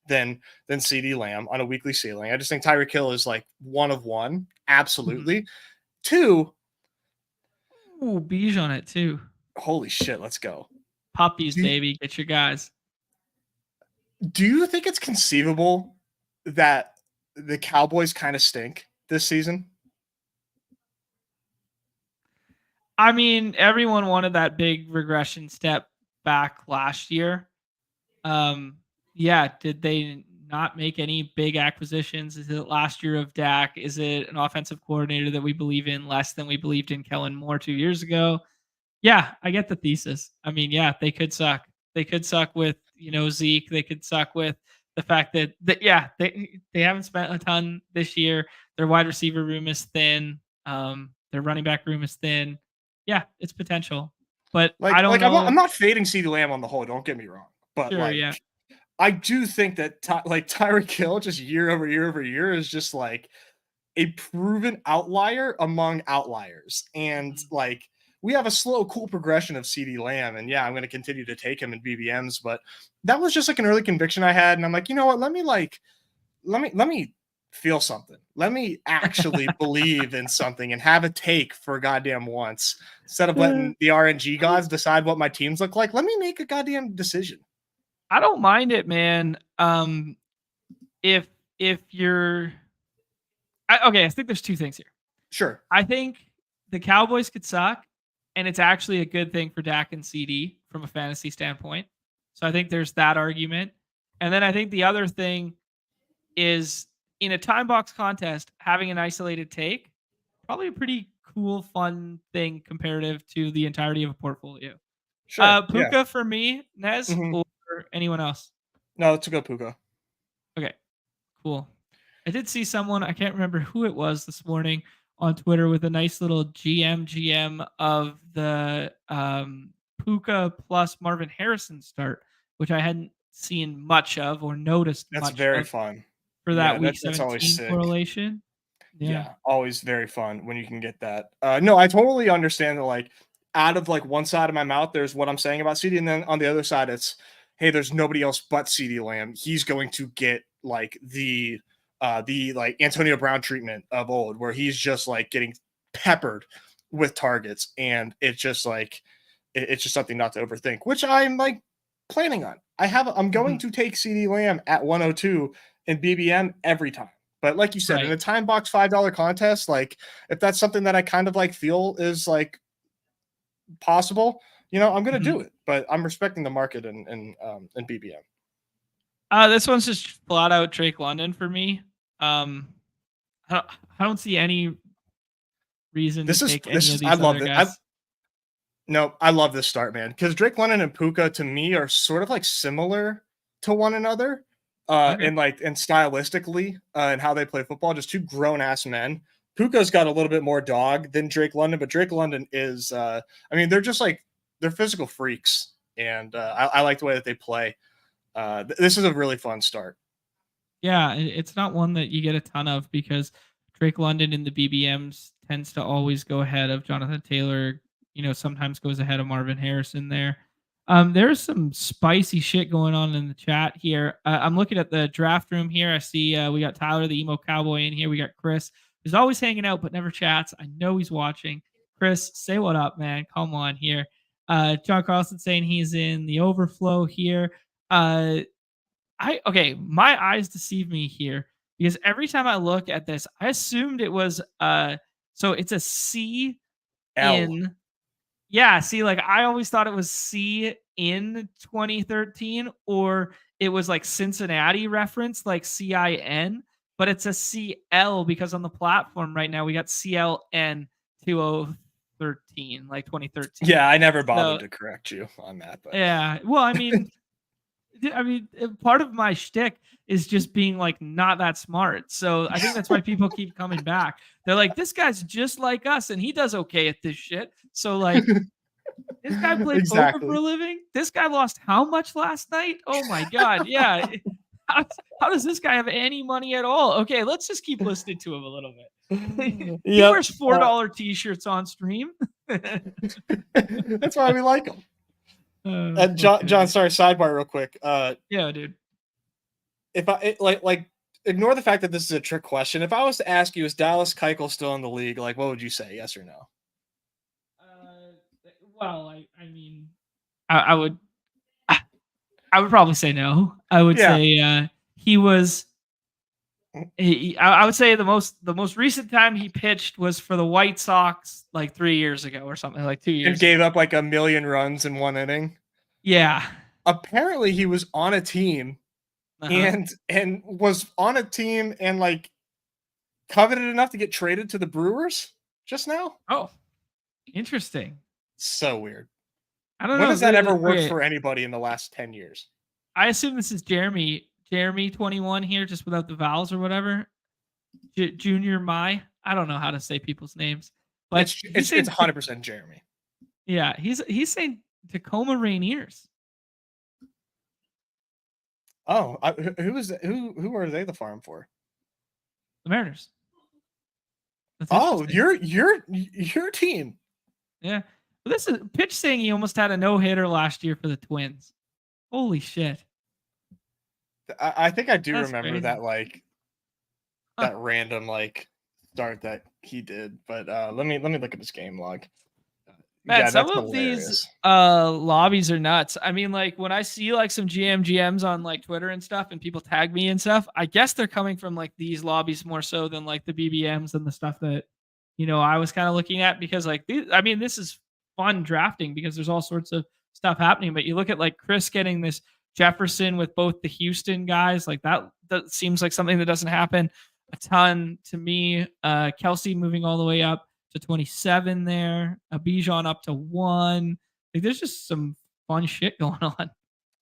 S2: than CeeDee Lamb on a weekly ceiling. I just think Tyreek Hill is like one of one. Absolutely. Mm-hmm. 2.
S1: Ooh, Beige on it too.
S2: Holy shit, let's go.
S1: Puppies, baby. Get your guys.
S2: Do you think it's conceivable that the Cowboys kind of stink this season?
S1: I mean, everyone wanted that big regression step back last year. Yeah, did they not make any big acquisitions? Is it last year of Dak? Is it an offensive coordinator that we believe in less than we believed in Kellen Moore 2 years ago? Yeah, I get the thesis. I mean, yeah, they could suck. They could suck with, Zeke. They could suck with the fact that they haven't spent a ton this year. Their wide receiver room is thin. Their running back room is thin. Yeah, it's potential. But I don't know.
S2: I'm not fading CeeDee Lamb on the whole, don't get me wrong. But
S1: sure, yeah.
S2: I do think that Tyreek Hill just year over year is just like a proven outlier among outliers. And like we have a slow, cool progression of CeeDee Lamb. And yeah, I'm going to continue to take him in BBMs, but that was just like an early conviction I had. And I'm like, you know what? Let me feel something. Let me actually believe in something and have a take for goddamn once instead of letting the RNG gods decide what my teams look like. Let me make a goddamn decision.
S1: I don't mind it, man. If you're I think there's 2 things here.
S2: Sure.
S1: I think the Cowboys could suck, and it's actually a good thing for Dak and CD from a fantasy standpoint. So I think there's that argument. And then I think the other thing is in a time box contest, having an isolated take, probably a pretty cool, fun thing comparative to the entirety of a portfolio. Sure. Puka for me, Nez, or anyone else?
S2: No, let's go Puka.
S1: Okay, cool. I did see someone, I can't remember who it was this morning on Twitter with a nice little GM of the Puka plus Marvin Harrison start, which I hadn't seen much of or noticed much of.
S2: That's very fun.
S1: For that week 17 correlation.
S2: Yeah, always very fun when you can get that. No, I totally understand that, like, out of like one side of my mouth, there's what I'm saying about CD, and then on the other side, it's, hey, there's nobody else but CeeDee Lamb. He's going to get like the like Antonio Brown treatment of old, where he's just like getting peppered with targets, and it's just like it's just something not to overthink, which I'm like planning on. I'm going to take CeeDee Lamb at 102 in BBM every time. But like you said, in a time box $5 contest, like if that's something that I kind of like feel is like possible, I'm going to do it. But I'm respecting the market in BBM.
S1: This one's just flat out Drake London for me. I don't see any reason to take any of these other guys.
S2: I love this start, man, because Drake London and Puka to me are sort of like similar to one another. And stylistically, and how they play football, just 2 grown ass men. Puka's got a little bit more dog than Drake London, but Drake London is, they're just like, they're physical freaks. And I like the way that they play. This is a really fun start.
S1: Yeah. It's not one that you get a ton of because Drake London in the BBMs tends to always go ahead of Jonathan Taylor, sometimes goes ahead of Marvin Harrison there. There's some spicy shit going on in the chat here. I'm looking at the draft room here. I see we got Tyler, the emo cowboy, in here. We got Chris, who's always hanging out but never chats. I know he's watching. Chris, say what up, man. Come on here. John Carlson saying he's in the overflow here. My eyes deceive me here because every time I look at this, I assumed it was so it's a C in. Yeah, see, like I always thought it was C in 2013, or it was like Cincinnati reference, like CIN, but it's a CL because on the platform right now we got CLN 2013, like 2013.
S2: Yeah, I never bothered to correct you on that. But
S1: yeah, well, I mean, part of my shtick is just being like not that smart. So I think that's why people keep coming back. They're like, this guy's just like us, and he does okay at this shit. So like, this guy played poker for a living. This guy lost how much last night? Oh my god, yeah. How does this guy have any money at all? Okay, let's just keep listening to him a little bit. He wears $4 t-shirts on stream.
S2: That's why we like him. John, sorry, sidebar real quick.
S1: Yeah, dude.
S2: If I like ignore the fact that this is a trick question. If I was to ask you, is Dallas Keuchel still in the league? Like, what would you say? Yes or no?
S1: Well, I mean, I would probably say no. I would say he was. I would say the most recent time he pitched was for the White Sox like 3 years ago or something, like 2 years.
S2: And gave up like 1 million runs in one inning.
S1: Yeah.
S2: Apparently, he was on a team, and was on a team and like coveted enough to get traded to the Brewers just now.
S1: Oh, interesting.
S2: So weird.
S1: I don't know.
S2: When has that ever worked for anybody in the last 10 years?
S1: I assume this is Jeremy 21 here, just without the vowels or whatever. Junior Mai. I don't know how to say people's names, but
S2: it's 100% Jeremy.
S1: Yeah, he's saying Tacoma Rainiers.
S2: Oh, who are they the farm for?
S1: The Mariners.
S2: Oh, your team.
S1: Yeah. But this is Pitch saying he almost had a no-hitter last year for the Twins. Holy shit.
S2: I think I do remember crazy. That like that random like start that he did, but let me look at his game log.
S1: Man, yeah, some of these lobbies are nuts. I mean, like when I see like some GMs on like Twitter and stuff and people tag me and stuff, I guess they're coming from like these lobbies more so than like the BBMs and the stuff that, you know, I was kind of looking at because like, this is fun drafting because there's all sorts of stuff happening. But you look at like Chris getting this Jefferson with both the Houston guys, like that seems like something that doesn't happen a ton to me. Kelsey moving all the way up to 27 there, a Bijan up to 1. Like there's just some fun shit going on.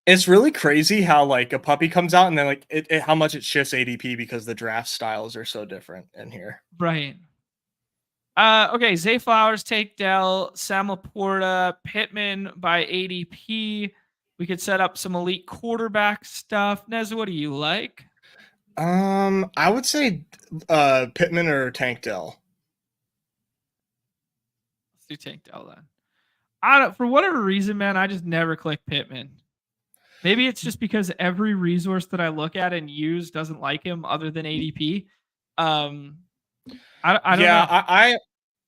S2: It's really crazy how like a puppy comes out and then like how much it shifts ADP because the draft styles are so different in here.
S1: Right. Okay, Zay Flowers, take Dell, Sam Laporta, Pittman by ADP. We could set up some elite quarterback stuff. Nez, what do you like?
S2: I would say Pittman or Tank Dell.
S1: Let's do Tank Dell then. For whatever reason, man, I just never click Pittman. Maybe it's just because every resource that I look at and use doesn't like him other than ADP. I don't know.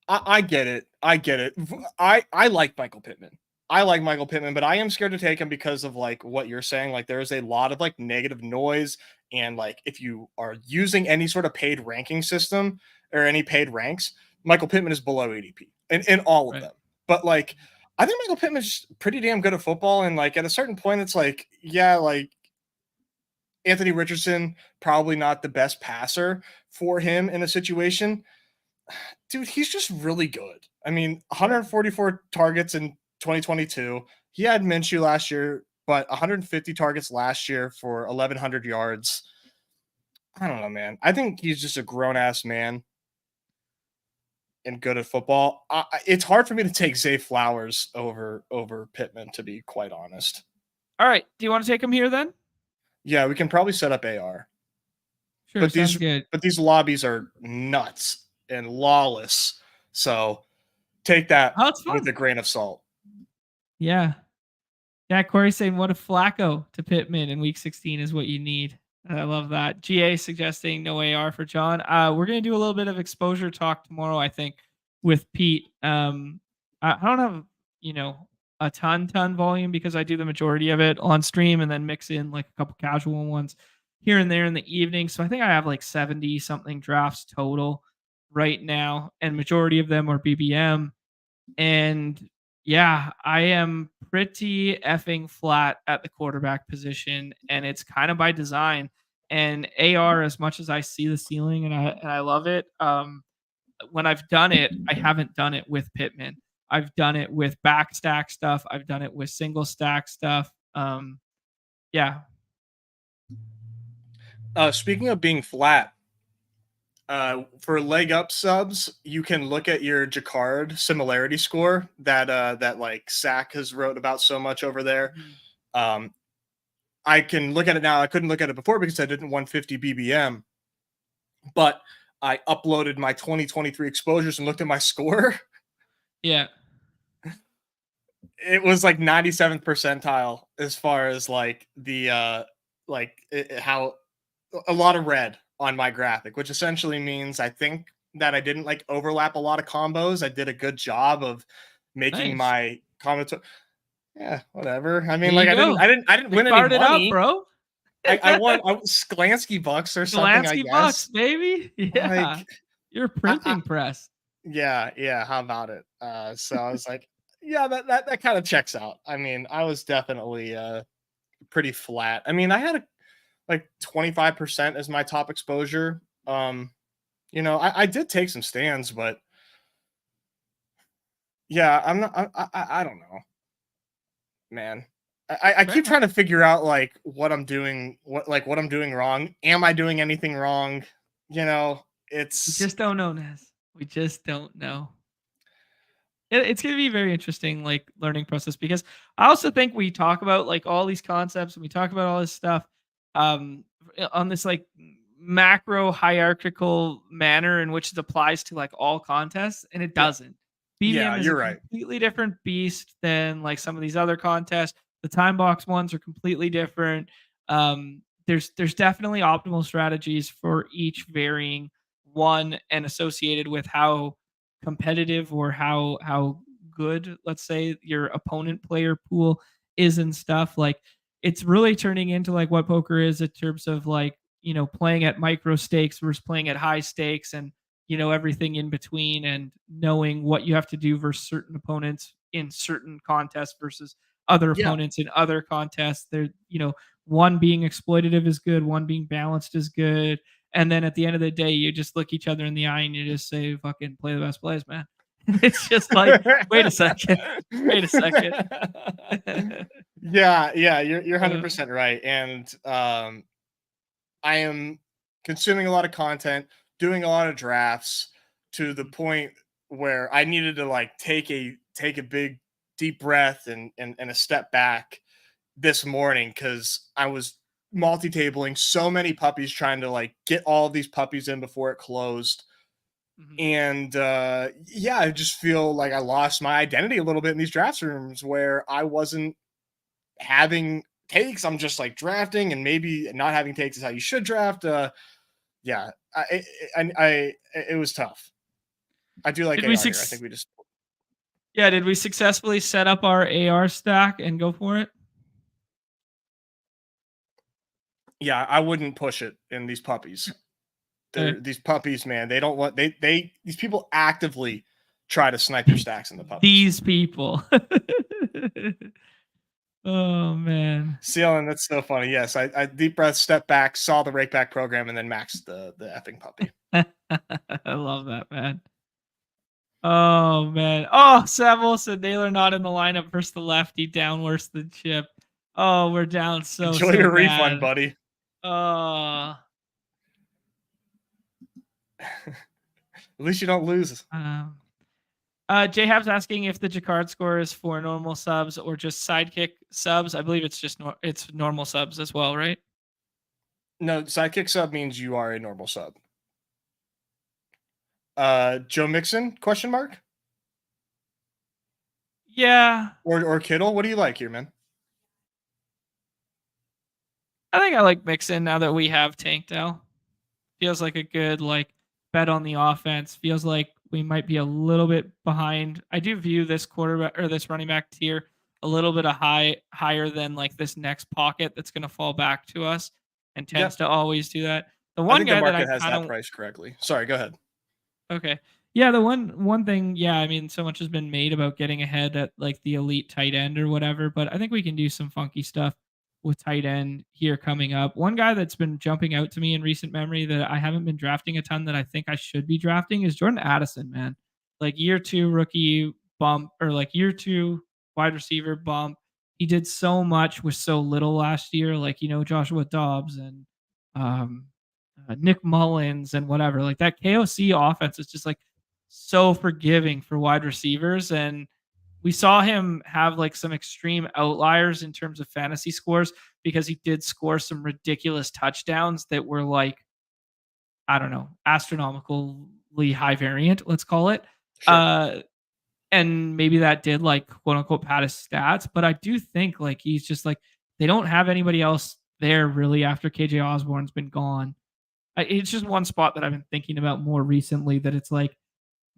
S2: I get it. I like Michael Pittman. But I am scared to take him because of like what you're saying. Like there is a lot of like negative noise, and like if you are using any sort of paid ranking system or any paid ranks, Michael Pittman is below ADP in all of them. But like I think Michael Pittman is pretty damn good at football, and like at a certain point, it's like like Anthony Richardson probably not the best passer for him in a situation. Dude, he's just really good. I mean, 144 targets in 2022. He had Minshew last year, but 150 targets last year for 1,100 yards. I don't know, man. I think he's just a grown-ass man and good at football. It's hard for me to take Zay Flowers over Pittman, to be quite honest.
S1: All right. Do you want to take him here then?
S2: Yeah, we can probably set up AR.
S1: Sure,
S2: but these lobbies are nuts and lawless, so take that with a grain of salt.
S1: Yeah. Yeah, Corey saying, what if Flacco to Pittman in week 16 is what you need? I love that. GA suggesting no AR for John. We're going to do a little bit of exposure talk tomorrow, I think, with Pete. I don't have, a ton volume because I do the majority of it on stream and then mix in like a couple casual ones here and there in the evening. So I think I have like 70 something drafts total right now, and majority of them are BBM. And yeah, I am pretty effing flat at the quarterback position, and it's kind of by design. And AR, as much as I see the ceiling and I love it, when I've done it, I haven't done it with Pittman. I've done it with back stack stuff. I've done it with single stack stuff. Yeah.
S2: Speaking of being flat, for leg up subs, you can look at your Jacquard similarity score that like Sack has wrote about so much over there. I can look at it now. I couldn't look at it before because I didn't 150 BBM, but I uploaded my 2023 exposures and looked at my score.
S1: Yeah.
S2: It was like 97th percentile as far as like the how a lot of red on my graphic, which essentially means I think that I didn't like overlap a lot of combos. I did a good job of making my combo. Yeah, whatever. I mean, like I didn't win any money,
S1: up, bro.
S2: I won Sklansky bucks or something. I guess
S1: bucks, baby. Yeah,
S2: like,
S1: you're a printing press.
S2: Yeah. How about it? So I was like, yeah, that kind of checks out. I mean, I was definitely pretty flat. I mean, I had like 25% as my top exposure. I did take some stands, but yeah, I'm not. I don't know, man. I keep trying to figure out like what I'm doing, what I'm doing wrong. Am I doing anything wrong? It's
S1: we just don't know, Nez. We just don't know. It's going to be very interesting, like learning process, because I also think we talk about like all these concepts and we talk about all this stuff on this like macro hierarchical manner in which it applies to like all contests, and it doesn't. BBM is
S2: you're
S1: a
S2: right.
S1: completely different beast than like some of these other contests. The time box ones are completely different. There's definitely optimal strategies for each varying one and associated with how competitive or how good, let's say, your opponent player pool is and stuff. Like it's really turning into like what poker is in terms of like, playing at micro stakes versus playing at high stakes, and everything in between, and knowing what you have to do versus certain opponents in certain contests versus other opponents in other contests. There, one being exploitative is good, one being balanced is good. And then at the end of the day, you just look each other in the eye and you just say, fucking play the best plays, man. It's just like, wait a second.
S2: Yeah, you're 100% right. And I am consuming a lot of content, doing a lot of drafts to the point where I needed to like take a big deep breath and a step back this morning, because I was multi-tabling so many puppies, trying to like get all of these puppies in before it closed. And I just feel like I lost my identity a little bit in these draft rooms where I wasn't having takes. I'm just like drafting, and maybe not having takes is how you should draft. It was tough. I do like AR here. I think we just
S1: did we successfully set up our AR stack and go for it?
S2: Yeah, I wouldn't push it in these puppies. These puppies, man, they don't want these people actively try to snipe your stacks in the puppies.
S1: These people. Oh man,
S2: Sealing, that's so funny. Yes, I deep breath, step back, saw the Rakeback program, and then maxed the effing puppy.
S1: I love that, man. Oh man. Oh, Samuel said Naylor not in the lineup versus the lefty, down worse than Chip. Oh, we're down so.
S2: Enjoy your refund, buddy.
S1: Oh.
S2: At least you don't lose.
S1: J-Hab's asking if the Jacquard score is for normal subs or just sidekick subs. I believe it's just it's normal subs as well, right?
S2: No, sidekick sub means you are a normal sub. Joe Mixon, question mark?
S1: Yeah.
S2: Or Kittle? What do you like here, man?
S1: I think I like Mixon now that we have Tank Dell. Feels like a good bet on the offense. Feels like we might be a little bit behind. I do view this quarterback or this running back tier a little bit higher than this next pocket that's going to fall back to us and tends to always do that. The
S2: I
S1: one
S2: think
S1: guy
S2: the
S1: that
S2: market
S1: I
S2: has
S1: kind
S2: that
S1: of
S2: price correctly. Sorry, go ahead.
S1: okay. Yeah, the one thing, yeah, I mean, so much has been made about getting ahead at the elite tight end or whatever, but I think we can do some funky stuff with tight end here coming up. One guy that's been jumping out to me in recent memory that I haven't been drafting a ton that I think I should be drafting is Jordan Addison, man. Year 2 rookie bump or year 2 wide receiver bump. He did so much with so little last year, Joshua Dobbs and Nick Mullins and whatever. That KOC offense is just so forgiving for wide receivers. And we saw him have some extreme outliers in terms of fantasy scores because he did score some ridiculous touchdowns that were I don't know, astronomically high variant, let's call it.
S2: Sure.
S1: And maybe that did quote unquote pad his stats, but I do think he's just they don't have anybody else there really after KJ Osborne's been gone. It's just one spot that I've been thinking about more recently that it's man,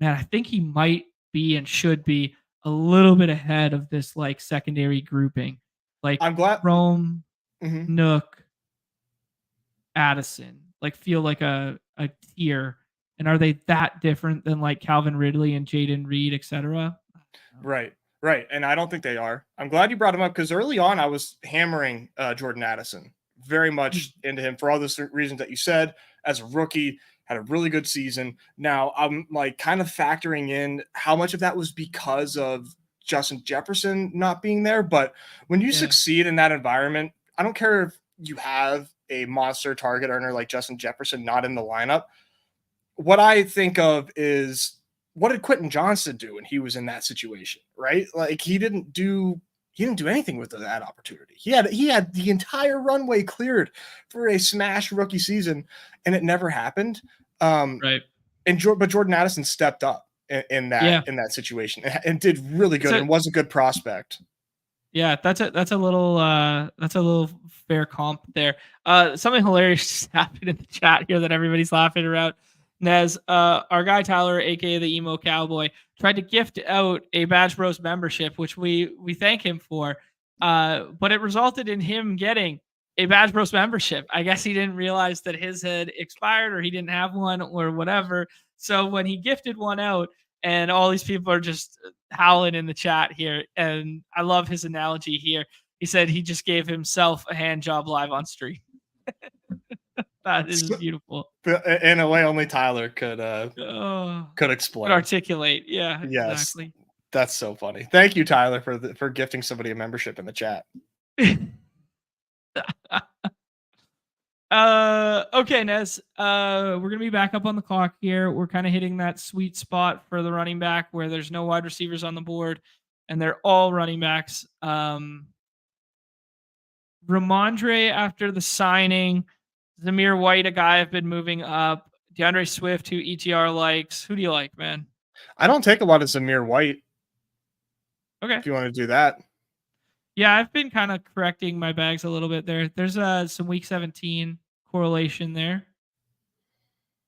S1: I think he might be and should be a little bit ahead of this secondary grouping.
S2: I'm glad
S1: Rome,
S2: Mhm.
S1: Nook, Addison, feel like a tier. And are they that different than Calvin Ridley and Jaden Reed, etc.?
S2: Right. And I don't think they are. I'm glad you brought him up because early on I was hammering Jordan Addison. Very much into him for all those reasons that you said. As a rookie, had a really good season. Now I'm kind of factoring in how much of that was because of Justin Jefferson not being there. But when you succeed in that environment, I don't care if you have a monster target earner like Justin Jefferson not in the lineup. What I think of is, what did Quentin Johnston do when he was in that situation, right? He didn't do anything with that opportunity. He had the entire runway cleared for a smash rookie season, and it never happened.
S1: Right.
S2: But Jordan Addison stepped up in that situation and did really good and was a good prospect.
S1: Yeah, that's a little fair comp there. Something hilarious just happened in the chat here that everybody's laughing around. Nez, our guy Tyler, aka the emo cowboy, tried to gift out a Badge Bros membership, which we thank him for. But it resulted in him getting a Badge Bros membership. I guess he didn't realize that his had expired or he didn't have one or whatever. So when he gifted one out, and all these people are just howling in the chat here, and I love his analogy here. He said he just gave himself a hand job live on stream. That is beautiful.
S2: In a way, only Tyler could explain,
S1: could articulate. Yeah,
S2: yes,
S1: exactly.
S2: That's so funny. Thank you, Tyler, for gifting somebody a membership in the chat.
S1: Okay, Nez. We're gonna be back up on the clock here. We're kind of hitting that sweet spot for the running back where there's no wide receivers on the board, and they're all running backs. Ramondre after the signing, Zamir White, a guy I've been moving up. DeAndre Swift, who ETR likes. Who do you like, man?
S2: I don't take a lot of Zamir White.
S1: Okay.
S2: If you want to do that.
S1: Yeah, I've been kind of correcting my bags a little bit there. There's some week 17 correlation there.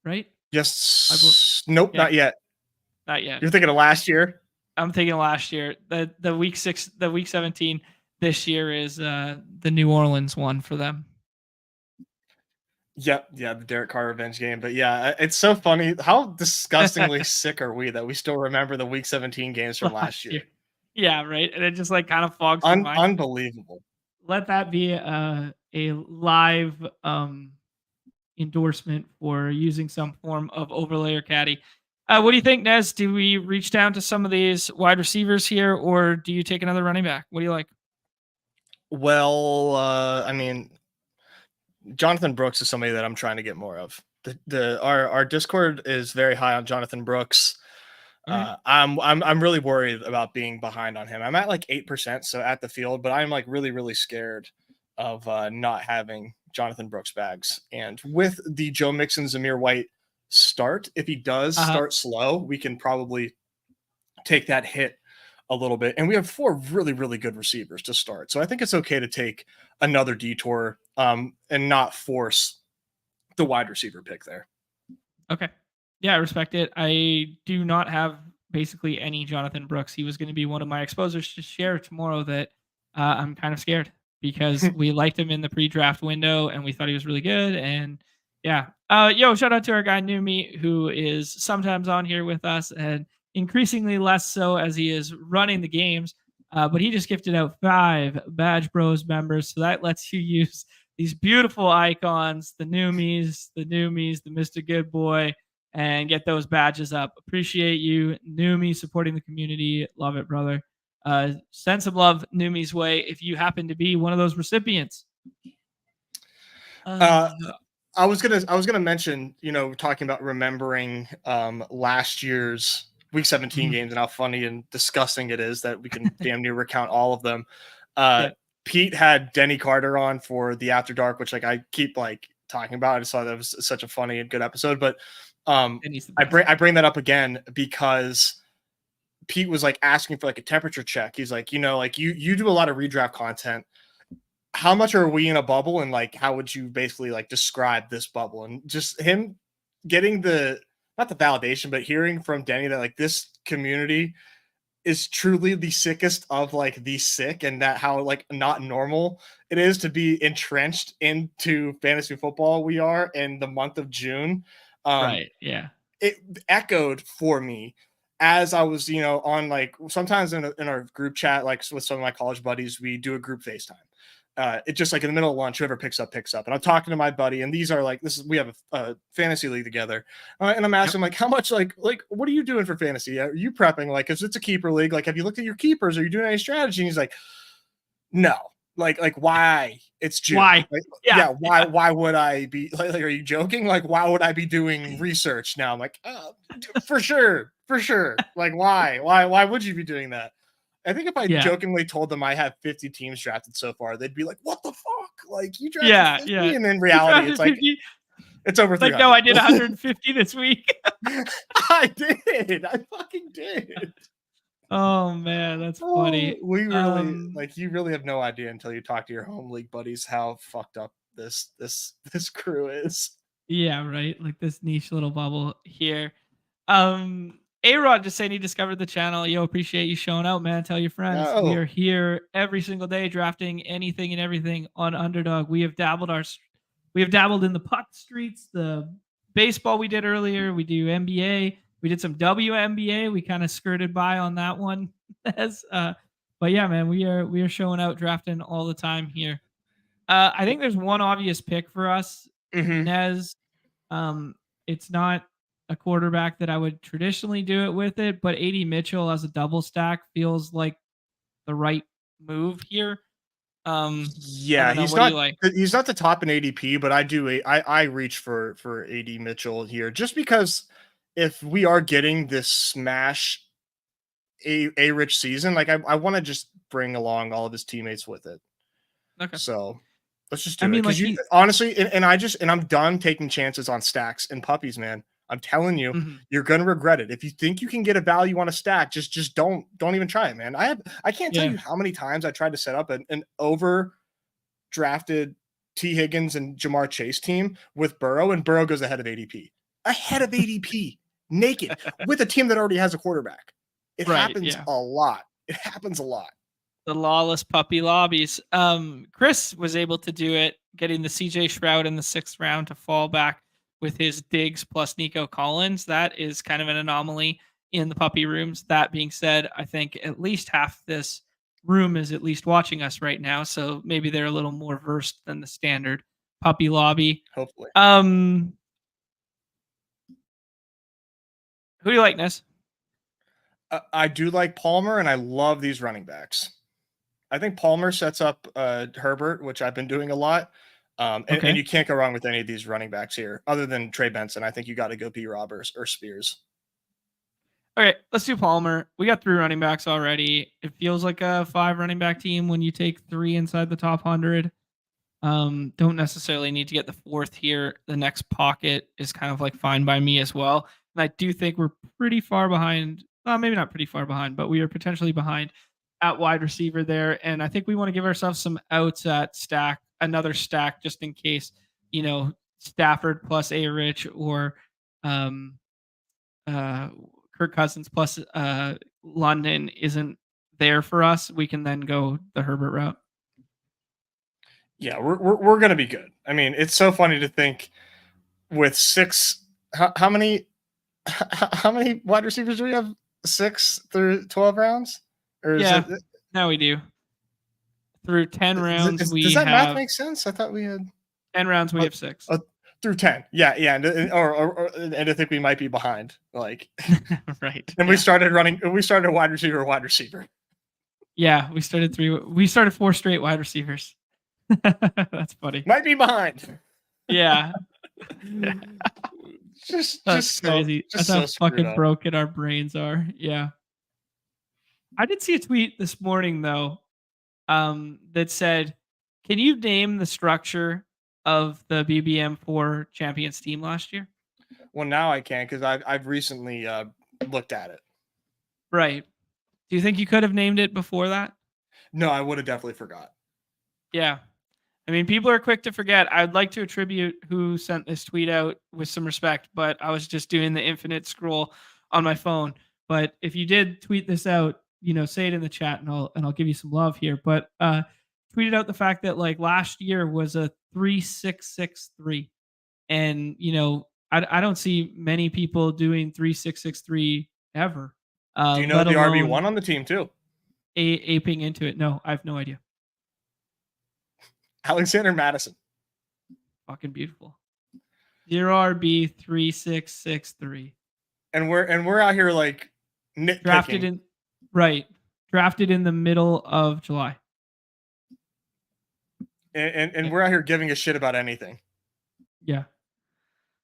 S1: Right?
S2: Yes. Nope, not yet.
S1: Not yet.
S2: You're thinking of last year?
S1: I'm thinking last year. The week 17 this year is the New Orleans one for them.
S2: Yep, yeah, the Derek Carr revenge game. But yeah, it's so funny. How disgustingly sick are we that we still remember the week 17 games from last year?
S1: Yeah, right. And it just kind of fogs the mind.
S2: Unbelievable.
S1: Let that be a live endorsement for using some form of overlay or caddy. What do you think, Nez? Do we reach down to some of these wide receivers here, or do you take another running back? What do you like?
S2: Well, I mean, Jonathan Brooks is somebody that I'm trying to get more of. Our Discord is very high on Jonathan Brooks. I'm really worried about being behind on him. I'm at 8%, so at the field, but I'm really, really scared of not having Jonathan Brooks bags. And with the Joe Mixon, Zamir White start, if he does start slow, we can probably take that hit a little bit. And we have 4 really, really good receivers to start. So I think it's okay to take another detour and not force the wide receiver pick there.
S1: Okay. Yeah, I respect it. I do not have basically any Jonathan Brooks. He was going to be one of my exposures to share tomorrow that I'm kind of scared because we liked him in the pre-draft window and we thought he was really good. And yeah. Shout out to our guy Numi, who is sometimes on here with us and increasingly less so as he is running the games. But he just gifted out 5 Badge Bros members. So that lets you use these beautiful icons, the Numies, the Mr. Good Boy, and get those badges up. Appreciate you, Numi, supporting the community. Love it, brother. Send some love Numi's way if you happen to be one of those recipients.
S2: I was gonna mention, talking about remembering last year's Week 17 games and how funny and disgusting it is that we can damn near recount all of them. Pete had Denny Carter on for the After Dark, which I keep talking about. I just thought that was such a funny and good episode. But I bring that up again because Pete was asking for a temperature check. He's like, you do a lot of redraft content. How much are we in a bubble? And how would you basically describe this bubble? And just him getting not the validation, but hearing from Denny that this community is truly the sickest of the sick, and that how not normal it is to be entrenched into fantasy football we are in the month of June.
S1: Right. Yeah.
S2: It echoed for me as I was, on sometimes in our group chat, with some of my college buddies, we do a group FaceTime. It's just in the middle of lunch, whoever picks up. And I'm talking to my buddy, and these are we have a fantasy league together. And I'm asking how much, what are you doing for fantasy? Are you prepping? Cause it's a keeper league. Have you looked at your keepers? Are you doing any strategy? And he's like, no, why? It's June.
S1: Why?
S2: Why would I be are you joking? Why would I be doing research now? I'm like, for sure. Why would you be doing that? I think if I jokingly told them I have 50 teams drafted so far, they'd be like, what the fuck? You drafted 50? And in reality, it's it's over 300.
S1: No, I did 150 this week.
S2: I did. I fucking did.
S1: Oh man, that's funny.
S2: We really you really have no idea until you talk to your home league buddies how fucked up this crew is.
S1: Yeah, right. This niche little bubble here. A-Rod just saying he discovered the channel. Yo, appreciate you showing out, man. Tell your friends. We are here every single day drafting anything and everything on Underdog. We have dabbled in the puck streets, the baseball we did earlier. We do NBA. We did some WNBA. We kind of skirted by on that one. But yeah, man, we are showing out drafting all the time here. I think there's one obvious pick for us, Nez. It's not a quarterback that I would traditionally do it with it, but AD Mitchell as a double stack feels like the right move here.
S2: He's not the top in ADP, but I reach for AD Mitchell here just because if we are getting this smash a rich season, I want to just bring along all of his teammates with it.
S1: Okay.
S2: So let's just do it. Because honestly, and I'm done taking chances on stacks and puppies, man. I'm telling you, you're gonna regret it. If you think you can get a value on a stack, just don't even try it, man. I can't tell you how many times I tried to set up an over drafted T. Higgins and Jamar Chase team with Burrow, and Burrow goes ahead of ADP. Naked, with a team that already has a quarterback. It happens a lot. It happens a lot.
S1: The lawless puppy lobbies. Chris was able to do it, getting the CJ Stroud in the 6th round to fall back with his Diggs plus Nico Collins. That is kind of an anomaly in the puppy rooms. That being said, I think at least half this room is at least watching us right now, so maybe they're a little more versed than the standard puppy lobby.
S2: Hopefully.
S1: Who do you like, Ness?
S2: I do like Palmer, and I love these running backs. I think Palmer sets up Herbert, which I've been doing a lot. And you can't go wrong with any of these running backs here, other than Trey Benson. I think you got to go P. Roberts or Spears.
S1: Okay, let's do Palmer. We got 3 running backs already. It feels like a 5 running back team when you take 3 inside the top 100. Don't necessarily need to get the 4th here. The next pocket is kind of fine by me as well. And I do think we're pretty far behind. Maybe not pretty far behind, but we are potentially behind at wide receiver there. And I think we want to give ourselves some outs at stack another stack just in case, Stafford plus A Rich or Kirk Cousins plus London isn't there for us. We can then go the Herbert route.
S2: Yeah, we're gonna be good. I mean, it's so funny to think with six. How many wide receivers do we have? 6 through 12 rounds? Or is
S1: Yeah,
S2: it,
S1: now we do. Through 10 rounds,
S2: does that math make sense? I thought we had
S1: 10 rounds. We have 6
S2: through 10. Yeah, and I think we might be behind. Like,
S1: right.
S2: And we started wide receiver.
S1: Yeah, we started 4 straight wide receivers. That's funny.
S2: Might be behind.
S1: Yeah.
S2: That's
S1: crazy. That's how fucking broken our brains are. Yeah. I did see a tweet this morning though, that said, "Can you name the structure of the BBM4 Champions team last year?"
S2: Well, now I can because I've recently looked at it.
S1: Right. Do you think you could have named it before that?
S2: No, I would have definitely forgot.
S1: Yeah. I mean, people are quick to forget. I'd like to attribute who sent this tweet out with some respect, but I was just doing the infinite scroll on my phone. But if you did tweet this out, say it in the chat and I'll give you some love here. But tweeted out the fact that like last year was a 3-6-6-3. And I don't see many people doing 3-6-6-3 ever.
S2: Do you know the RB1 on the team too?
S1: Aping into it. No, I have no idea.
S2: Alexander Madison.
S1: Fucking beautiful. 0 RB 3-6-6-3.
S2: And we're out here like nitpicking.
S1: Drafted in the middle of July.
S2: And we're out here giving a shit about anything.
S1: Yeah.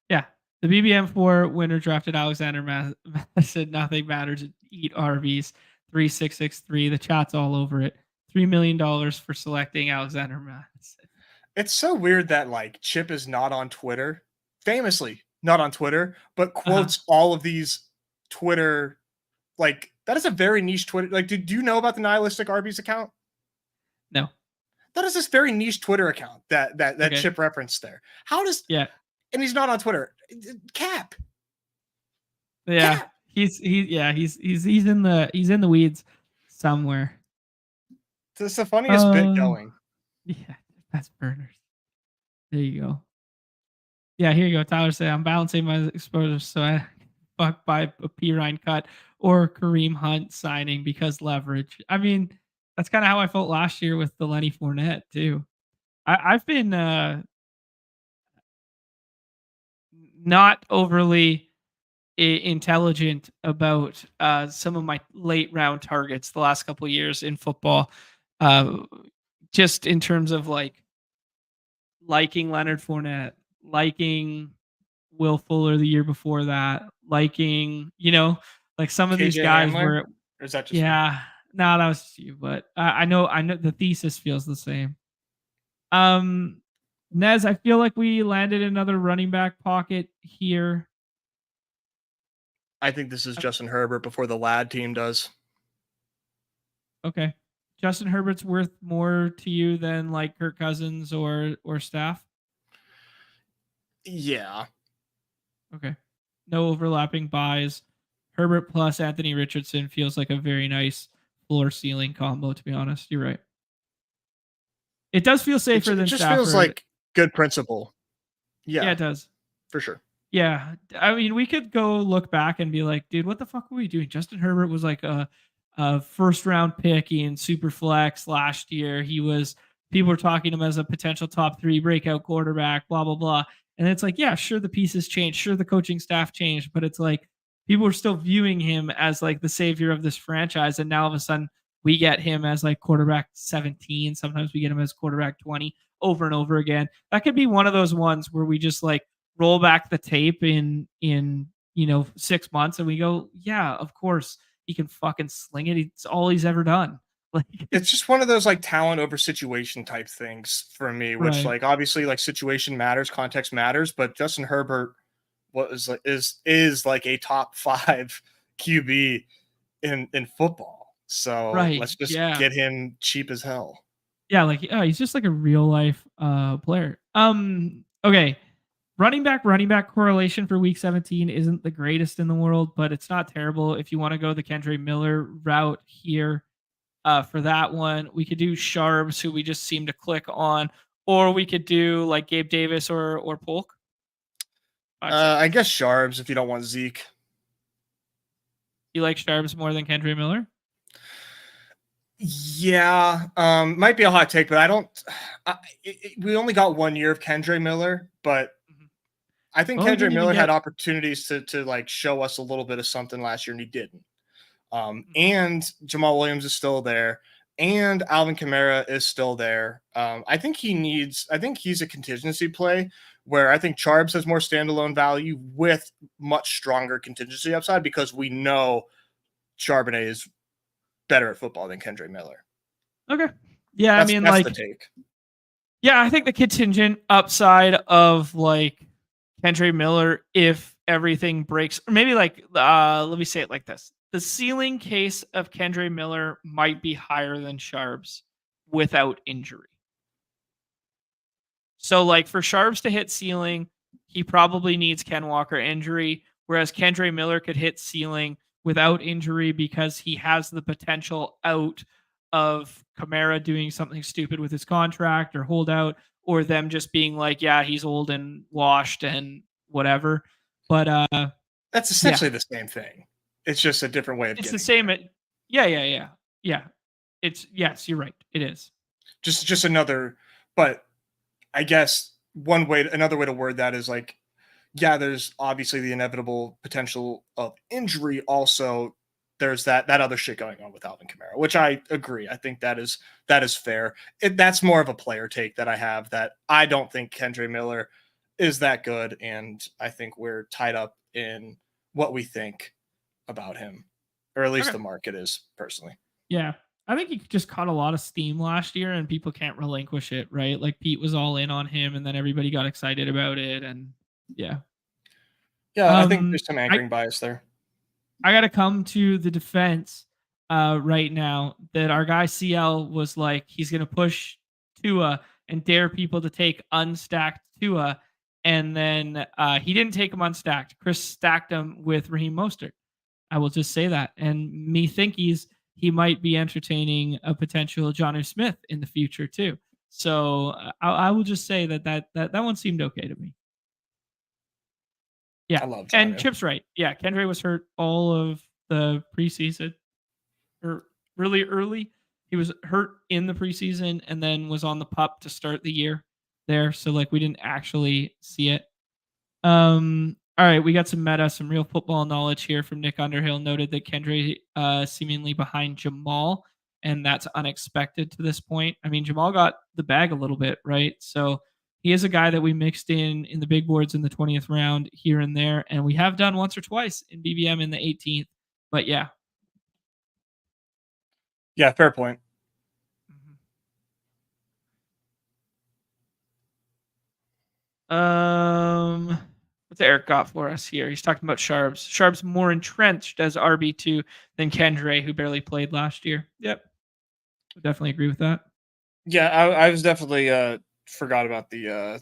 S1: Yeah. The BBM4 winner drafted Alexander Madison. Nothing matters. Eat RBs. 3-6-6-3. The chat's all over it. $3 million for selecting Alexander Madison.
S2: It's so weird that like Chip is not on Twitter, famously not on Twitter, but quotes all of these Twitter. Like that is a very niche Twitter. Like, do you know about the Nihilistic Arby's account?
S1: No.
S2: That is this very niche Twitter account that okay. Chip referenced there. How does and he's not on Twitter. Cap.
S1: Yeah. Cap. He's in the weeds somewhere.
S2: It's the funniest bit going.
S1: Yeah, that's burners. There you go. Yeah, here you go. Tyler said, "I'm balancing my exposure, so I fuck by a P. Ryan cut or Kareem Hunt signing because leverage." I mean, that's kind of how I felt last year with the Lenny Fournette too. I've been not overly intelligent about some of my late round targets the last couple of years in football. Just in terms of like liking Leonard Fournette, liking Will Fuller the year before that, liking, like some of these guys
S2: Handler? Or is that just
S1: no, that was just you, but I know the thesis feels the same. Nez, I feel like we landed another running back pocket here.
S2: I think this is Justin Herbert before the lad team does.
S1: Okay. Justin Herbert's worth more to you than like Kirk Cousins or Staff?
S2: Yeah.
S1: Okay. No overlapping buys. Herbert plus Anthony Richardson feels like a very nice floor ceiling combo, to be honest. You're right. It does feel safer than Stafford. It just feels
S2: like good principle. Yeah,
S1: it does.
S2: For sure.
S1: Yeah. I mean, we could go look back and be like, dude, what the fuck were we doing? Justin Herbert was like a first round pick in super flex last year. People were talking to him as a potential top 3 breakout quarterback, blah, blah, blah. And it's like, yeah, sure, the pieces changed. Sure, the coaching staff changed, but it's like people are still viewing him as like the savior of this franchise. And now all of a sudden we get him as like quarterback 17. Sometimes we get him as quarterback 20 over and over again. That could be one of those ones where we just like roll back the tape in 6 months and we go, yeah, of course he can fucking sling it. It's all he's ever done. Like,
S2: it's just one of those like talent over situation type things for me, which like obviously like situation matters, context matters, but Justin Herbert is like a top 5 QB in football. So let's just get him cheap as hell.
S1: Yeah, like he's just like a real life player. Okay. Running back correlation for week 17 isn't the greatest in the world, but it's not terrible. If you want to go the Kendre Miller route here, for that one, we could do Sharps, who we just seem to click on, or we could do like Gabe Davis or Polk.
S2: I guess Sharps if you don't want Zeke.
S1: You like Sharps more than Kendre Miller?
S2: Yeah, might be a hot take, but I don't. We only got 1 year of Kendre Miller, but I think Kendre Miller had opportunities to like show us a little bit of something last year, and he didn't. And Jamal Williams is still there, and Alvin Kamara is still there. I think he's a contingency play where I think Charbs has more standalone value with much stronger contingency upside because we know Charbonnet is better at football than Kendre Miller.
S1: Okay. Yeah,
S2: that's
S1: like
S2: the take.
S1: Yeah, I think the contingent upside of like Kendre Miller, if everything breaks, or maybe like let me say it like this. The ceiling case of Kendre Miller might be higher than Sharps without injury. So like for Sharps to hit ceiling, he probably needs Ken Walker injury, whereas Kendre Miller could hit ceiling without injury because he has the potential out of Kamara doing something stupid with his contract or holdout, or them just being like, yeah, he's old and washed and whatever. But
S2: that's essentially the same thing. It's just a different way of
S1: it's the same. Yeah. It's yes, you're right. It is
S2: just another, but I guess another way to word that is like, yeah, there's obviously the inevitable potential of injury. Also, there's that other shit going on with Alvin Kamara, which I agree. I think that is fair. That's more of a player take that I have, that I don't think Kendre Miller is that good, and I think we're tied up in what we think about him, or at least the market is, personally.
S1: Yeah. I think he just caught a lot of steam last year and people can't relinquish it, right? Like Pete was all in on him and then everybody got excited about it. And yeah.
S2: Yeah, I think there's some anchoring bias there.
S1: I got to come to the defense right now that our guy CL was like, he's going to push Tua and dare people to take unstacked Tua. And then he didn't take him unstacked. Chris stacked him with Raheem Mostert. I will just say that. And me think he might be entertaining a potential Jonnu Smith in the future too. So I will just say that one seemed okay to me. Yeah, I love Jonnu. And Chip's right. Yeah, Kendre was hurt all of the preseason, or really early. He was hurt in the preseason and then was on the PUP to start the year there. So like we didn't actually see it. All right, we got some real football knowledge here from Nick Underhill. Noted that Kendre seemingly behind Jamal, and that's unexpected to this point. I mean, Jamal got the bag a little bit, right? So he is a guy that we mixed in the big boards in the 20th round here and there, and we have done once or twice in BBM in the 18th. But yeah.
S2: Yeah, fair point.
S1: What's Eric got for us here? He's talking about Sharps. Sharps more entrenched as RB2 than Kendre, who barely played last year. Yep. I definitely agree with that.
S2: Yeah, I was definitely forgot about the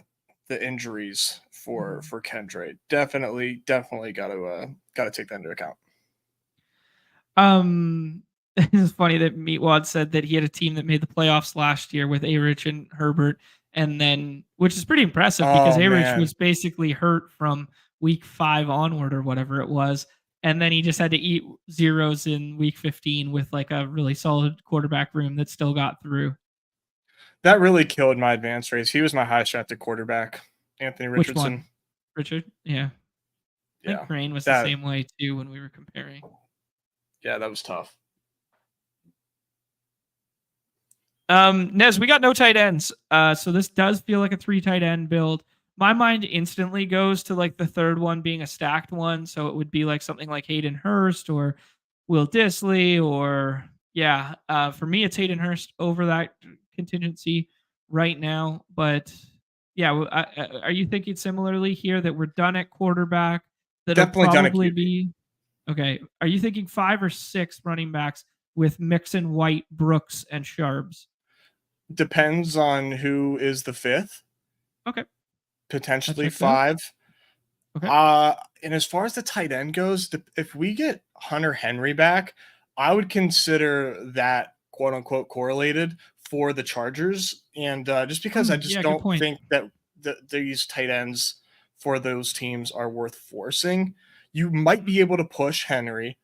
S2: injuries for Kendre. Definitely got to take that into account.
S1: It's funny that Meatwad said that he had a team that made the playoffs last year with A-Rich and Herbert, and then, which is pretty impressive because A-Rich was basically hurt from week 5 onward or whatever it was, and then he just had to eat zeros in week 15 with like a really solid quarterback room that still got through.
S2: That really killed my advanced race. He was my highest drafted quarterback, Anthony Richardson.
S1: Which one? Richard? Yeah. I think Crane was the same way too when we were comparing.
S2: Yeah, that was tough.
S1: Nez, we got no tight ends. So this does feel like a 3 tight end build. My mind instantly goes to like the third one being a stacked one. So it would be like something like Hayden Hurst or Will Dissly, or for me, it's Hayden Hurst over that contingency right now. But yeah, are you thinking similarly here that we're done at quarterback? That'll probably be okay. Are you thinking 5 or 6 running backs with Mixon, White, Brooks, and Sharps?
S2: Depends on who is the fifth.
S1: Okay.
S2: Potentially
S1: checks out.
S2: 5.
S1: Okay.
S2: And as far as the tight end goes, if we get Hunter Henry back, I would consider that quote unquote correlated for the Chargers. And just because I just
S1: Yeah, good
S2: don't
S1: point.
S2: think that these tight ends for those teams are worth forcing, you might be able to push Henry.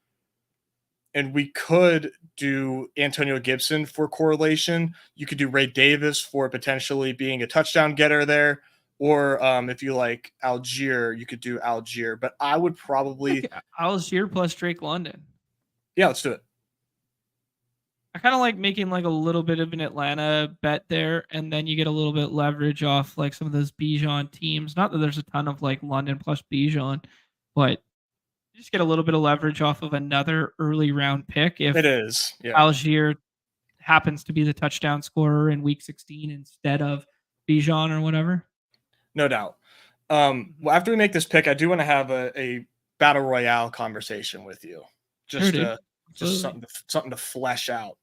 S2: And we could do Antonio Gibson for correlation. You could do Ray Davis for potentially being a touchdown getter there. Or if you like Algier, you could do Algier. But I would probably,
S1: Algier plus Drake London.
S2: yeah, let's do it.
S1: I kind of like making like a little bit of an Atlanta bet there, and then you get a little bit leverage off like some of those Bijan teams. Not that there's a ton of like London plus Bijan, but you just get a little bit of leverage off of another early round pick if
S2: It is, yeah.
S1: Algier happens to be the touchdown scorer in week 16 instead of Bijan or whatever.
S2: No doubt. Well, after we make this pick, I do want to have a battle royale conversation with you, just something to flesh out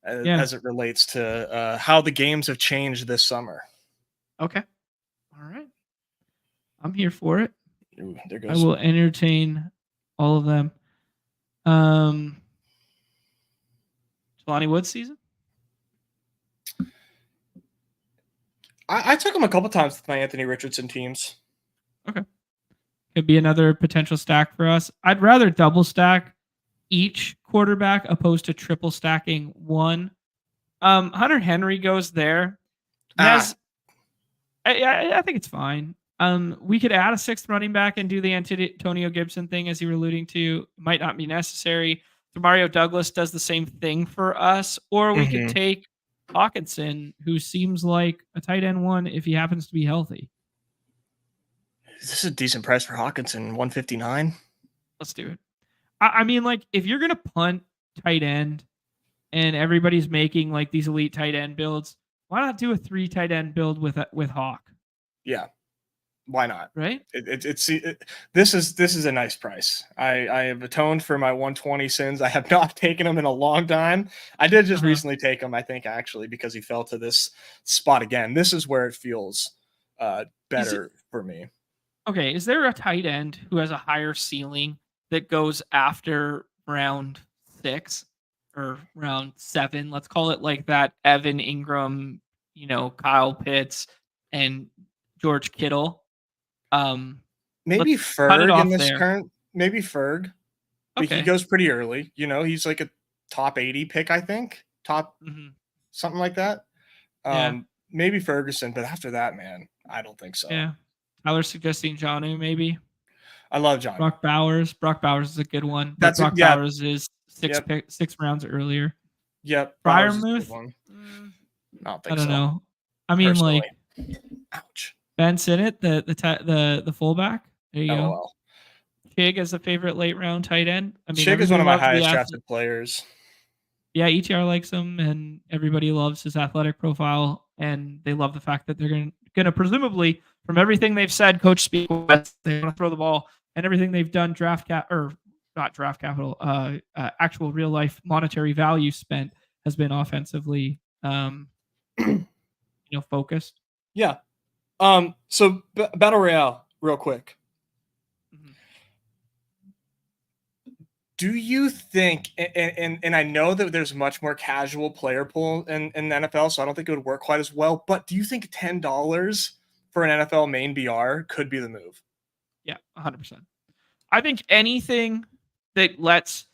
S2: as it relates to how the games have changed this summer.
S1: Okay, all right, I'm here for it.
S2: Ooh, there goes.
S1: I will entertain all of them. Jelani Woods season.
S2: I took him a couple times with my Anthony Richardson teams.
S1: Okay. Could be another potential stack for us. I'd rather double stack each quarterback opposed to triple stacking one. Hunter Henry goes there. I think it's fine. We could add a 6th running back and do the Antonio Gibson thing as you were alluding to. Might not be necessary. Mario Douglas does the same thing for us, or we could take Hawkinson, who seems like a tight end 1 if he happens to be healthy.
S2: This is a decent price for Hawkinson, $159.
S1: Let's do it. I mean, like, if you're gonna punt tight end and everybody's making like these elite tight end builds, why not do a 3 tight end build with Hawk?
S2: Yeah, why not?
S1: Right?
S2: This is a nice price. I have atoned for my 120 sins. I have not taken him in a long time. I did just recently take him, I think, actually, because he fell to this spot again. This is where it feels better for me.
S1: Okay, is there a tight end who has a higher ceiling that goes after round 6 or round 7? Let's call it like that. Evan Ingram, Kyle Pitts, and George Kittle.
S2: Maybe Ferg in this current. Maybe Ferg. But he goes pretty early. He's like a top 80 pick, I think. Something like that. Maybe Ferguson, but after that, man, I don't think so.
S1: Yeah. Tyler suggesting Jonnu, maybe.
S2: I love Jonnu.
S1: Brock Bowers. Brock Bowers is a good one. But Brock Bowers is 6 rounds earlier.
S2: Yep.
S1: Fryermuth. I don't know. I mean, personally.
S2: Ouch.
S1: Ben Sinnott, the fullback. There you go.
S2: Well.
S1: Chig as a favorite late round tight end. I mean,
S2: Chig is one of my highest drafted players.
S1: Yeah, ETR likes him, and everybody loves his athletic profile, and they love the fact that they're going to presumably, from everything they've said, Coach Speak, they want to throw the ball, and everything they've done, actual real life monetary value spent has been offensively, focused.
S2: Yeah. So Battle Royale, real quick. Do you think, and I know that there's much more casual player pool in the NFL, so I don't think it would work quite as well, but do you think $10 for an NFL main BR could be the move?
S1: Yeah, 100%. I think anything that lets,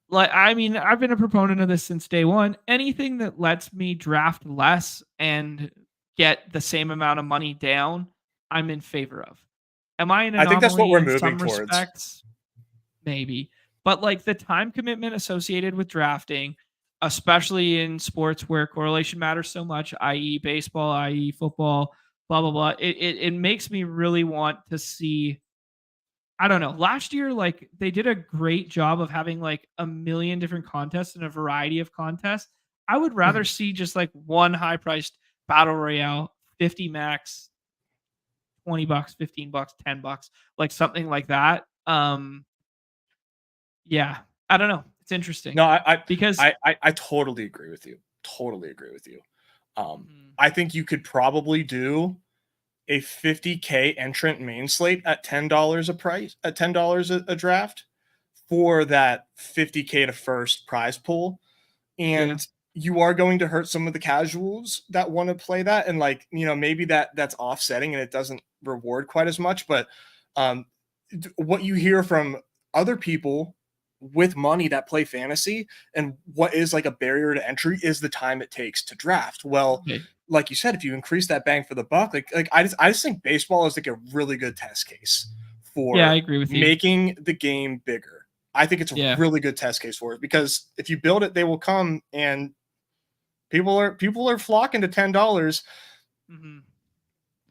S1: I've been a proponent of this since day one. Anything that lets me draft less and get the same amount of money down, I'm in favor of. Am I an anomaly?
S2: I think that's what we're moving
S1: some
S2: towards.
S1: Respects? Maybe. But like the time commitment associated with drafting, especially in sports where correlation matters so much, i.e. baseball, i.e. football, blah, blah, blah, it makes me really want to see, I don't know. Last year, like they did a great job of having like a million different contests and a variety of contests. I would rather see just like one high-priced battle royale, 50 max, $20, $15, $10, like something like that. Yeah, I don't know. It's interesting.
S2: No, I totally agree with you. I think you could probably do a $50K entrant main slate at $10 a price, at $10 a draft for that $50K to first prize pool. And you are going to hurt some of the casuals that want to play that. And like, maybe that's offsetting and it doesn't reward quite as much. But what you hear from other people with money that play fantasy and what is like a barrier to entry is the time it takes to draft. Well, like you said, if you increase that bang for the buck, like I just think baseball is like a really good test case for
S1: I agree with you.
S2: Making the game bigger. I think it's a really good test case for it, because if you build it, they will come, and people are flocking to $10.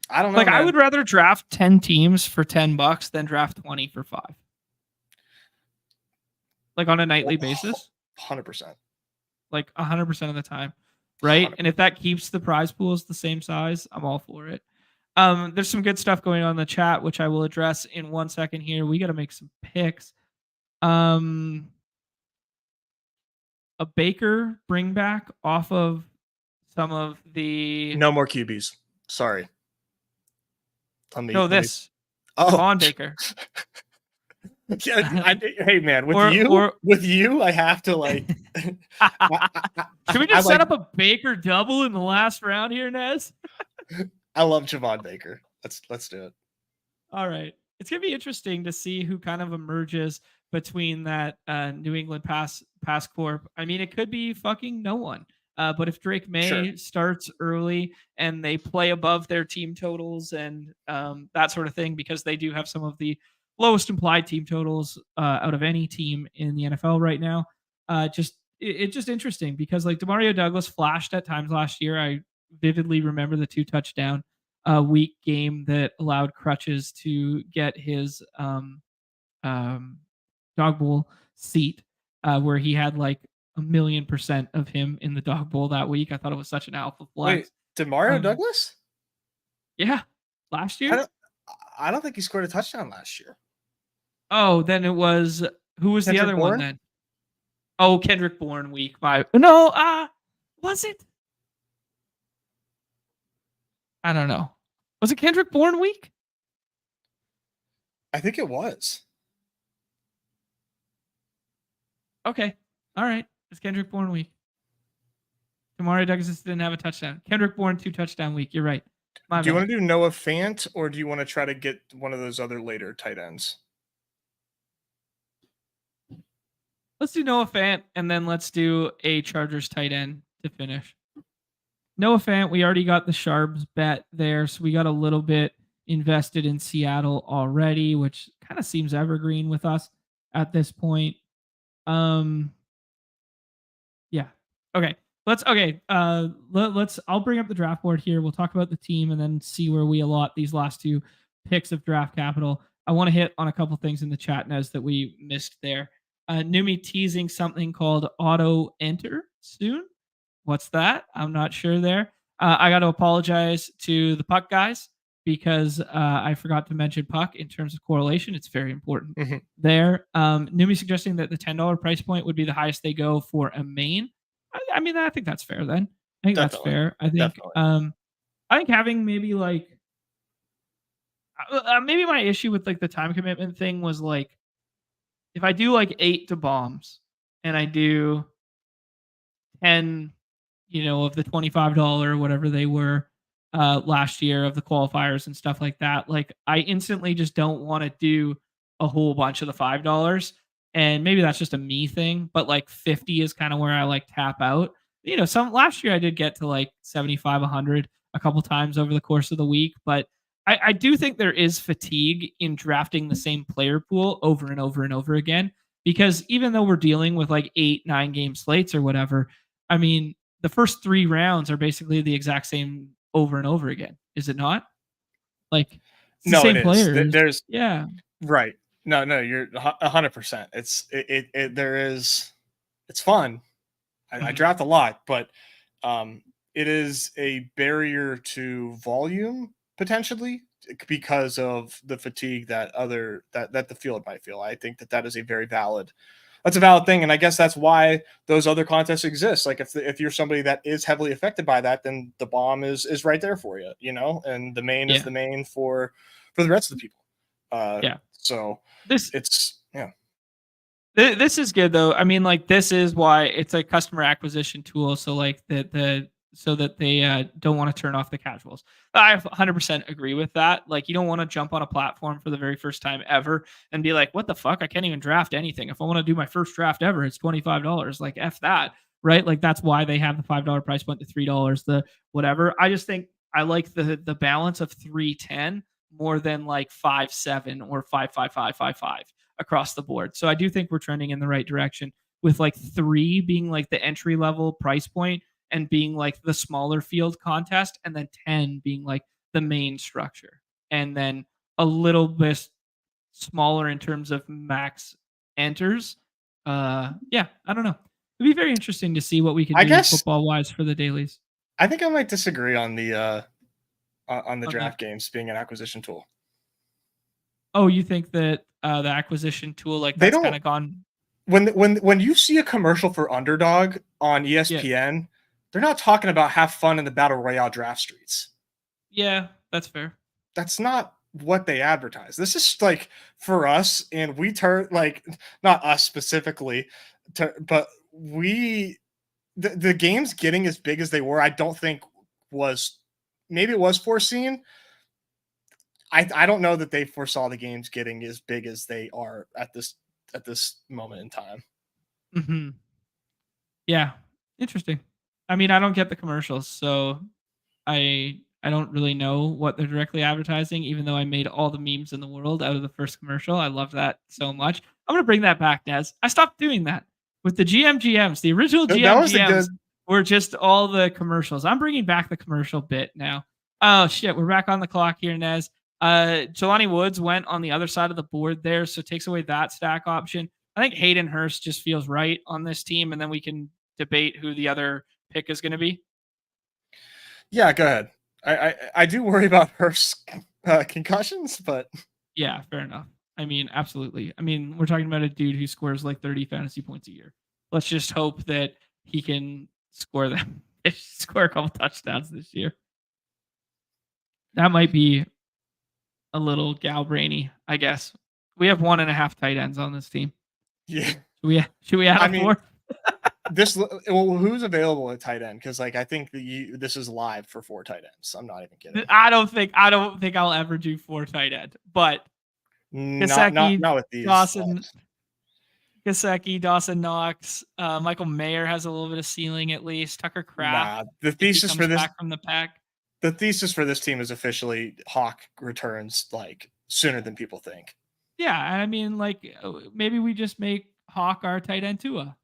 S2: I don't know.
S1: Like, man. I would rather draft 10 teams for $10 than draft 20 for $5. Like on a nightly basis.
S2: 100%.
S1: Like 100% of the time. Right. 100%. And if that keeps the prize pools the same size, I'm all for it. There's some good stuff going on in the chat, which I will address in 1 second here. We got to make some picks. A Baker bring back off of some of the.
S2: No more QBs. Sorry.
S1: This. On Baker.
S2: Hey man, with you, I have to like.
S1: Should we just set up a Baker double in the last round here, Nez?
S2: I love Javon Baker. Let's do it.
S1: All right, it's gonna be interesting to see who kind of emerges between that New England pass corp. I mean, it could be fucking no one. But if Drake May starts early and they play above their team totals and that sort of thing, because they do have some of the lowest implied team totals out of any team in the NFL right now. It's just interesting because like Demario Douglas flashed at times last year. I vividly remember the 2 touchdown week game that allowed Crutches to get his dog bowl seat where he had like 1,000,000% of him in the dog bowl that week. I thought it was such an alpha flex.
S2: Wait, Demario Douglas?
S1: Yeah. Last year?
S2: I don't think he scored a touchdown last year.
S1: Oh, then it was who was
S2: Kendrick
S1: the other
S2: Bourne?
S1: one then? Oh, Kendrick Bourne week 5. Was it? I don't know. Was it Kendrick Bourne week?
S2: I think it was.
S1: Okay. All right. It's Kendrick Bourne week. Demario Douglas didn't have a touchdown. Kendrick Bourne 2 touchdown week. You're right.
S2: Do you want to do Noah Fant, or do you want to try to get one of those other later tight ends?
S1: Let's do Noah Fant, and then let's do a Chargers tight end to finish. Noah Fant, we already got the Sharps bet there, so we got a little bit invested in Seattle already, which kind of seems evergreen with us at this point. Yeah. Okay. Let's I'll bring up the draft board here. We'll talk about the team and then see where we allot these last 2 picks of draft capital. I want to hit on a couple things in the chat, Nez, that we missed there. Numi teasing something called auto enter soon. What's that? I'm not sure there. I got to apologize to the Puck guys because I forgot to mention Puck in terms of correlation. It's very important there. Numi suggesting that the $10 price point would be the highest they go for a main. I mean, I think that's fair then. I think that's fair. I think I think having maybe like maybe my issue with like the time commitment thing was like if I do like 8 to bombs and I do 10, of the $25 whatever they were last year of the qualifiers and stuff like that, like I instantly just don't want to do a whole bunch of the $5. And maybe that's just a me thing, but like 50 is kind of where I like tap out. Some last year I did get to like 75, 100 a couple times over the course of the week, but I do think there is fatigue in drafting the same player pool over and over and over again, because even though we're dealing with like 8-9 game slates or whatever, I mean, the first 3 rounds are basically the exact same over and over again. Is it not? Like it's
S2: no,
S1: the same
S2: it
S1: players.
S2: Is. There's
S1: right.
S2: No, you're 100%. It's fun. I draft a lot, but it is a barrier to volume potentially because of the fatigue that the field might feel. I think that is a very valid that's a valid thing, and I guess that's why those other contests exist. Like if you're somebody that is heavily affected by that, then the bomb is right there for you, and the main is the main for the rest of the people. So
S1: this is good though. I mean, like this is why it's a customer acquisition tool. So like so that they don't want to turn off the casuals. I 100% agree with that. Like you don't want to jump on a platform for the very first time ever and be like, what the fuck? I can't even draft anything. If I want to do my first draft ever, it's $25. Like F that, right? Like that's why they have the $5 price point to $3, the whatever. I just think I like the balance of 310 more than like 5.7 or 5.55 across the board. So I do think we're trending in the right direction with like 3 being like the entry level price point and being like the smaller field contest, and then 10 being like the main structure, and then a little bit smaller in terms of max enters. I don't know. It'd be very interesting to see what we can do football wise for the dailies.
S2: I think I might disagree on the draft games being an acquisition tool.
S1: Oh, you think that the acquisition tool like that's kind of gone?
S2: When you see a commercial for Underdog on ESPN, they're not talking about have fun in the battle royale draft streets.
S1: Yeah, that's fair.
S2: That's not what they advertise. This is like for us, and we turn like not us specifically, but the games getting as big as they were, I don't think maybe it was foreseen. I don't know that they foresaw the games getting as big as they are at this moment in time.
S1: Mm-hmm. Yeah, interesting. I mean, I don't get the commercials, so I don't really know what they're directly advertising, even though I made all the memes in the world out of the first commercial. I love that so much. I'm gonna bring that back, Nez. I stopped doing that with the GMs. The original GMs were just all the commercials. I'm bringing back the commercial bit now. Oh shit, we're back on the clock here, Nez. Jelani Woods went on the other side of the board there, so takes away that stack option. I think Hayden Hurst just feels right on this team, and then we can debate who the other pick is going to be.
S2: Yeah, go ahead. I do worry about Hurst's concussions, but
S1: yeah, fair enough. I mean, absolutely. I mean, we're talking about a dude who scores like 30 fantasy points a year. Let's just hope that he can score them, score a couple touchdowns this year. That might be a little Galbrainy, I guess. We have 1.5 tight ends on this team.
S2: Yeah.
S1: Should we add a fourth?
S2: Who's available at tight end? Because like I think this is live for 4 tight ends. I'm not even kidding.
S1: I don't think I'll ever do 4 tight end, but Gesicki,
S2: not with these.
S1: Gesicki, Dawson Knox, Michael Mayer has a little bit of ceiling at least. Tucker Kraft.
S2: The thesis for this
S1: back from the pack.
S2: The thesis for this team is officially Hawk returns like sooner than people think.
S1: Yeah, I mean, like maybe we just make Hawk our tight end Tua.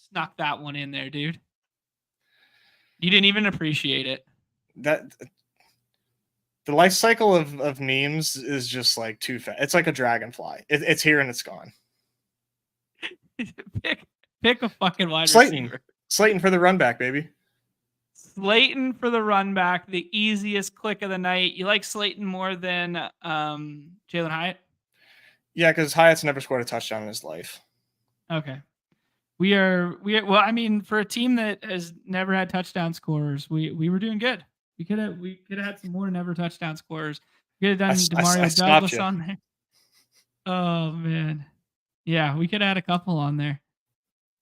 S1: Snuck that one in there, dude. You didn't even appreciate it.
S2: That the life cycle of memes is just like too fast. It's like a dragonfly. It's here and it's gone.
S1: pick a fucking wide receiver.
S2: Slayton for the run back, baby.
S1: Slayton for the run back, the easiest click of the night. You like Slayton more than Jalen Hyatt?
S2: Yeah, because Hyatt's never scored a touchdown in his life.
S1: Okay. We are well, I mean, for a team that has never had touchdown scorers, we were doing good. We could have had some more never touchdown scorers. We could have done Demario Douglas on there. Oh man. Yeah, we could have had a couple on there.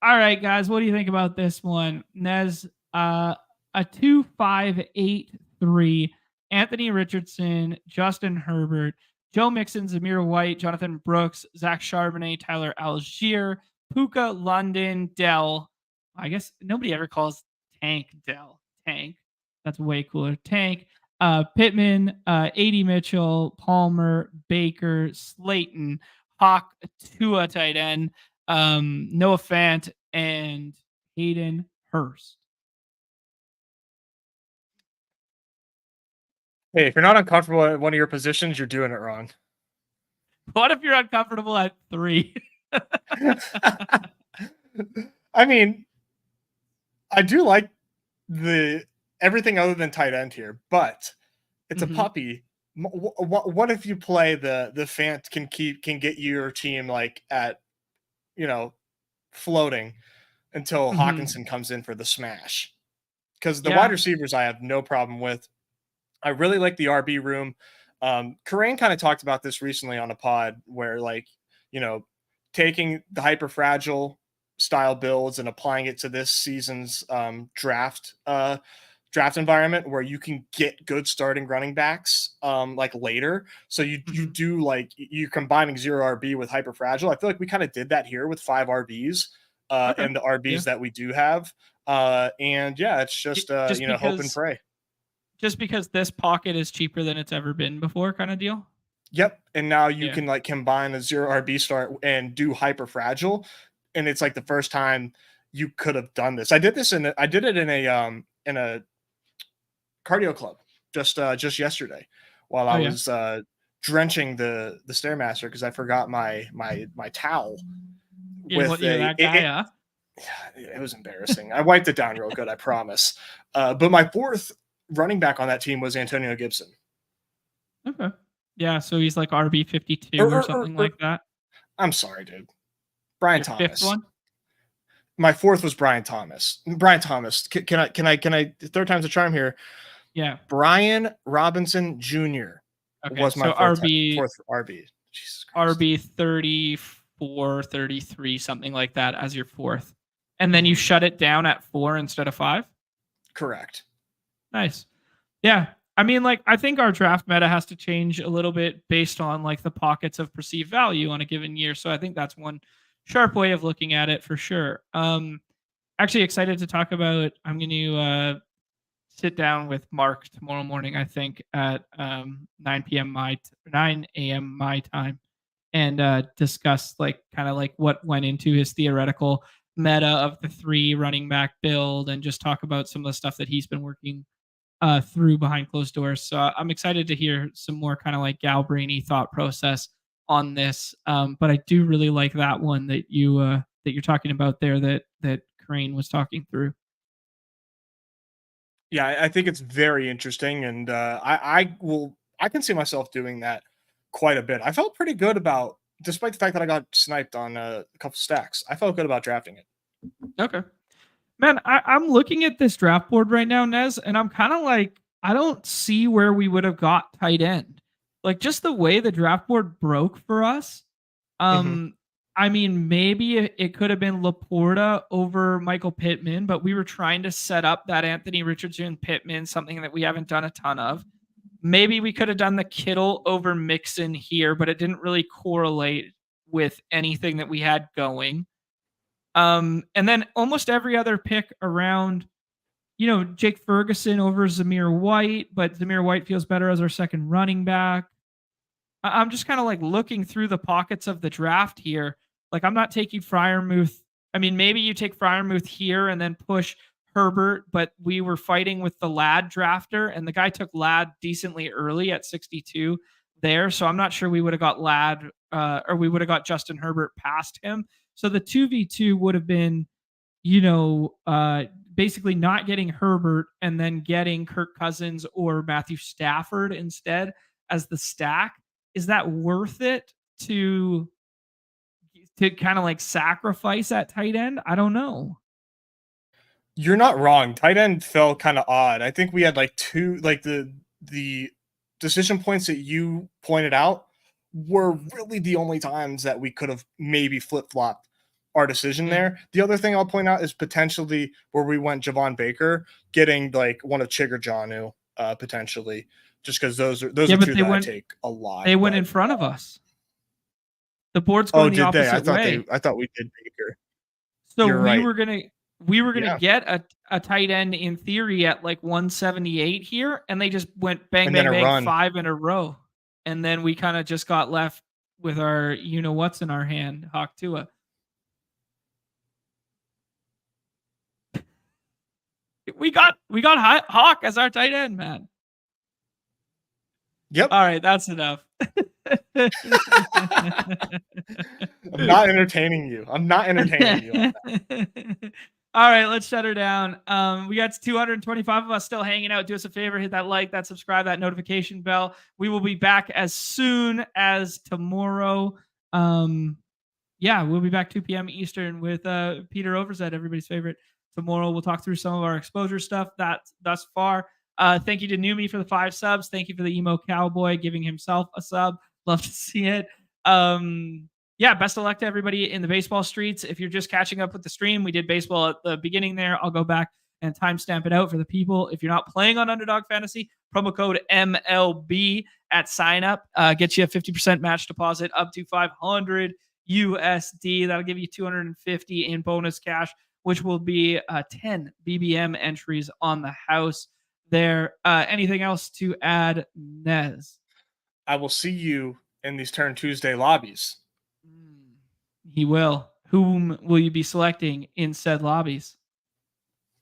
S1: All right, guys, what do you think about this one? Nez, a 2-5-8-3. Anthony Richardson, Justin Herbert, Joe Mixon, Zamir White, Jonathan Brooks, Zach Charbonnet, Tyler Algier, Puka, London, Dell. I guess nobody ever calls Tank Dell. Tank. That's way cooler. Tank. Pittman, AD Mitchell, Palmer, Baker, Slayton, Hawk, Tua tight end, Noah Fant, and Hayden Hurst.
S2: Hey, if you're not uncomfortable at one of your positions, you're doing it wrong.
S1: What if you're uncomfortable at 3?
S2: I mean, I do like everything other than tight end here, but it's a puppy What if you play the fan can get your team like at, floating until
S1: Mhm.
S2: Hawkinson comes in for the smash? Because the wide
S1: Yeah.
S2: receivers I have no problem with. I really like the RB room. Corain kind of talked about this recently on a pod where, like, you know, taking the hyper fragile style builds and applying it to this season's draft environment where you can get good starting running backs like later. So you
S1: Mhm.
S2: do like you're combining zero RB with hyper fragile. I feel like we kind of did that here with 5 RBs
S1: Okay.
S2: and the
S1: Yeah.
S2: RBs that we do have. And yeah, it's just
S1: Just
S2: hope and
S1: because
S2: pray.
S1: this pocket is cheaper than it's ever been before, kind of deal.
S2: Yep. And now you
S1: Yeah.
S2: can like combine a zero RB start and do hyper fragile. And it's like the first time you could have done this. I did it in a cardio club just yesterday while
S1: Oh
S2: I
S1: yeah.
S2: was drenching the stairmaster because I forgot my towel with
S1: You're that guy, huh?
S2: it was embarrassing. I wiped it down real good, I promise. But my fourth running back on that team was Antonio Gibson.
S1: Okay. Yeah, so he's like RB 52 or something like that.
S2: I'm sorry, dude. Brian
S1: Your fifth
S2: Thomas.
S1: one?
S2: My fourth was Brian Thomas. Brian Thomas. Can I third time's a charm here?
S1: Yeah.
S2: Brian Robinson Jr.
S1: Okay.
S2: was my
S1: So
S2: fourth RB. Jesus Christ.
S1: RB 34, 33, something like that as your fourth. And then you shut it down at 4 instead of 5?
S2: Correct.
S1: Nice. Yeah. I mean, like, I think our draft meta has to change a little bit based on like the pockets of perceived value on a given year. So I think that's one sharp way of looking at it for sure. Actually excited to talk about. I'm going to sit down with Mark tomorrow morning, I think at 9 a.m. my time, and discuss like kind of like what went into his theoretical meta of the 3 running back build, and just talk about some of the stuff that he's been working through behind closed doors. So I'm excited to hear some more kind of like Galbrainy thought process on this. But I do really like that one that you're talking about there, that Crane was talking through.
S2: Yeah, I think it's very interesting, and I can see myself doing that quite a bit. I felt pretty good about, despite the fact that I got sniped on a couple stacks. I felt good about drafting it.
S1: Okay. Man, I'm looking at this draft board right now, Nez, and I'm kind of like, I don't see where we would have got tight end. Like, just the way the draft board broke for us.
S2: Mhm.
S1: Um, I mean, maybe it could have been Laporta over Michael Pittman, but we were trying to set up that Anthony Richardson Pittman, something that we haven't done a ton of. Maybe we could have done the Kittle over Mixon here, but it didn't really correlate with anything that we had going. And then almost every other pick around, Jake Ferguson over Zamir White, but Zamir White feels better as our second running back. I'm just kind of like looking through the pockets of the draft here. Like, I'm not taking Freiermuth. I mean, maybe you take Freiermuth here and then push Herbert, but we were fighting with the Ladd drafter, and the guy took Ladd decently early at 62 there. So I'm not sure we would have got Ladd or we would have got Justin Herbert past him. So the 2v2 would have been, basically not getting Herbert and then getting Kirk Cousins or Matthew Stafford instead as the stack. Is that worth it to kind of like sacrifice at tight end? I don't know.
S2: You're not wrong. Tight end felt kind of odd. I think we had like two, like the decision points that you pointed out were really the only times that we could have maybe flip flopped our decision
S1: Yeah.
S2: there. The other thing I'll point out is potentially where we went Javon Baker, getting like one of Chig or Jonnu, potentially, just because those are
S1: But
S2: two that I take a lot.
S1: They went in front of us. The board's
S2: Oh,
S1: going the
S2: did they?
S1: opposite way.
S2: I thought we did Baker.
S1: So
S2: You're right.
S1: we were gonna
S2: Yeah.
S1: get a tight end in theory at like 178 here, and they just went bang
S2: And
S1: bang
S2: then a
S1: bang
S2: run.
S1: 5 in a row, and then we kind of just got left with our what's in our hand, Hawk Tua. We got Hawk as our tight end, man.
S2: Yep.
S1: All right, that's enough.
S2: I'm not entertaining you. I'm not entertaining you.
S1: All right, let's shut her down. We got 225 of us still hanging out. Do us a favor, hit that like, that subscribe, that notification bell. We will be back as soon as tomorrow. We'll be back 2 p.m. Eastern with Peter Overzet, everybody's favorite. Tomorrow we'll talk through some of our exposure stuff thus far. Thank you to Numi for the 5 subs. Thank you for the emo cowboy giving himself a sub. Love to see it. Best of luck to everybody in the baseball streets. If you're just catching up with the stream, we did baseball at the beginning there. I'll go back and timestamp it out for the people. If you're not playing on Underdog Fantasy, promo code MLB at sign up gets you a 50% match deposit up to $500 USD. That'll give you 250 in bonus cash, which will be 10 BBM entries on the house there. Anything else to add, Nez?
S2: I will see you in these Turn Tuesday lobbies.
S1: He will. Whom will you be selecting in said lobbies?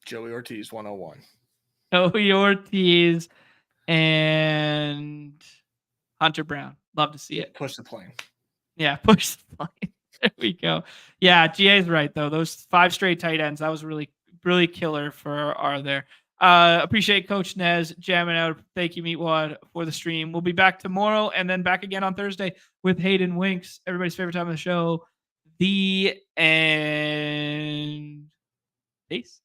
S2: Joey Ortiz, 101.
S1: Joey Ortiz and Hunter Brown. Love to see it.
S2: Push the plane.
S1: Yeah, push the plane. There we go. Yeah, GA's right, though. Those 5 straight tight ends, that was really, really killer for our there. Appreciate Coach Nez jamming out. Thank you, Meatwad, for the stream. We'll be back tomorrow and then back again on Thursday with Hayden Winks, everybody's favorite time of the show. The end. Peace.